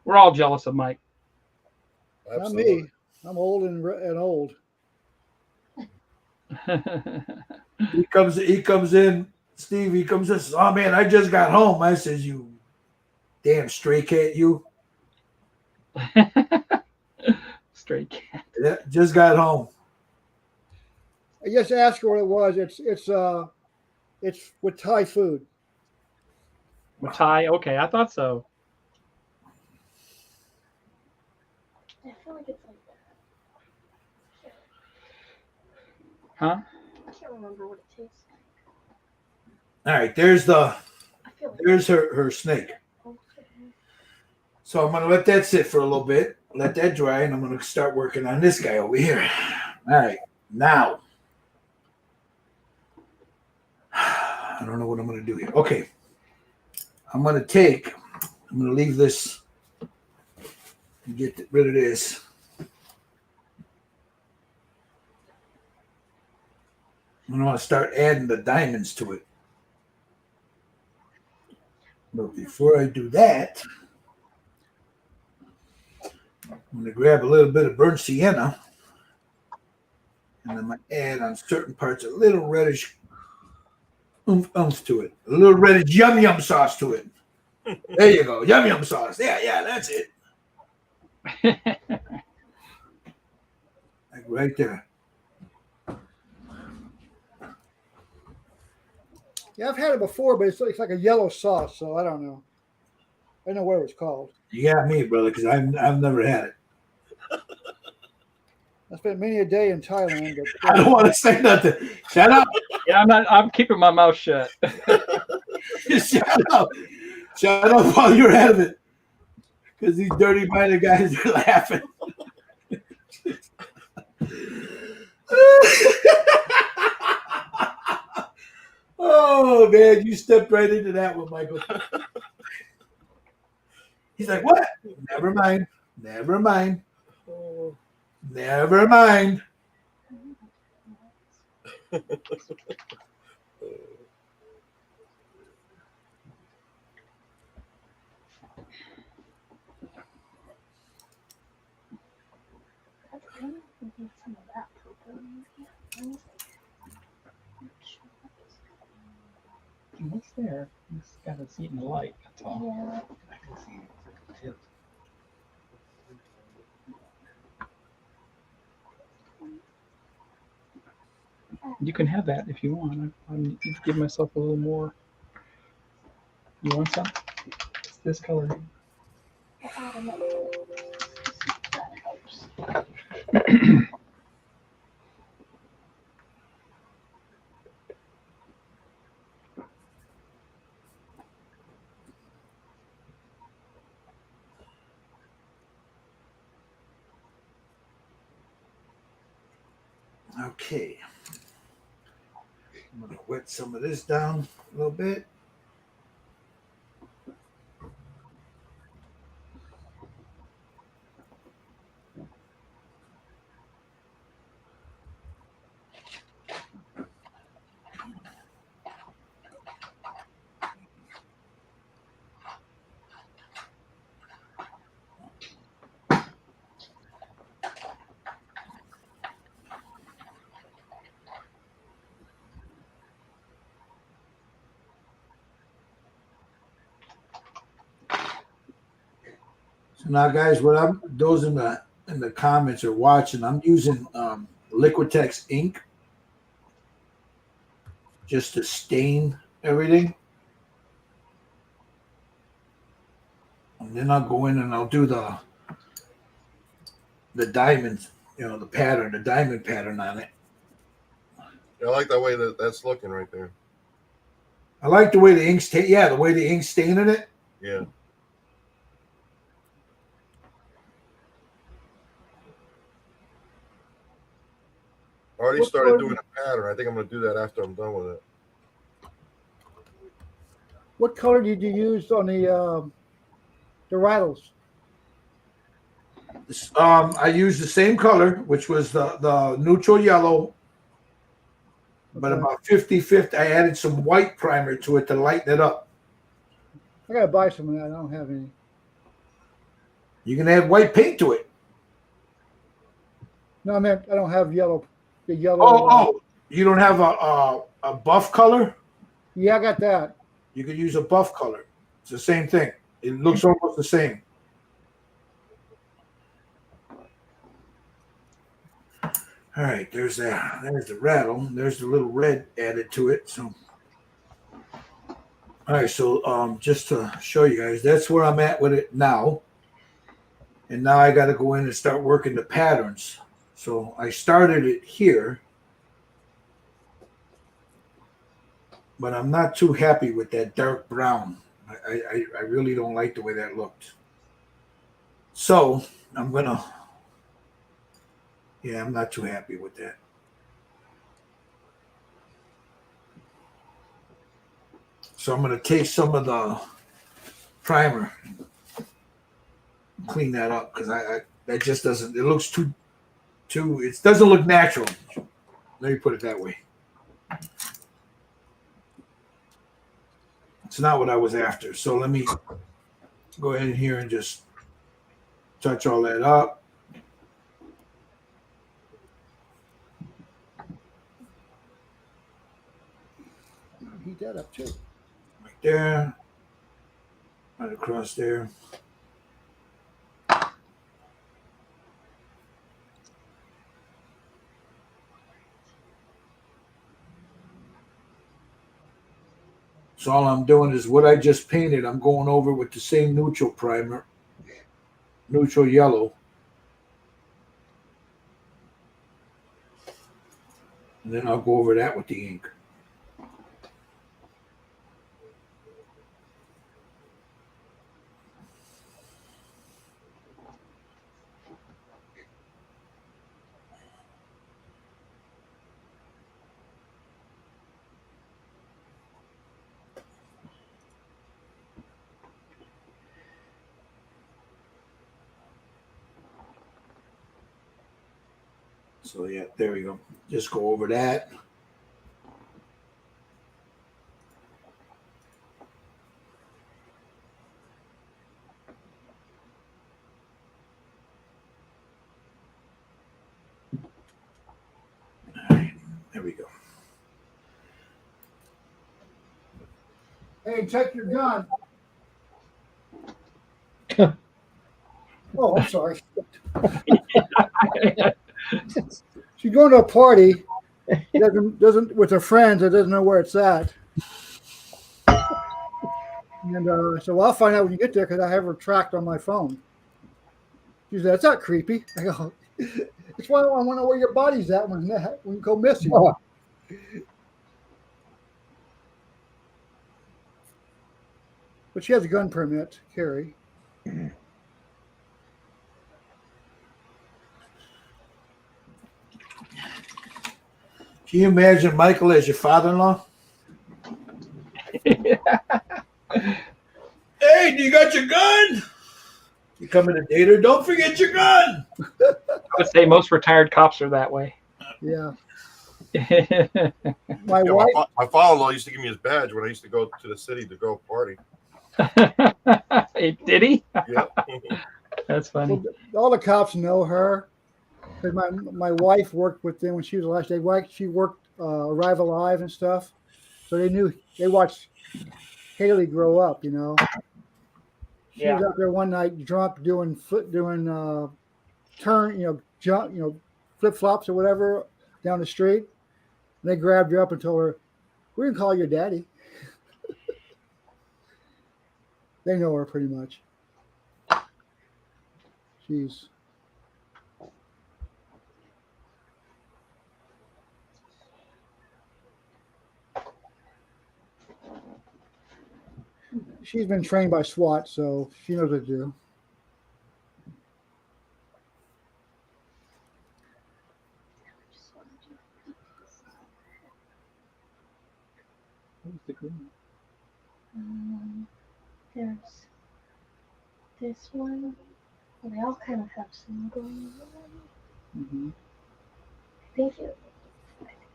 We're all jealous of Mike. not me. I'm old and old. He comes in. Steve, he comes in and says, "Oh man, I just got home." I says, "You damn stray cat, you." Stray cat. Yeah, just got home. I just asked her what it was. It's with Thai food. Thai. Okay, I thought so. I feel like it's like that. Huh? I can't remember what it tastes like. All right, there's I feel like there's her snake. So I'm gonna let that sit for a little bit, let that dry, and I'm gonna start working on this guy over here. All right, now I don't know what I'm gonna do here. Okay, I'm gonna leave this and get rid of this. I'm gonna start adding the diamonds to it. But before I do that, I'm going to grab a little bit of burnt sienna, and I'm going to add on certain parts a little reddish oomph to it, a little reddish yum yum sauce to it. There you go, yum yum sauce. Yeah, that's it. Like right there. Yeah, I've had it before, but it's like a yellow sauce, so I don't know. I don't know what it was called. You got me, brother, because I've never had it. I spent many a day in Thailand. I don't want to say nothing. Shut up. Yeah, I'm keeping my mouth shut. Shut up. Shut up while you're out of it. Because these dirty-minded guys are laughing. Oh, Oh man, you stepped right into that one, Michael. He's like, what? Never mind. Never mind. Never mind. That's good. We need some of that purple. Maybe. What's there? It's got to see it in the light. That's all. Yeah. I can see it. You can have that if you want. I need to give myself a little more. You want some? It's this color. I'll add enough to it. That helps. Okay. I'm going to wet some of this down a little bit. So now, guys, what I'm those in the comments are watching. I'm using Liquitex ink just to stain everything, and then I'll go in and I'll do the diamonds, the pattern, the diamond pattern on it. I like the way that's looking right there. I like the way the ink's the way the ink's staining it. Yeah. I already What started color- doing a pattern. I think I'm going to do that after I'm done with it. What color did you use on the rattles? I used the same color, which was the neutral yellow, but Okay. about 50-50. I added some white primer to it to lighten it up. I gotta buy some of that. I don't have any. You can add white paint to it. No, I meant I don't have yellow. The yellow. Oh, you don't have a buff color? Yeah, I got that. You could use a buff color. It's the same thing. It looks almost the same. All right, there's that. There's the rattle. There's the little red added to it. So, all right. So, just to show you guys, that's where I'm at with it now. And now I got to go in and start working the patterns. So I started it here, but I'm not too happy with that dark brown. I really don't like the way that looked. So I'm gonna. Yeah, I'm not too happy with that. So I'm going to take some of the primer, clean that up because that just doesn't. It looks too. It doesn't look natural. Let me put it that way. It's not what I was after. So let me go ahead here and just touch all that up. Heat that up too. Right there. Right across there. So all I'm doing is what I just painted. I'm going over with the same neutral primer, neutral yellow. And then I'll go over that with the ink. So yeah, there we go. Just go over that. All right, there we go. Hey, check your gun. Oh, I'm sorry. She's going to a party. Doesn't with her friends. It doesn't know where it's at. And so I'll find out when you get there because I have her tracked on my phone. She said, "That's not creepy." I go, "It's why I want to know where your body's at when you go missing." Oh. But she has a gun permit to carry. Can you imagine Michael as your father-in-law? Hey, do you got your gun? You coming to date her? Don't forget your gun. I would say most retired cops are that way. Yeah. Did My Yeah, wife. my father-in-law used to give me his badge when I used to go to the city to go party. he? Yeah. That's funny. Well, all the cops know her because my wife worked with them when she was the last day. She worked Arrive Alive and stuff, so they watched Haley grow up. You know, she was out there one night drunk doing jump, flip flops or whatever down the street. And they grabbed her up and told her, "We can call your daddy." They know her pretty much. She's been trained by SWAT, so she knows what to do. What was the green? There's this one. Well, they all kind of have some going on. Mm-hmm. I think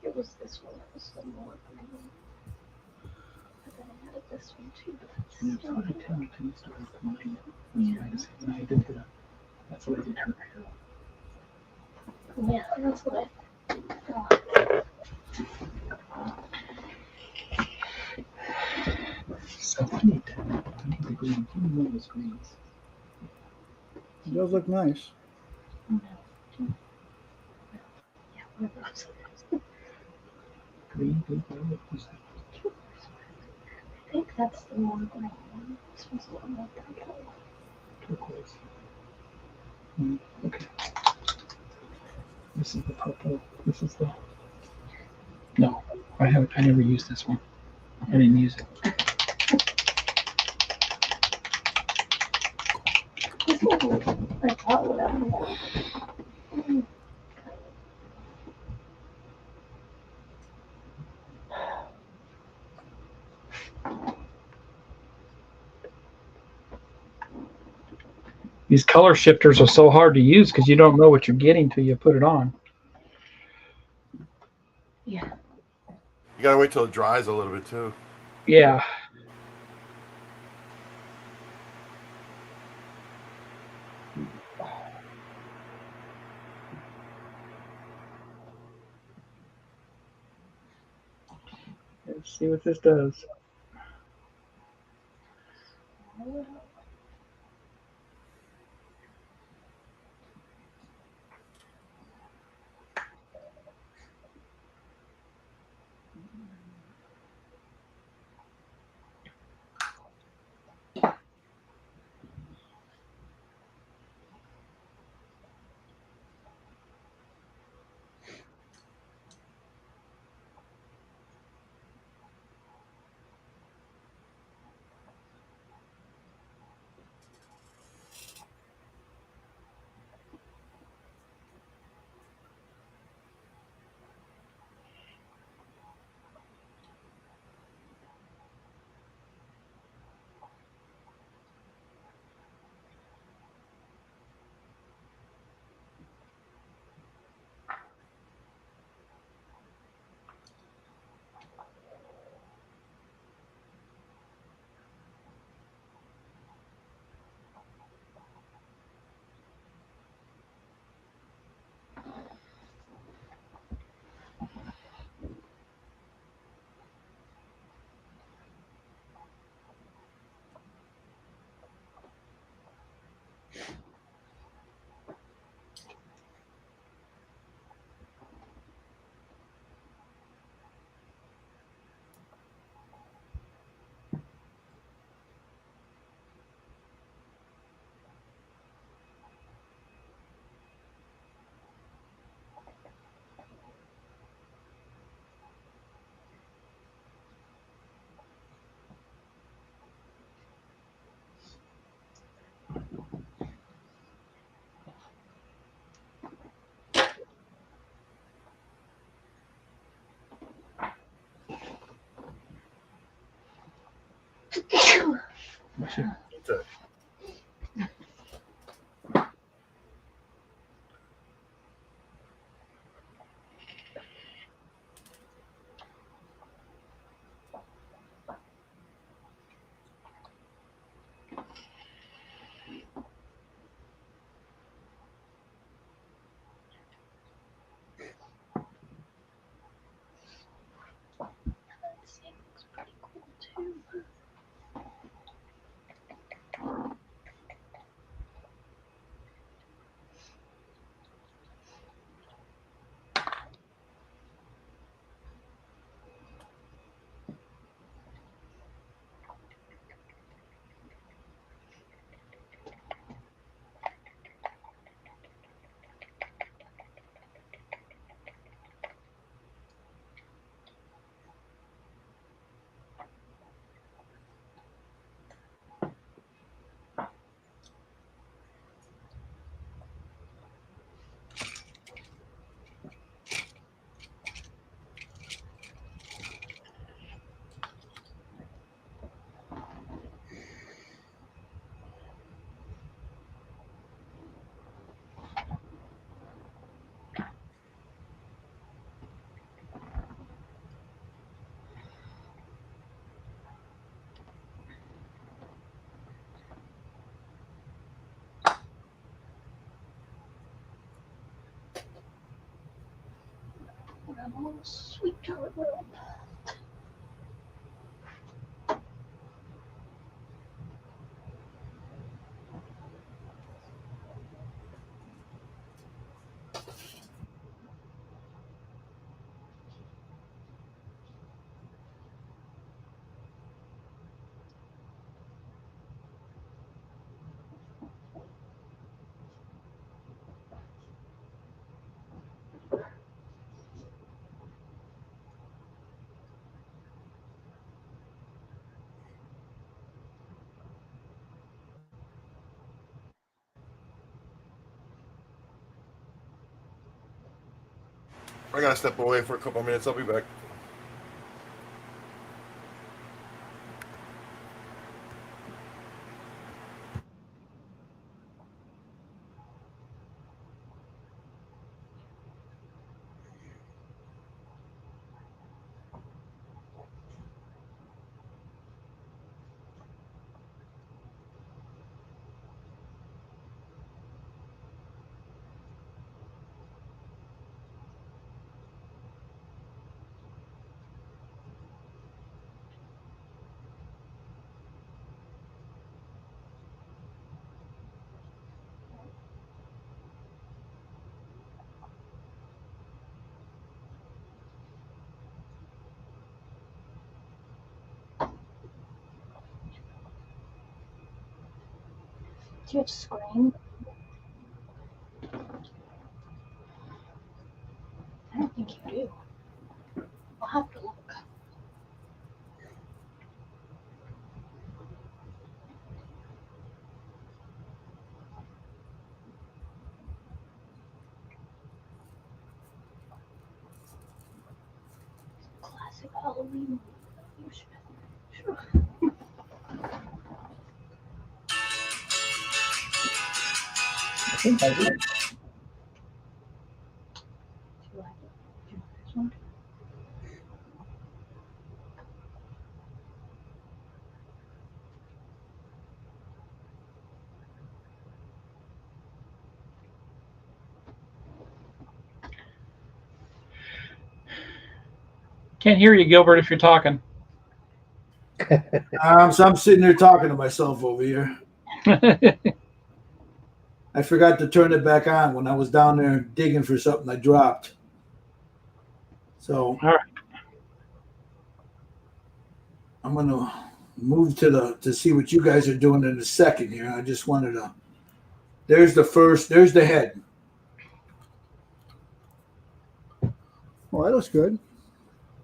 it was this one that was the more green. But then I added this one too. But And that's it's hard to tell until you start combing it. Yeah. When I did that, that's what I did her hair. yeah, that's what I thought. So I need the green. Give me one of those greens. It does look nice. Oh, no. Yeah, one of those. Green, blue, violet. What's that? I think that's the more green one. This one's a little more purple. Turquoise. Okay. This is the purple. This is the. No, I haven't. I never used this one. I didn't use it. This one, I thought whatever. These color shifters are so hard to use because you don't know what you're getting till you put it on. Yeah. You gotta wait till it dries a little bit too. Yeah. Let's see what this does. Got you. Okay. That scene looks pretty cool too. I'm a little sweet colored world. I gotta step away for a couple of minutes. I'll be back. Do you have screen? I don't think you do. I'll have to look. Classic Halloween. Sure. I think I did. Do you like it? Do you like this one? Can't hear you, Gilbert, if you're talking. So I'm sitting there talking to myself over here. I forgot to turn it back on when I was down there digging for something I dropped. So All right. I'm gonna move to see what you guys are doing in a second here. I just wanted to. There's the head. Well, that looks good.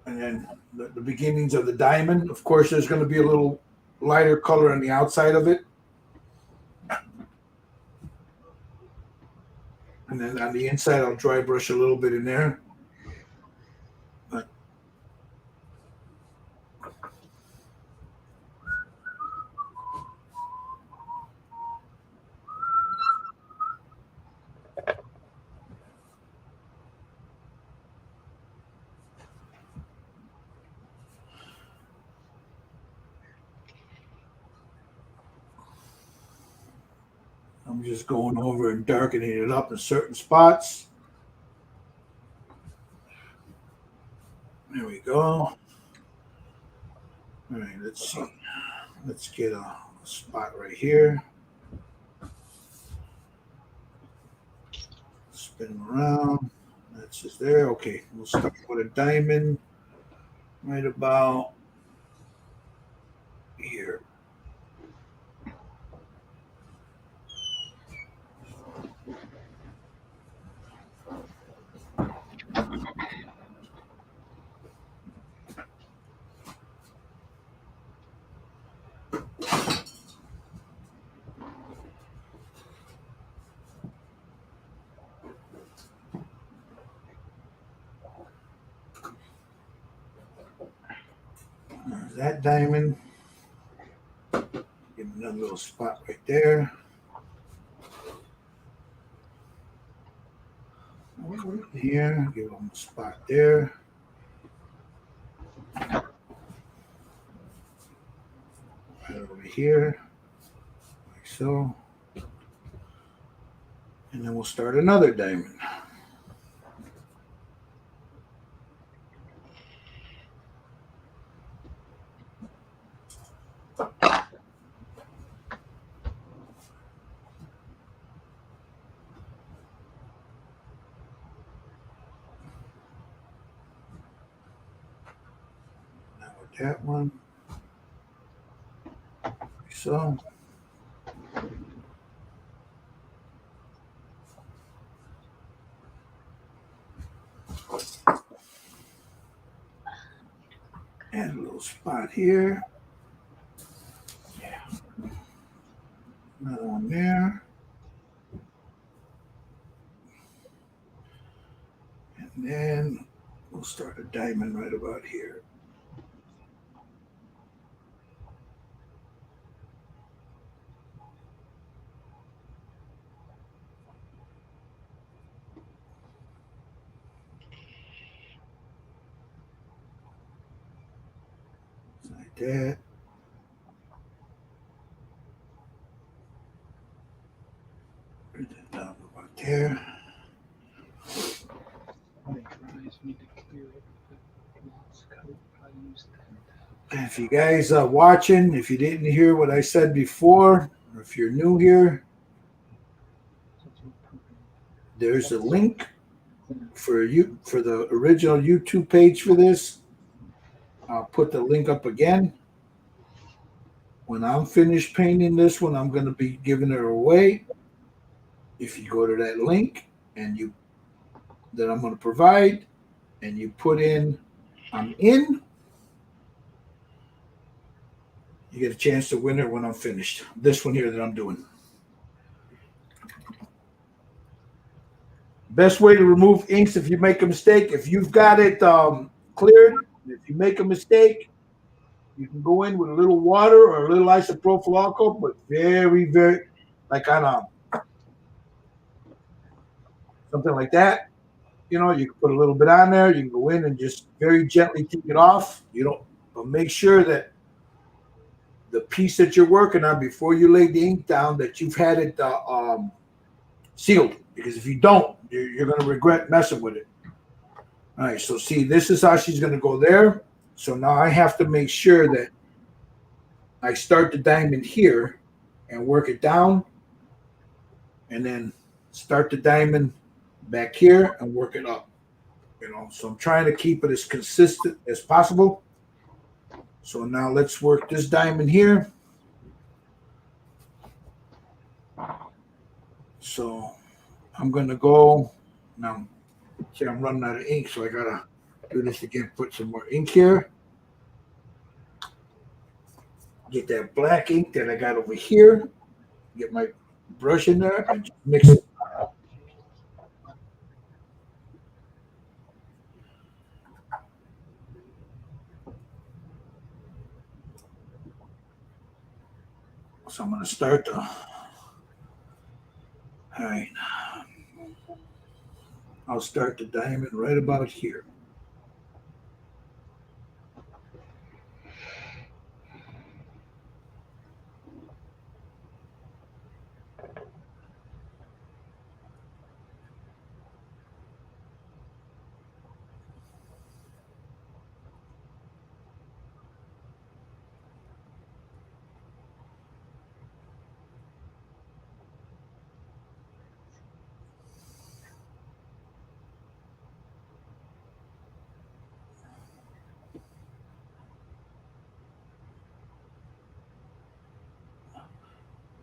And then the beginnings of the diamond. Of course, there's going to be a little lighter color on the outside of it. And then on the inside, I'll dry brush a little bit in there. But I'm just going over and darkening it up in certain spots. There we go. All right, let's see. Let's get a spot right here. Spin them around. That's just there. Okay, we'll start with a diamond right about here. There's that diamond. Give another little spot right there. Here, give them a spot there. Right over here, like so. And then we'll start another diamond. Now with that one, like so. Add a little spot here. Yeah. Another one there. And then we'll start a diamond right about here. Like that. Bring that down about there. When it dries, you need to clear it with the gloss coat. I use that. And if you guys are watching, if you didn't hear what I said before, or if you're new here, there's a link for you for the original YouTube page for this. I'll put the link up again. When I'm finished painting this one, I'm going to be giving it away. If you go to that link and you that I'm going to provide, and you put in I'm in, you get a chance to win it when I'm finished. This one here that I'm doing. Best way to remove inks if you make a mistake. If you've got it cleared, if you make a mistake, you can go in with a little water or a little isopropyl alcohol, but very, very, like on something like that. You know, you can put a little bit on there. You can go in and just very gently take it off. You don't, but make sure that the piece that you're working on before you lay the ink down, that you've had it sealed. Because if you don't, you're going to regret messing with it. All right, so see, this is how she's going to go there. So now I have to make sure that I start the diamond here and work it down, and then start the diamond back here and work it up. You know, so I'm trying to keep it as consistent as possible. So now let's work this diamond here. So I'm going to go now. See, I'm running out of ink, so I gotta do this again. Put some more ink here. Get that black ink that I got over here. Get my brush in there and just mix it. So I'm gonna start the. All right. I'll start the diamond right about here.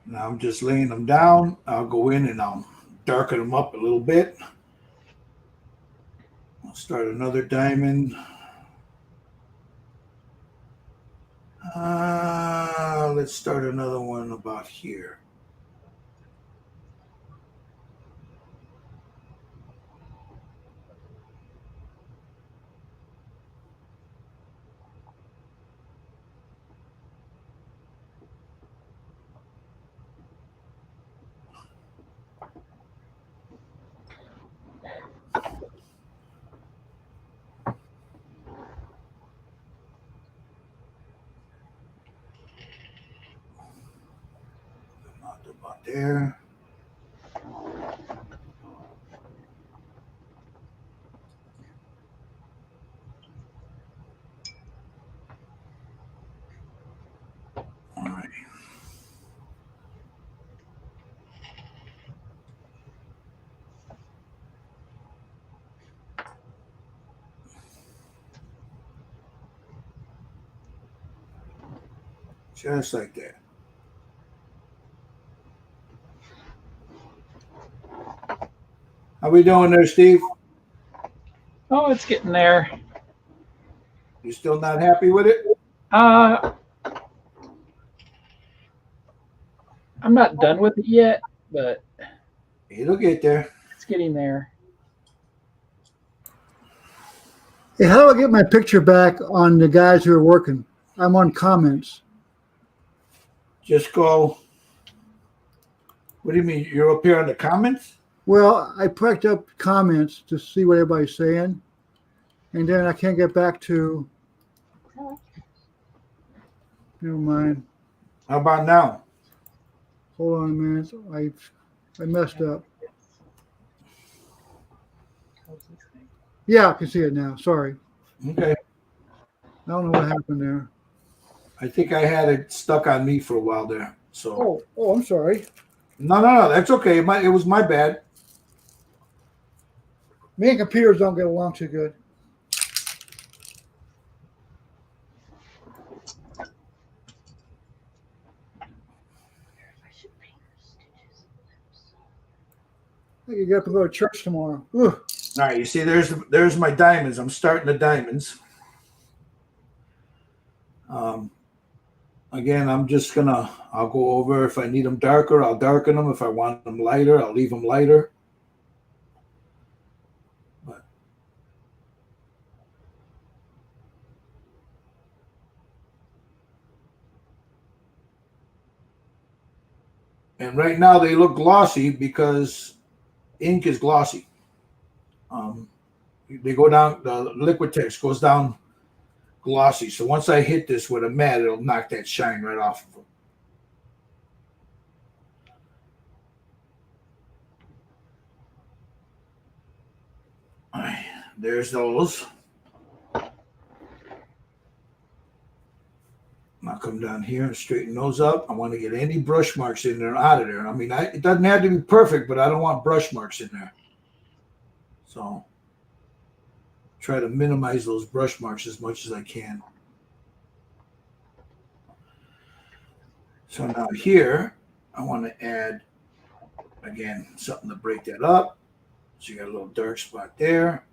Now I'm just laying them down. I'll go in and I'll darken them up a little bit. I'll start another diamond. Let's start another one about here. About there. All right. Just like that. How we doing there, Steve? Oh, it's getting there. You still not happy with it? I'm not done with it yet, but It'll get there. it's getting there. Hey, how do I get my picture back on the guys who are working? I'm on comments. Just go. What do you mean? You're up here on the comments? Well, I picked up comments to see what everybody's saying, and then I can't get back to. Never mind. How about now? Hold on a minute. I messed up. Yeah, I can see it now. Sorry. Okay. I don't know what happened there. I think I had it stuck on me for a while there. So I'm sorry. no, that's okay. It was my bad. Me and computers don't get along too good. I can get up and go to church tomorrow. Ugh. All right, you see, there's my diamonds. I'm starting the diamonds. Again, I'll go over. If I need them darker, I'll darken them. If I want them lighter, I'll leave them lighter. And right now they look glossy because ink is glossy. They go down, the liquid text goes down glossy. So once I hit this with a mat, it'll knock that shine right off of them. All right, there's those. I'll come down here and straighten those up. I want to get any brush marks in there out of there. I mean, it doesn't have to be perfect, but I don't want brush marks in there. So try to minimize those brush marks as much as I can. So now here, I want to add, again, something to break that up. So you got a little dark spot there.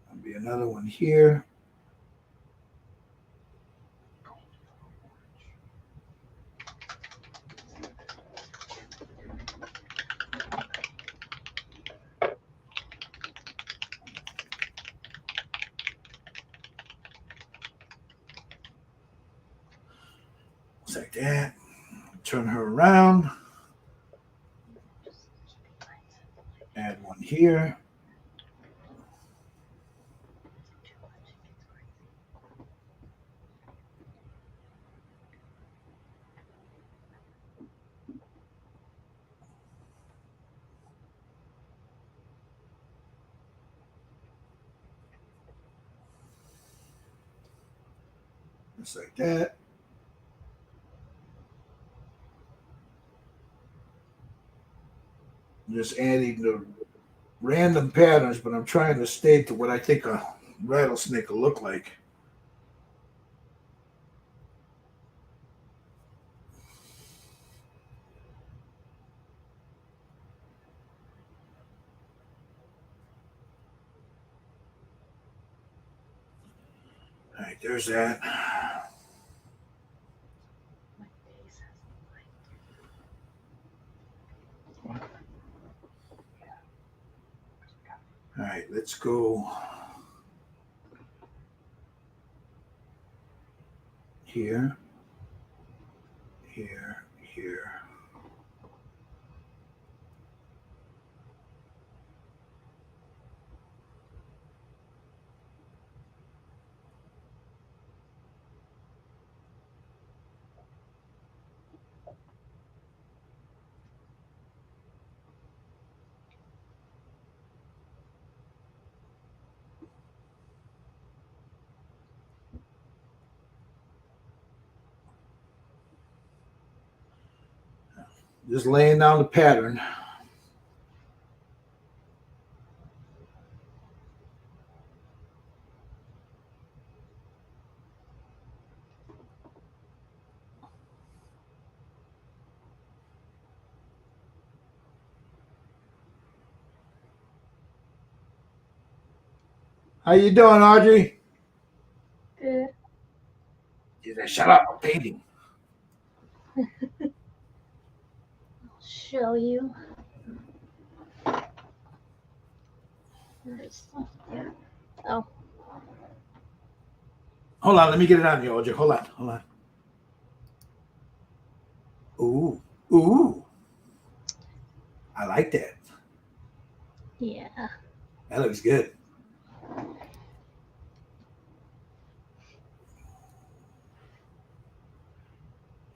There'll be another one here. Just like that. Turn her around. Add one here. Just like that. Just adding the random patterns, but I'm trying to stay to what I think a rattlesnake will look like. All right, there's that. My face has All right, let's go here, here, here. Just laying down the pattern. How you doing, Audrey? good. Shut up, I'm painting. I'll show you. Where is here? Oh, Hold on, let me get it on you, Audrey. Hold on. Ooh, ooh. I like that. yeah. That looks good.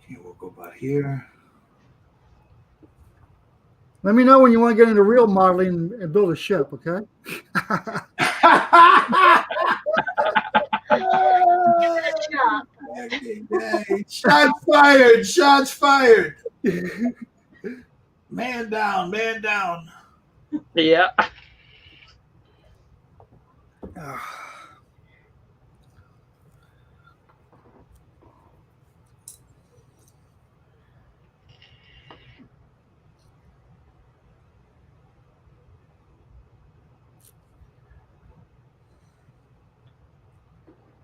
Okay, we'll go about here. Let me know when you want to get into real modeling and build a ship, okay? Shop. Shots fired! Shots fired! Man down, man down. Yeah.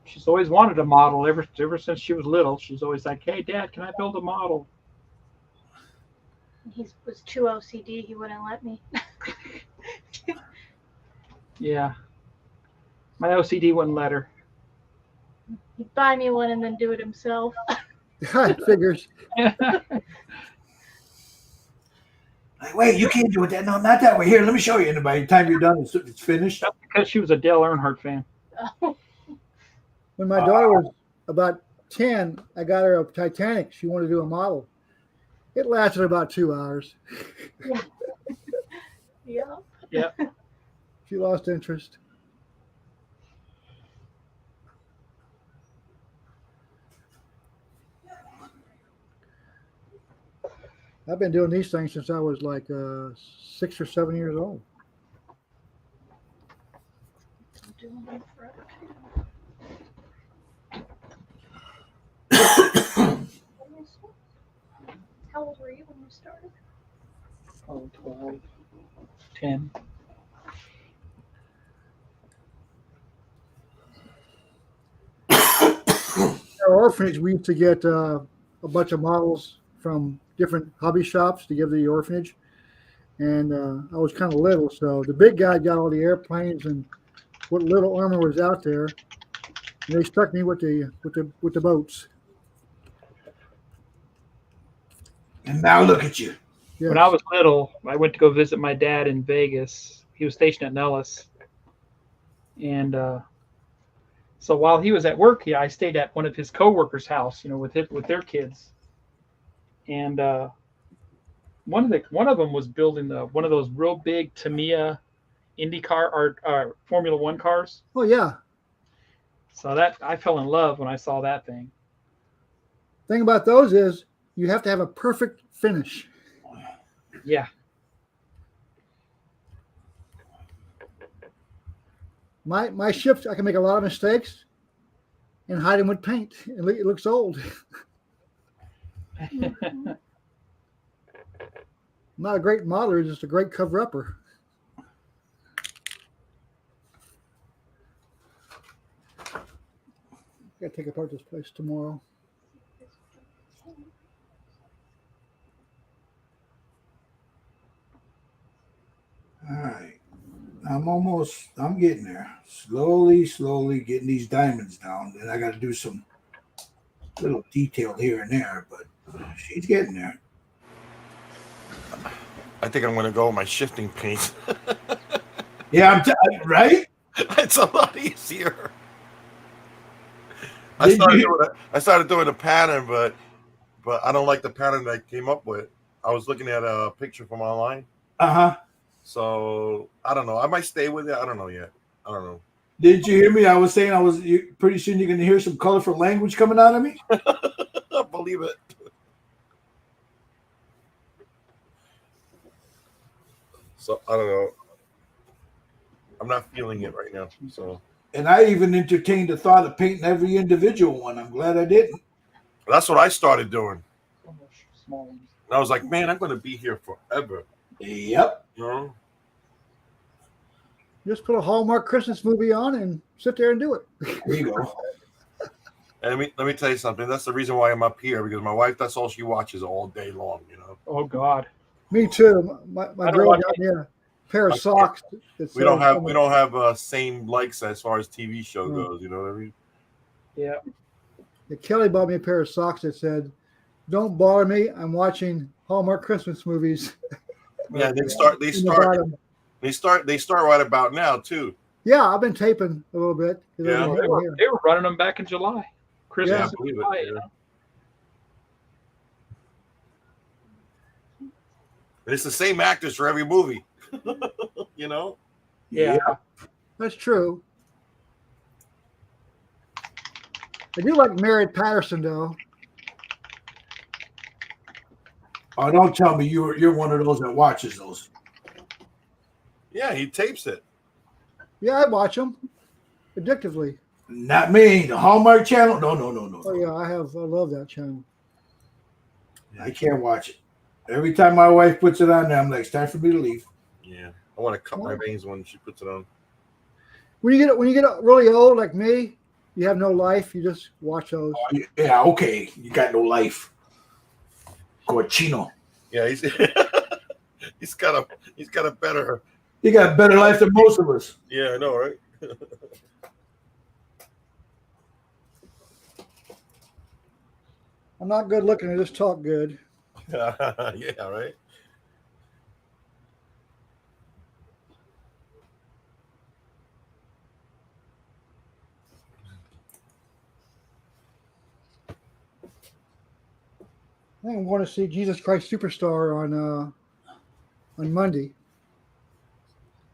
She's always wanted a model ever since she was little. She's always like, "Hey, Dad, can I build a model?" He was too OCD. He wouldn't let me. Yeah. My OCD wouldn't let her. He'd buy me one and then do it himself. Figures. Like, wait, you can't do it that. No, not that way. Here, let me show you. And by the time you're done, it's finished. That's because she was a Dale Earnhardt fan. When my daughter was about 10, I got her a Titanic. She wanted to do a model. It lasted about 2 hours. Yeah. Yeah. She lost interest. I've been doing these things since I was like 6 or 7 years old. I'm doing them forever too. How old were you when you started? Oh, 12, 10. Our orphanage, we used to get a bunch of models from different hobby shops to give to the orphanage. And I was kind of little, so the big guy got all the airplanes and what little armor was out there. And they stuck me with the boats. And now look at you. Yes. When I was little, I went to go visit my dad in Vegas. He was stationed at Nellis. And so while he was at work, I stayed at one of his coworkers' house, with their kids. And one of them was building one of those real big Tamiya IndyCar or Formula One cars. Oh yeah. So that I fell in love when I saw that thing. Thing about those is you have to have a perfect finish. Yeah. My ships, I can make a lot of mistakes and hide them with paint. It looks old. I'm not a great modeler, just a great cover-upper. Got to take apart this place tomorrow. All right. I'm getting there. Slowly getting these diamonds down. Then I got to do some little detail here and there, but she's getting there. I think I'm going to go with my shifting paint. Yeah, right? It's a lot easier. Did I started doing a pattern, but I don't like the pattern that I came up with. I was looking at a picture from online. Uh-huh. So I don't know. I might stay with it. I don't know yet. I don't know. Did you hear me? I was saying pretty soon you're going to hear some colorful language coming out of me. I believe it. So I don't know. I'm not feeling it right now. So. And I even entertained the thought of painting every individual one. I'm glad I didn't. That's what I started doing. Small ones. And I was like, man, I'm going to be here forever. Yep. You know? Just put a Hallmark Christmas movie on and sit there and do it. There you go. And let me tell you something. That's the reason why I'm up here, because my wife, that's all she watches all day long, you know. Oh God. Me too. My don't girl watch got me a pair of socks. We don't have same likes as far as TV show goes, you know what I mean? Yeah. Kelly bought me a pair of socks that said, "Don't bother me. I'm watching Hallmark Christmas movies." Yeah, they start right about now too. Yeah, I've been taping a little bit. Yeah. They were running them back in July. Christmas Yeah, I in believe July, it. you Yeah. know? And it's the same actors for every movie. You know? Yeah. That's true. I do like Merritt Patterson though. Oh, don't tell me you're one of those that watches those. Yeah, he tapes it. Yeah, I watch them addictively. Not me. The Hallmark Channel. No. Oh yeah, I love that channel. I can't watch it. Every time my wife puts it on there, I'm like, it's time for me to leave. Yeah. I want to cut my veins when she puts it on. When you get really old like me, you have no life. You just watch those. Yeah, okay. You got no life. Cochino. Yeah, he's got a better. You got a better life than most of us. Yeah, I know, right? I'm not good looking. I just talk good. Yeah, right. I think I'm going to see Jesus Christ Superstar on Monday.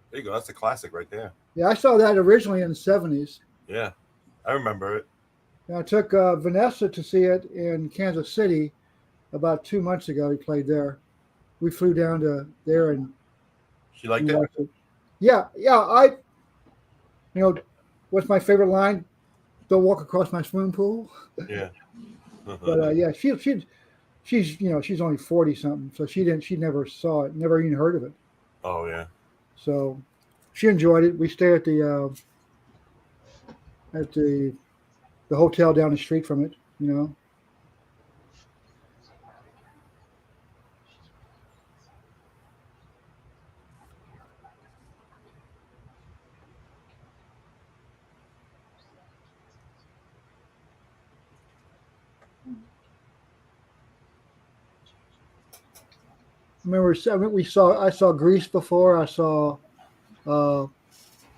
There you go. That's a classic right there. Yeah, I saw that originally in the 70s. Yeah, I remember it. And I took Vanessa to see it in Kansas City about 2 months ago. He played there. We flew down to there and She liked it. watched it. Yeah. What's my favorite line? Don't walk across my swimming pool. Yeah. But yeah, she's only 40 something, so she never saw it, never even heard of it. Oh yeah. So she enjoyed it. We stayed at the hotel down the street from it, you know. I saw Grease before. I saw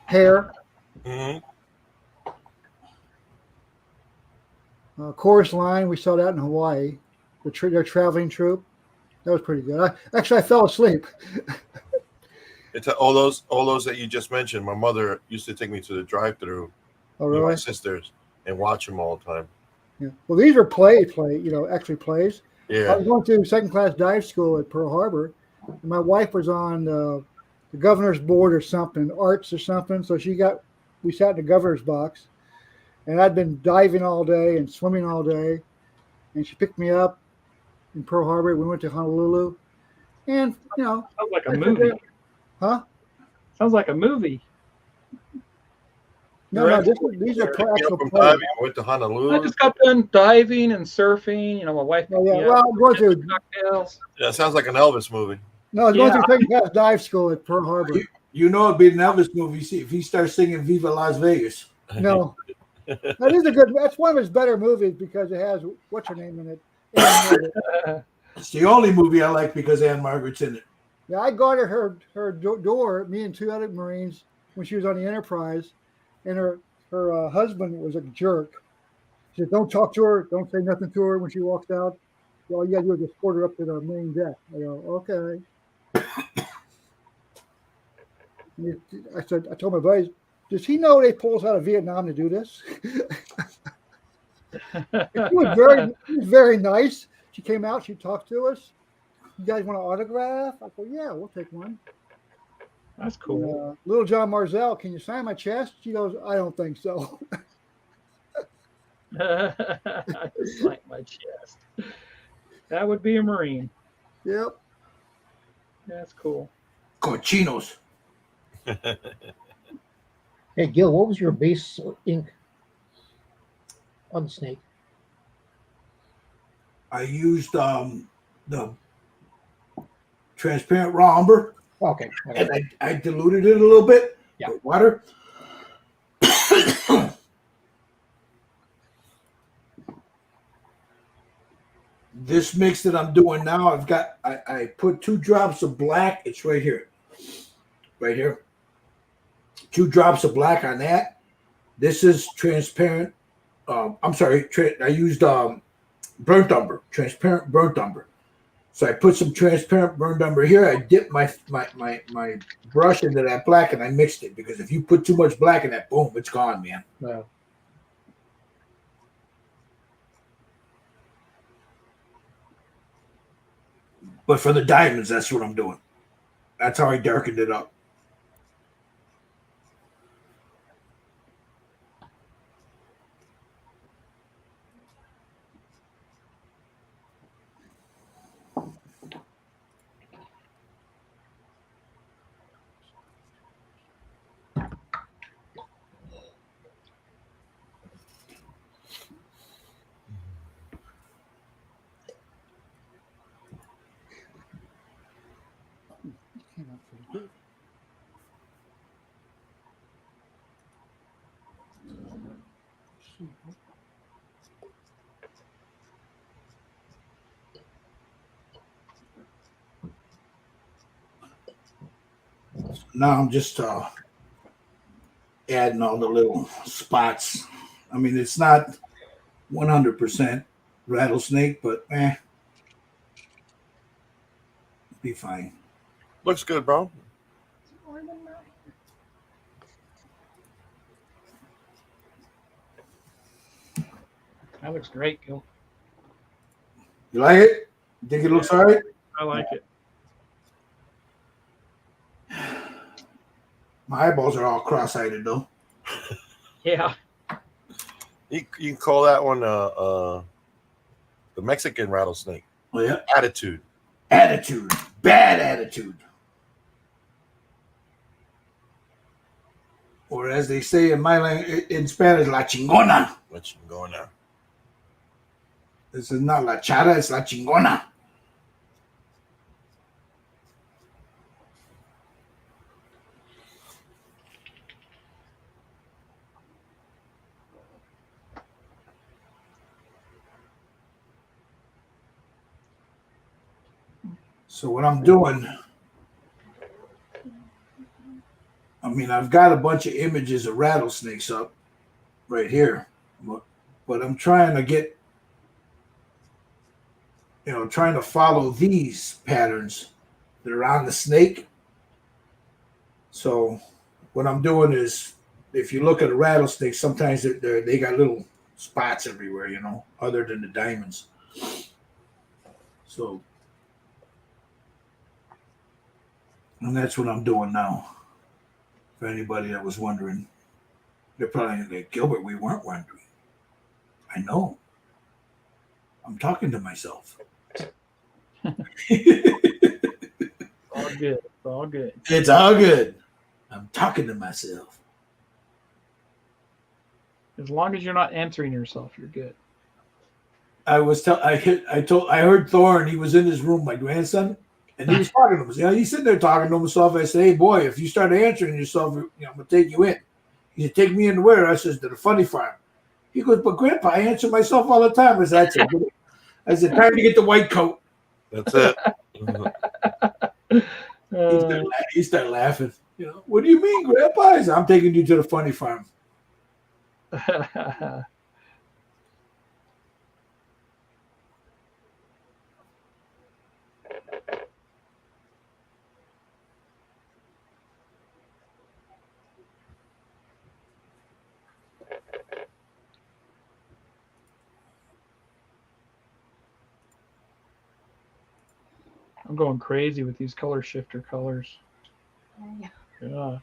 Hair. Mm-hmm. Chorus Line, we saw that in Hawaii. Their traveling troupe. That was pretty good. I fell asleep. It's all those that you just mentioned. My mother used to take me to the drive-through Oh, with my really? sisters and watch them all the time. Yeah. Well, these are actually plays. I Yeah. was going to second-class dive school at Pearl Harbor, and my wife was on the governor's board or something, arts or something. So we we sat in the governor's box, and I'd been diving all day and swimming all day, and she picked me up in Pearl Harbor. We went to Honolulu, and Sounds like a I movie. forget- huh? Sounds like a movie. No, You're these are Picked me actual up from planes. diving. I went to I Honolulu. just got done diving and surfing. My wife Oh, picked yeah, me well, up. I'm going through. Cocktails. Yeah, it sounds like an Elvis movie. No, I was going Yeah. through second class dive school at Pearl Harbor. You know it'd be an Elvis movie. See if he starts singing "Viva Las Vegas." No, that is a good. That's one of his better movies because it has what's her name in it. Anne Margaret. It's the only movie I like because Anne Margaret's in it. Yeah, I guarded her door. Me and two other Marines when she was on the Enterprise, and her husband was a jerk. She said, "Don't talk to her. Don't say nothing to her when she walks out. All you gotta do is escort her up to the main deck." I go, "Okay." I told my buddies, "Does he know they pulled us out of Vietnam to do this?" She was very nice. She came out. She talked to us. "You guys want an autograph?" I go, "Yeah, we'll take one." That's cool. Little John Marzell, "Can you sign my chest?" She goes, "I don't think so." I just like my chest. That would be a Marine. Yep. That's cool. Cochinos. Hey, Gil, what was your base ink on the snake? I used the transparent raw umber, Okay. and I diluted it a little bit with water. This mix that I'm doing now, I put 2 drops of black. It's right here. 2 drops of black on that. This is transparent. I'm sorry. I used burnt umber, transparent burnt umber. So I put some transparent burnt umber here. I dipped my brush into that black and I mixed it, because if you put too much black in that, boom, it's gone, man. Wow. But for the diamonds, that's what I'm doing. That's how I darkened it up. Came out pretty good. Now I'm just adding all the little spots. I mean, it's not 100% rattlesnake, but be fine. Looks good, bro. That looks great, Gil. You like it? You think it looks all right? I like it. My eyeballs are all cross-eyed though. Yeah. You can call that one the Mexican rattlesnake. Oh yeah. Attitude. Attitude. Bad attitude. Or as they say in my language, in Spanish, la chingona. What you going now? This is not la charra, it's la chingona. So what I'm doing, I mean, I've got a bunch of images of rattlesnakes up right here, but I'm trying to get, trying to follow these patterns that are on the snake. So what I'm doing is, if you look at a rattlesnake, sometimes they got little spots everywhere, other than the diamonds. So, and that's what I'm doing now, for anybody that was wondering. They're probably like, Gilbert, we weren't wondering. I know. I'm talking to myself. All good. It's all good. It's all good. I'm talking to myself. As long as you're not answering yourself, you're good. I heard Thor, and he was in his room, my grandson, and he was talking to him. You know, he's sitting there talking to himself. I said, "Hey, boy, if you start answering yourself, I'm gonna take you in." He said, "Take me in where?" I said, "To the funny farm." He goes, "But Grandpa, I answer myself all the time." I said, "Time to get the white coat." That's it. He started laughing. You know, what do you mean, Grandpa? I said, "I'm taking you to the funny farm." I'm going crazy with these color shifter colors. Yeah. Yeah.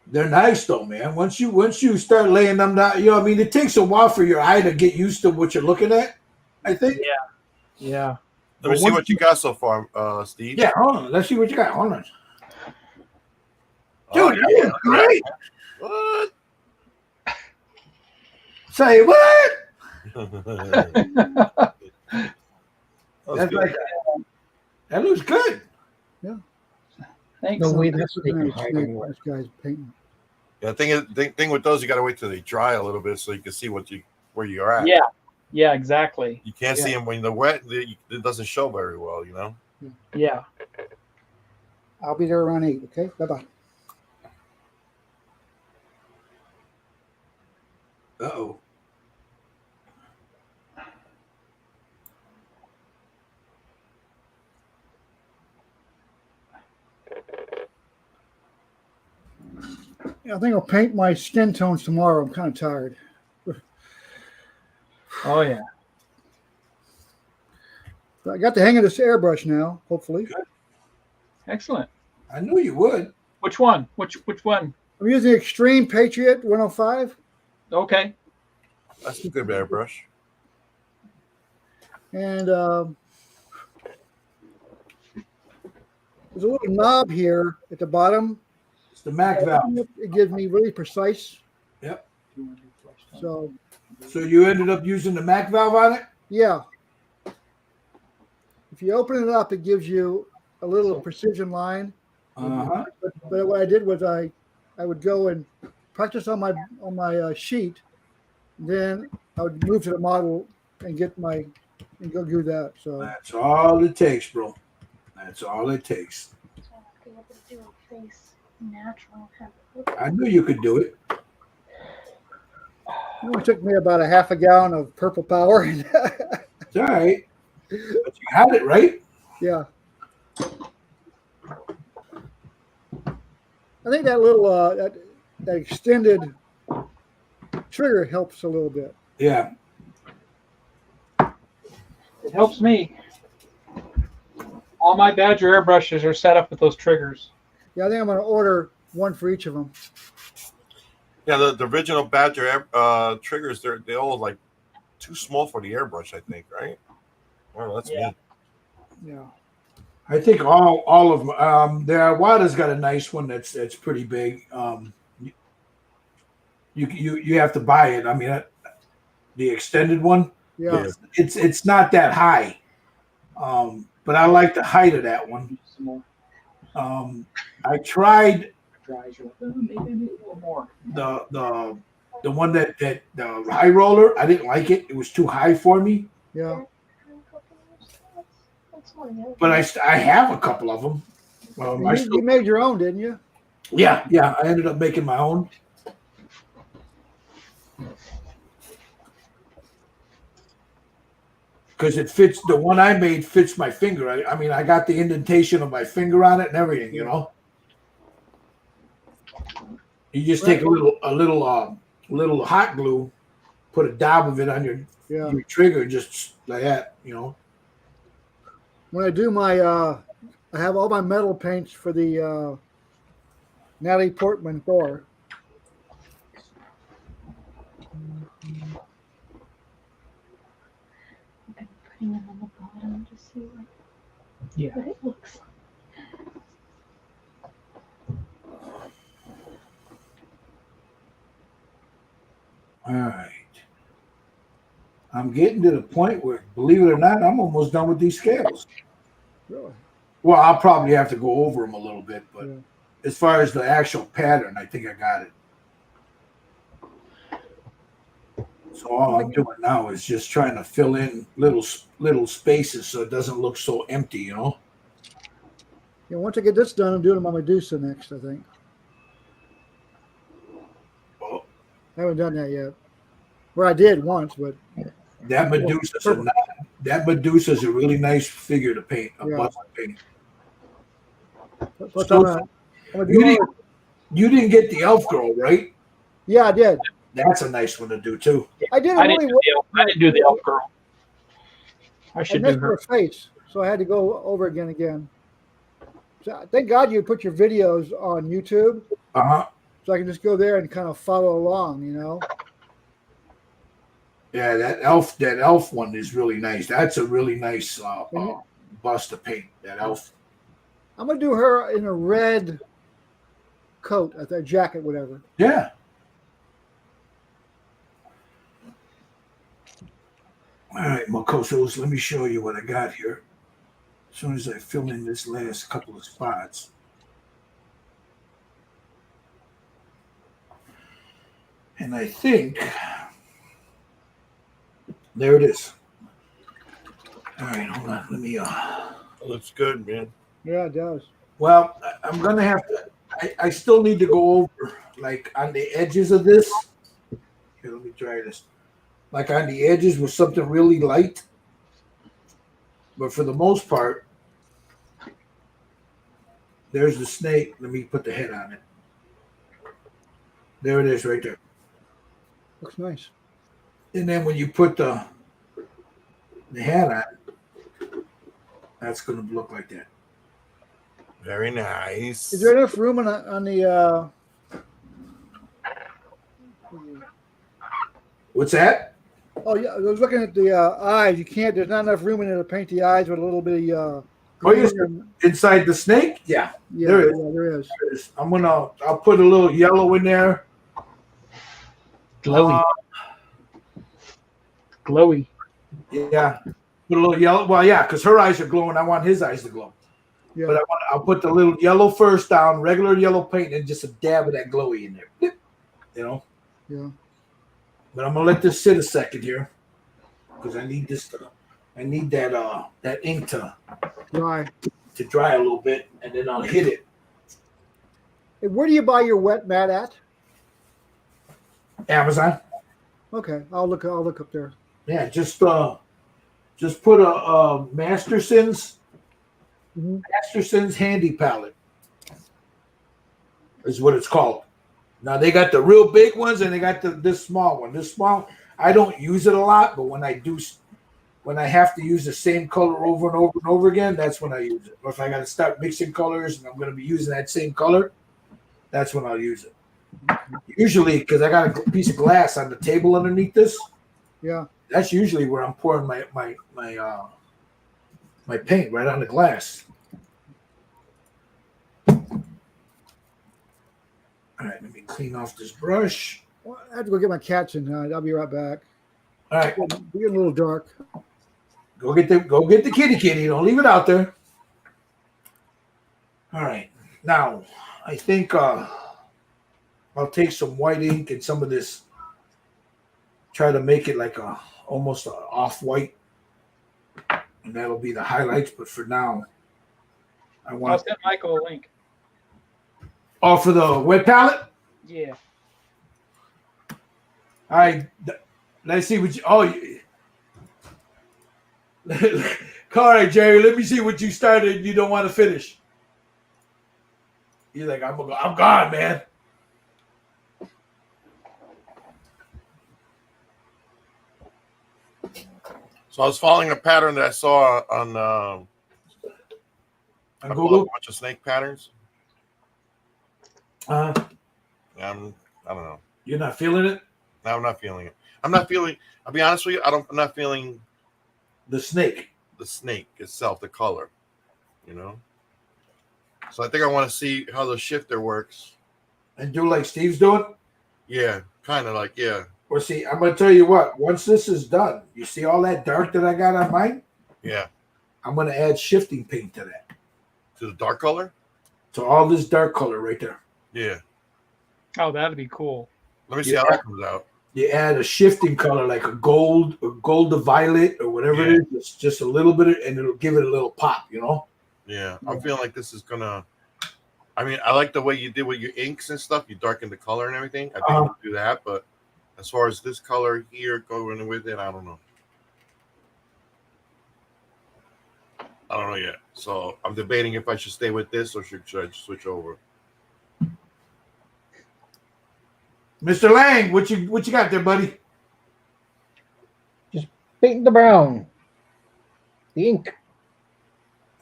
They're nice though, man. Once you start laying them down, you know, I mean, it takes a while for your eye to get used to what you're looking at. I think. Yeah. Let me see what you got so far, Steve. Yeah, hold on. Let's see what you got. Hold on. Oh, Dude, that was great. What? Say what? That's good. That looks good. Thanks. No way That's that's looking they at can a hide snake anywhere. this guy's painting. Yeah, thing with those, you got to wait till they dry a little bit so you can see where you're at. Yeah. Yeah, exactly. You can't see them when they're wet. It doesn't show very well, you know. Yeah. I'll be there around 8. Okay, bye bye. Uh-oh. Yeah, I think I'll paint my skin tones tomorrow. I'm kind of tired. Oh yeah. But I got the hang of this airbrush now, hopefully. Excellent. I knew you would. Which one? Which one? I'm using Extreme Patriot 105. Okay. That's a good airbrush. And there's a little knob here at the bottom. It's the Mac valve. It gives me really precise. Yep. So, So you ended up using the Mac valve on it? yeah. If you open it up, it gives you a little precision line. Uh-huh. But what I did was I would go and practice on my sheet. Then I would move to the model and go do that. So That's all it takes, bro. That's all it takes. So I'll be able to do a face natural. Have it look I knew you could do it. it only took me about a half a gallon of purple power. It's all right. But you had it, right? Yeah. I think that little that extended trigger helps a little bit. Yeah. It helps me. All my Badger airbrushes are set up with those triggers. Yeah, I think I'm going to order one for each of them. Yeah, the original Badger triggers, they're all like too small for the airbrush, I think, right? Oh, that's me. Yeah. I think all of them. The Iwata's got a nice one that's pretty big. You have to buy it. I mean, the extended one. Yeah. It's not that high, but I like the height of that one. I tried Maybe I need a little more. the one that the high roller. I didn't like it. It was too high for me. Yeah. That's more than But I have a couple of them. You made your own, didn't you? Yeah. I ended up making my own. Because it fits, the one I made fits my finger. I mean, I got the indentation of my finger on it and everything, you know. You just take a little hot glue, put a dab of it on your trigger, just like that, you know. When I do my, I have all my metal paints for the Natalie Portman Thor. tapping it on the bottom to see Yeah. what it looks like. All right. I'm getting to the point where, believe it or not, I'm almost done with these scales. Really? Well, I'll probably have to go over them a little bit, but Yeah. as far as the actual pattern, I think I got it. So all I'm doing now is just trying to fill in little spaces so it doesn't look so empty, you know. Yeah, once I get this done, I'm doing my Medusa next, I think. Well, I haven't done that yet. Well, I did once, but that Medusa's a really nice figure to paint, a Yeah. bust to paint. plus So- I'm gonna do You all didn't, you didn't get the elf girl, right? Yeah, I did. That's a nice one to do too. I did it I really didn't, well. I didn't do the elf girl. I I should do missed her. her face, so I had to go over again. So thank God you put your videos on YouTube, Uh-huh. so I can just go there and kind of follow along. You know. Yeah, that elf one is really nice. That's a really nice bust to paint. That elf. I'm gonna do her in a red coat, a jacket, whatever. Yeah. All right, Mocosos, let me show you what I got here. As soon as I fill in this last couple of spots. And I think there it is. All right, hold on. Let me Looks good, man. Yeah, it does. well, I'm gonna have to I still need to go over like on the edges of this. Here, let me try this. Like on the edges with something really light. But for the most part, there's the snake. Let me put the head on it. There it is right there. Looks nice. And then when you put the hat on, that's going to look like that. Very nice. Is there enough room on the? What's that? Oh yeah, I was looking at the eyes. You can't. There's not enough room in there to paint the eyes with a little bit of. Oh, yes, green. inside the snake? Yeah. Yeah, there is. yeah, there is. There is. I'll put a little yellow in there. Glowy. Glowy. Yeah. Put a little yellow. Well, yeah, because her eyes are glowing. I want his eyes to glow. Yeah. But I'll put the little yellow first down, regular yellow paint, and just a dab of that glowy in there. You know? Yeah. But I'm gonna let this sit a second here. Because I need this I need that ink to Dry. dry a little bit, and then I'll hit it. Hey, where do you buy your wet mat at? Amazon. Okay, I'll look up there. Yeah, just put a Masterson's Handy Palette is what it's called. Now they got the real big ones and they got this small one. This small, I don't use it a lot, but when I have to use the same color over and over and over again, that's when I use it. Or if I got to start mixing colors and I'm going to be using that same color, that's when I'll use it. Usually, because I got a piece of glass on the table underneath this. Yeah. That's usually where I'm pouring my paint, right on the glass. All right, let me clean off this brush. Well, I have to go get my cats in. I'll be right back. All right, It's getting a little dark. go get the kitty. Don't leave it out there. All right, now I think I'll take some white ink and some of this. Try to make it like almost a off-white, and that'll be the highlights. But for now, I I'll want. send Michael a link. Oh, for the wet palette. Yeah. All right, let's see what you. Oh, all right, Jerry. Let me see what you started. And you don't want to finish. You're like, I'm gone, man. So I was following a pattern that I saw on On I pulled up Google. a bunch of snake patterns. Uh, I don't know. you're not feeling it. No, I'm not feeling it. I'm not feeling. I'll be honest with you. I'm not feeling The snake. the snake itself, the color, you know. So I think I want to see how the shifter works. And do like Steve's doing? Yeah, kind of like, yeah. Or see, I'm gonna tell you what, once this is done, you see all that dark that I got on mine? Yeah. I'm gonna add shifting paint to that. To the dark color? So all this dark color right there. Yeah. Oh, that'd be cool. Let me see how that comes out. You add a shifting color like a gold to violet or whatever it is. It's just a little bit and it'll give it a little pop, you know? Yeah. I'm feeling like this is gonna, I mean, I like the way you did with your inks and stuff. You darken the color and everything. I think we'll do that, but as far as this color here going with it, I don't know. I don't know yet. So I'm debating if I should stay with this or should I switch over. Mr. Lang, what you got there, buddy? Paint the brown. The ink.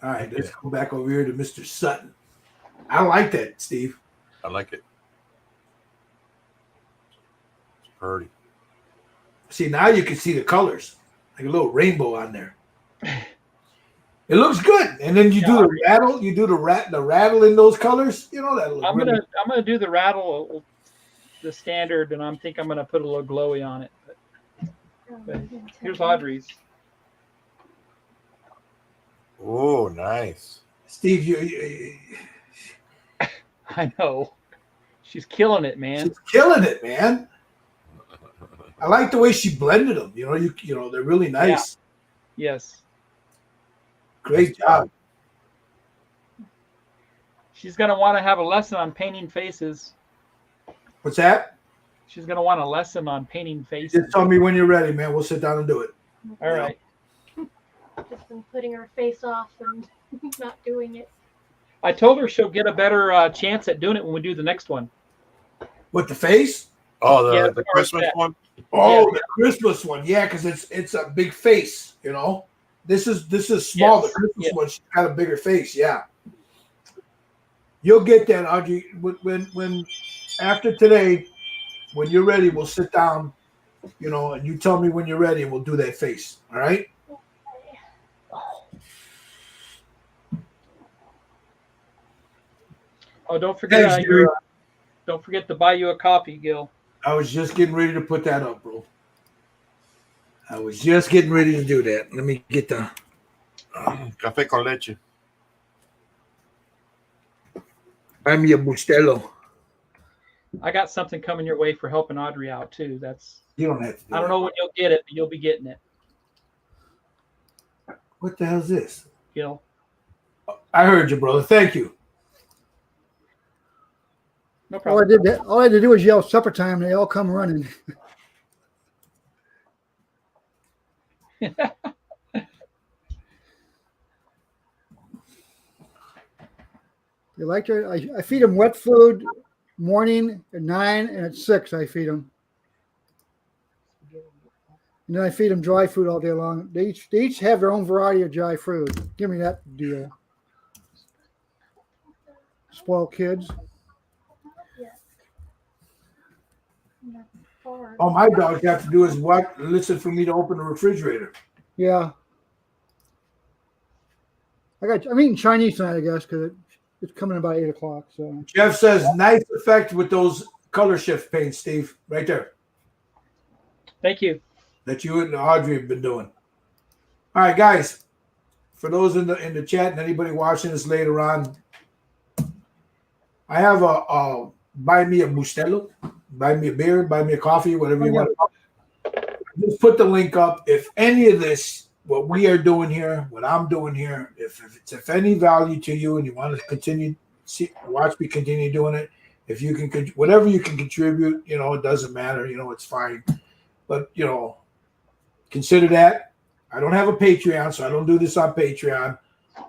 All right, let's go back over here to Mr. Sutton. I like that, Steve. I like it. It's pretty. See, now you can see the colors, like a little rainbow on there. It looks good. And then you do the rattle. You do the rattle in those colors. You know that. I'm gonna do the rattle, the standard, and I'm gonna put a little glowy on it. But here's Audrey's. Oh, nice. Steve, you I know. She's killing it, man. She's killing it, man. I like the way she blended them. You know, they're really nice. Yeah. Yes. Great job. She's gonna want to have a lesson on painting faces. What's that? She's gonna want a lesson on painting faces. Just tell me when you're ready, man. We'll sit down and do it. All right. Just been putting her face off and not doing it. I told her she'll get a better chance at doing it when we do the next one. With the face? Oh, Yeah, the Christmas one? Oh, Yeah. the Christmas one. Yeah, because it's a big face, you know. This is small. Yes. The Christmas Yes. one, she's got a bigger face. Yeah. You'll get that, Audrey. When after today, when you're ready, we'll sit down, you know, and you tell me when you're ready, and we'll do that face. All right? Oh, don't forget Thanks, Jerry. don't forget to buy you a coffee, Gil. I was just getting ready to put that up, bro. I was just getting ready to do that. Let me get the Café con leche. buy me a Bustelo. I got something coming your way for helping Audrey out too. You don't have to do I don't that. know when you'll get it, but you'll be getting it, What the hell's this? Gil. I heard you, brother. Thank you. No All I problem. did, all I had to do was yell supper time. They all come running. They like to. I feed them wet food morning at 9 and at 6. I feed them, and then I feed them dry food all day long. They each have their own variety of dry food. Give me that deal. Spoiled kids. All my dogs have to do is listen for me to open the refrigerator. Yeah. I'm eating Chinese tonight, I guess, because it's coming about 8 o'clock. So Jeff says, nice effect with those color shift paints, Steve. Right there. Thank you. That you and Audrey have been doing. All right, guys. For those in the chat and anybody watching this later on, I have a buy me a Bustelo, buy me a beer, buy me a coffee, whatever you want. Just put the link up. If any of this, what we are doing here, what I'm doing here, if it's of any value to you and you want to watch me continue doing it, if you can, whatever you can contribute, you know, it doesn't matter, you know, it's fine. But, you know, consider that. I don't have a Patreon, so I don't do this on Patreon.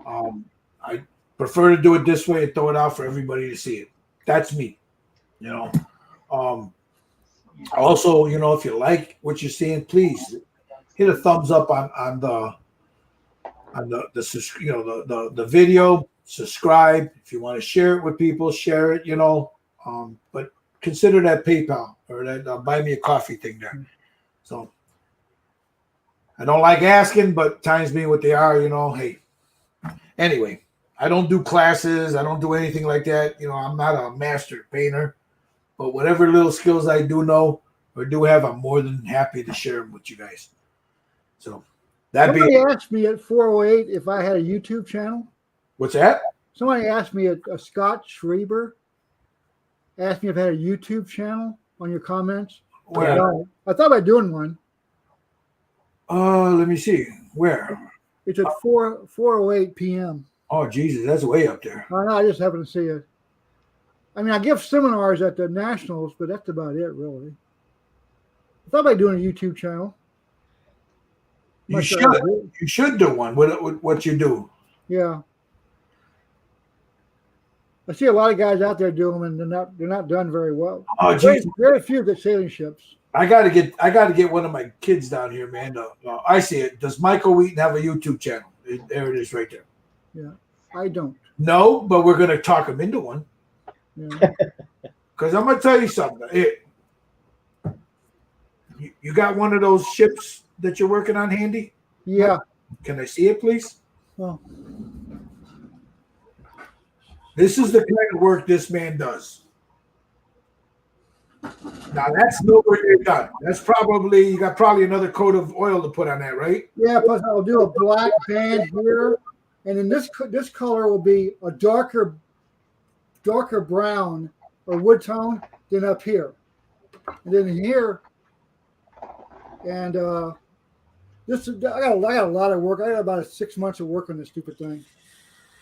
I prefer to do it this way and throw it out for everybody to see it. That's me, you know. Also, you know, if you like what you're seeing, please hit a thumbs up on the video. Subscribe if you want to share it with people. Share it, you know. But consider that PayPal or that buy me a coffee thing there. So I don't like asking, but times being what they are, you know, hey. Anyway, I don't do classes. I don't do anything like that. You know, I'm not a master painter, but whatever little skills I do know or do have, I'm more than happy to share them with you guys. So Somebody asked me at 408 if I had a YouTube channel. What's that? Somebody asked me, Scott Schreiber asked me if I had a YouTube channel on your comments. Where? I thought about doing one. Let me see. Where? It's at 4:08 p.m. Oh, Jesus, that's way up there. I know, I just happened to see it. I mean, I give seminars at the Nationals, but that's about it, really. I thought about doing a YouTube channel. You should do one. What you do? Yeah. I see a lot of guys out there doing them, and they're not done very well. Oh, geez. Very few get sailing ships. I gotta get one of my kids down here, man. I see it. Does Michael Wheaton have a YouTube channel? There it is, right there. Yeah, I don't. No, but we're gonna talk him into one. Yeah. Because I'm gonna tell you something. You got one of those ships that you're working on handy? Yeah. Can I see it, please? Well, this is the kind of work this man does. Now that's nowhere near done. That's probably you got another coat of oil to put on that, right? yeah. Plus, I'll do a black band here, and then this color will be a darker brown or wood tone than up here, and then here, and this I got a lot of work. I got about 6 months of work on this stupid thing,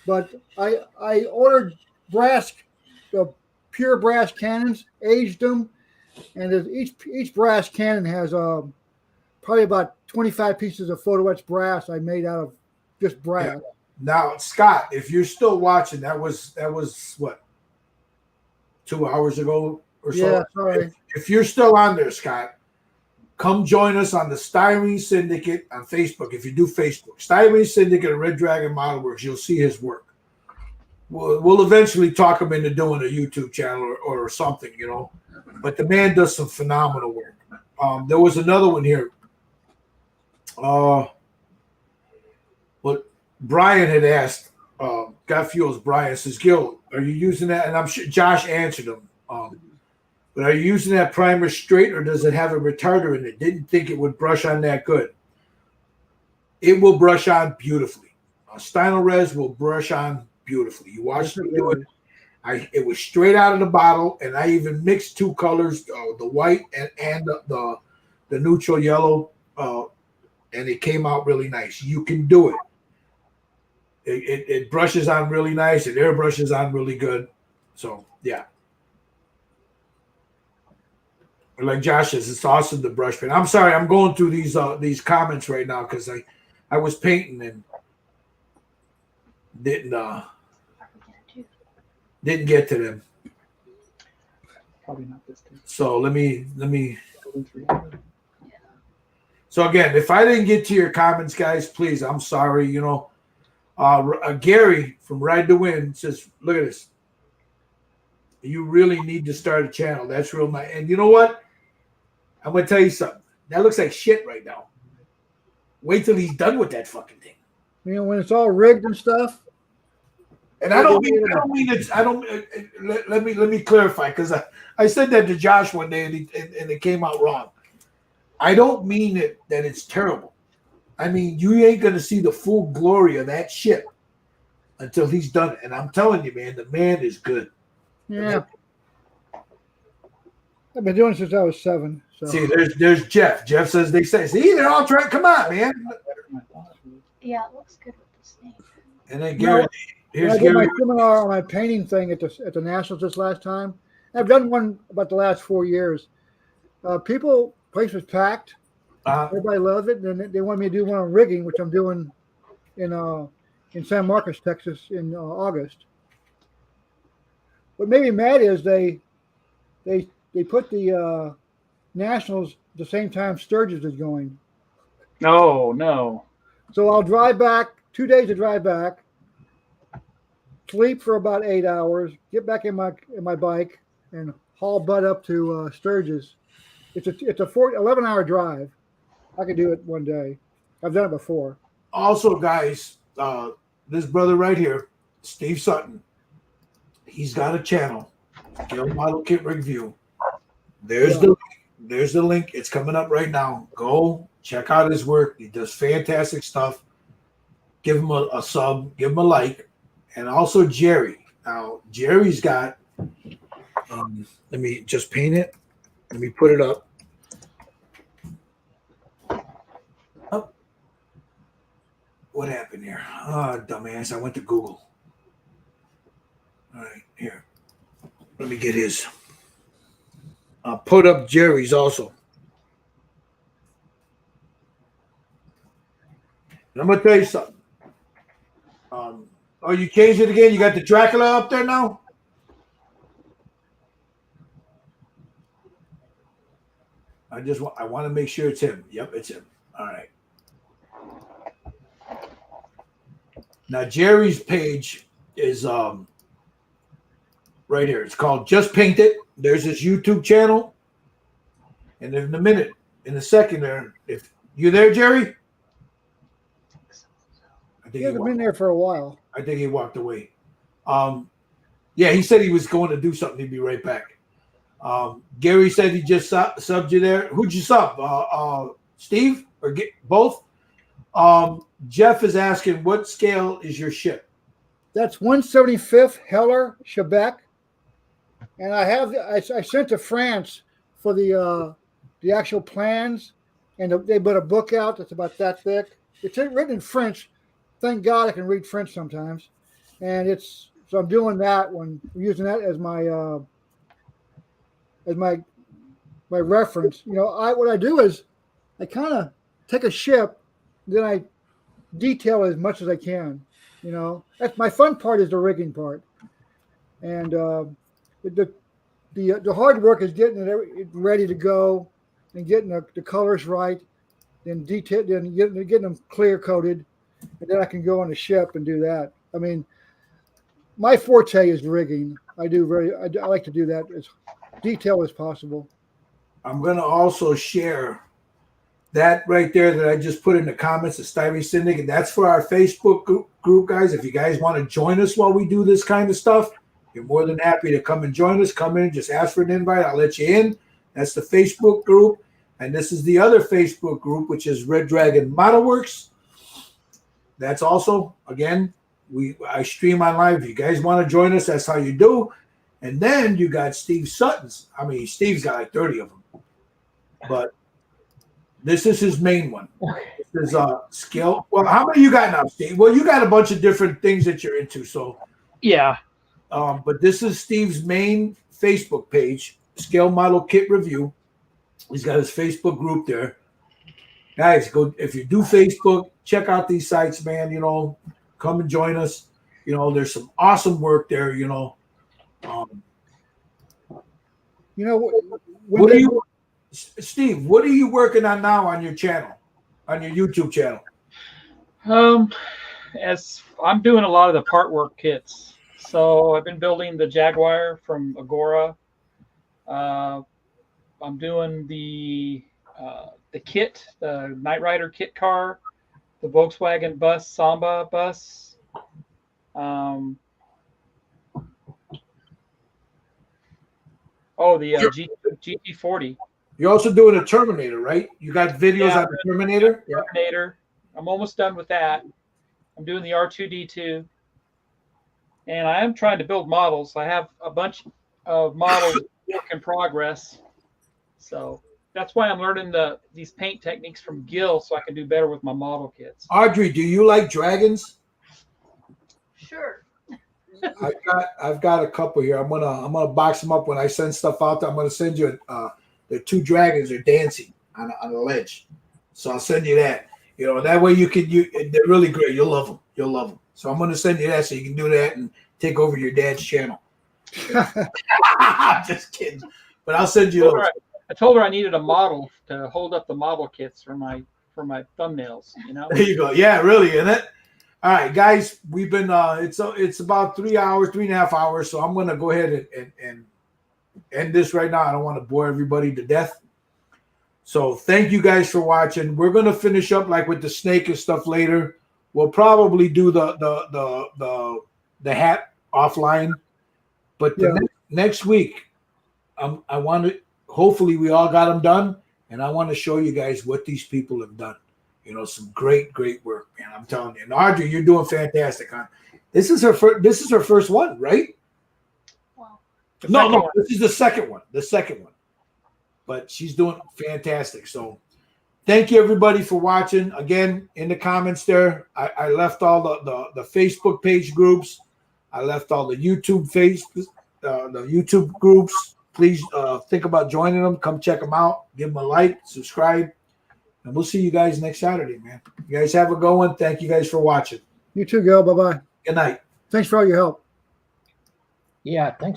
but I ordered brass, pure brass cannons, aged them, and each brass cannon has probably about 25 pieces of photo etched brass I made out of just brass. Yeah. Now, Scott, if you're still watching, that was what, 2 hours ago or so. Yeah, sorry. If you're still on there, Scott, come join us on the Styrene Syndicate on Facebook. If you do Facebook, Styrene Syndicate of Red Dragon Model Works, you'll see his work. We'll eventually talk him into doing a YouTube channel or something, you know. But the man does some phenomenal work. There was another one here. But Brian had asked, Got Fuels, Brian says, Gil, are you using that? And I'm sure Josh answered him. But are you using that primer straight or does it have a retarder in it? Didn't think it would brush on that good. It will brush on beautifully. Stynylrez will brush on beautifully. You watch me do it. It was straight out of the bottle, and I even mixed two colors, the white and the neutral yellow, and it came out really nice. You can do it. It brushes on really nice. It airbrushes on really good. So yeah. Like Josh says, it's awesome to brush paint. I'm sorry, I'm going through these comments right now because I was painting and didn't get to them. Probably not this time. So let me. So again, if I didn't get to your comments, guys, please, I'm sorry. You know, Gary from Ride to Win says, "Look at this. You really need to start a channel. That's real nice." And you know what? I'm gonna tell you something. That looks like shit right now. Wait till he's done with that fucking thing. You know, when it's all rigged and stuff. And I don't mean it's. I don't. Let me clarify because I said that to Josh one day and it came out wrong. I don't mean that it's terrible. I mean you ain't gonna see the full glory of that shit until he's done it. And I'm telling you, man, the man is good. Yeah. I've been doing it since I was 7. So. See, there's Jeff. Jeff says see, they're all trying. Come on, man. Yeah, it looks good with the snake. And then Gary. I did my seminar on my painting thing at the Nationals this last time. I've done one about the last 4 years. Place was packed. Everybody loved it. And then they wanted me to do one on rigging, which I'm doing in San Marcos, Texas, in August. What made me mad is they put the Nationals the same time Sturgis is going. No. So I'll drive back 2 days to drive back. Sleep for about 8 hours, get back in my bike, and haul butt up to Sturgis. It's a 11-hour drive. I could do it one day. I've done it before. Also, guys, this brother right here, Steve Sutton, he's got a channel, Scale Model Kit Review. There's the link. It's coming up right now. Go check out his work. He does fantastic stuff. Give him a sub, give him a like, and also Jerry. Now Jerry's got. Let me just paint it. Let me put it up. What happened here? Oh, dumbass. I went to Google. All right, here. Let me get his. I'll put up Jerry's also. And I'm going to tell you something. Oh, you changed it again? You got the Dracula up there now? I want to make sure it's him. Yep, it's him. All right. Now Jerry's page is right here. It's called Just Paint It. There's his YouTube channel. And in a second there, if you there, Jerry? I think He hasn't been there for a while. I think he walked away. Yeah, he said he was going to do something. He'd be right back. Gary said he just subbed you there. Who'd you sub? Steve or both? Jeff is asking, what scale is your ship? That's 175th Heller Chebec, and I sent to France for the actual plans, and they put a book out that's about that thick. It's written in French. Thank God I can read French sometimes, and so I'm doing that when I'm using that as my reference. You know, what I do is I kind of take a ship, then I detail as much as I can. You know, that's my fun part, is the rigging part, and the hard work is getting it ready to go and getting the colors right, then getting them clear coated, and then I can go on the ship and do that. I mean, my forte is rigging. I like to do that as detailed as possible. I'm going to also share that right there that I just put in the comments, the Styrene Syndicate. That's for our Facebook group, guys. If you guys want to join us while we do this kind of stuff, you're more than happy to come and join us. Come in, just ask for an invite. I'll let you in. That's the Facebook group. And this is the other Facebook group, which is Red Dragon Model Works. That's also, again, I stream on live. If you guys want to join us, that's how you do. And then you got Steve Sutton's. I mean, Steve's got like 30 of them. But this is his main one. This is Scale. Well, how many you got now, Steve? Well, you got a bunch of different things that you're into. So Yeah. but this is Steve's main Facebook page, Scale Model Kit Review. He's got his Facebook group there. Guys, go if you do Facebook, check out these sites, man. You know, come and join us. You know, there's some awesome work there. You know, You know, what are you, Steve? What are you working on now on your channel, on your YouTube channel? As I'm doing a lot of the part work kits. So I've been building the Jaguar from Agora. I'm doing the kit, the Knight Rider kit car, the Volkswagen bus, Samba bus. The GT40. You're also doing a Terminator, right? You got videos on the Terminator? Terminator. I'm almost done with that. I'm doing the R2D2. And I am trying to build models. I have a bunch of models work in progress. So that's why I'm learning these paint techniques from Gil so I can do better with my model kits. Audrey, do you like dragons? Sure. I've got a couple here. I'm gonna box them up when I send stuff out. I'm gonna send you the two dragons are dancing on a ledge. So I'll send you that. You know, that way they're really great. You'll love them. You'll love them. So I'm gonna send you that so you can do that and take over your dad's channel. Just kidding. But I'll send you those. I told her I needed a model to hold up the model kits for my thumbnails, you know. There you go. Yeah, really, isn't it? All right, guys, we've been it's about 3 hours, 3.5 hours. So I'm gonna go ahead and end this right now. I don't want to bore everybody to death. So thank you guys for watching. We're gonna finish up like with the snake and stuff later. We'll probably do the hat offline, but next week, I want to. Hopefully, we all got them done, and I want to show you guys what these people have done. You know, some great work, man. I'm telling you. And Audrey, you're doing fantastic, huh? This is her first. This is her first one, right? Well, No, this is the second one. The second one. But she's doing fantastic. So thank you everybody for watching. Again, in the comments there, I left all the Facebook page groups. I left all the YouTube the YouTube groups. Please think about joining them. Come check them out. Give them a like, subscribe, and we'll see you guys next Saturday, man. You guys have a good one. Thank you guys for watching. You too, Gil. Bye-bye. Good night. Thanks for all your help. Yeah, thanks.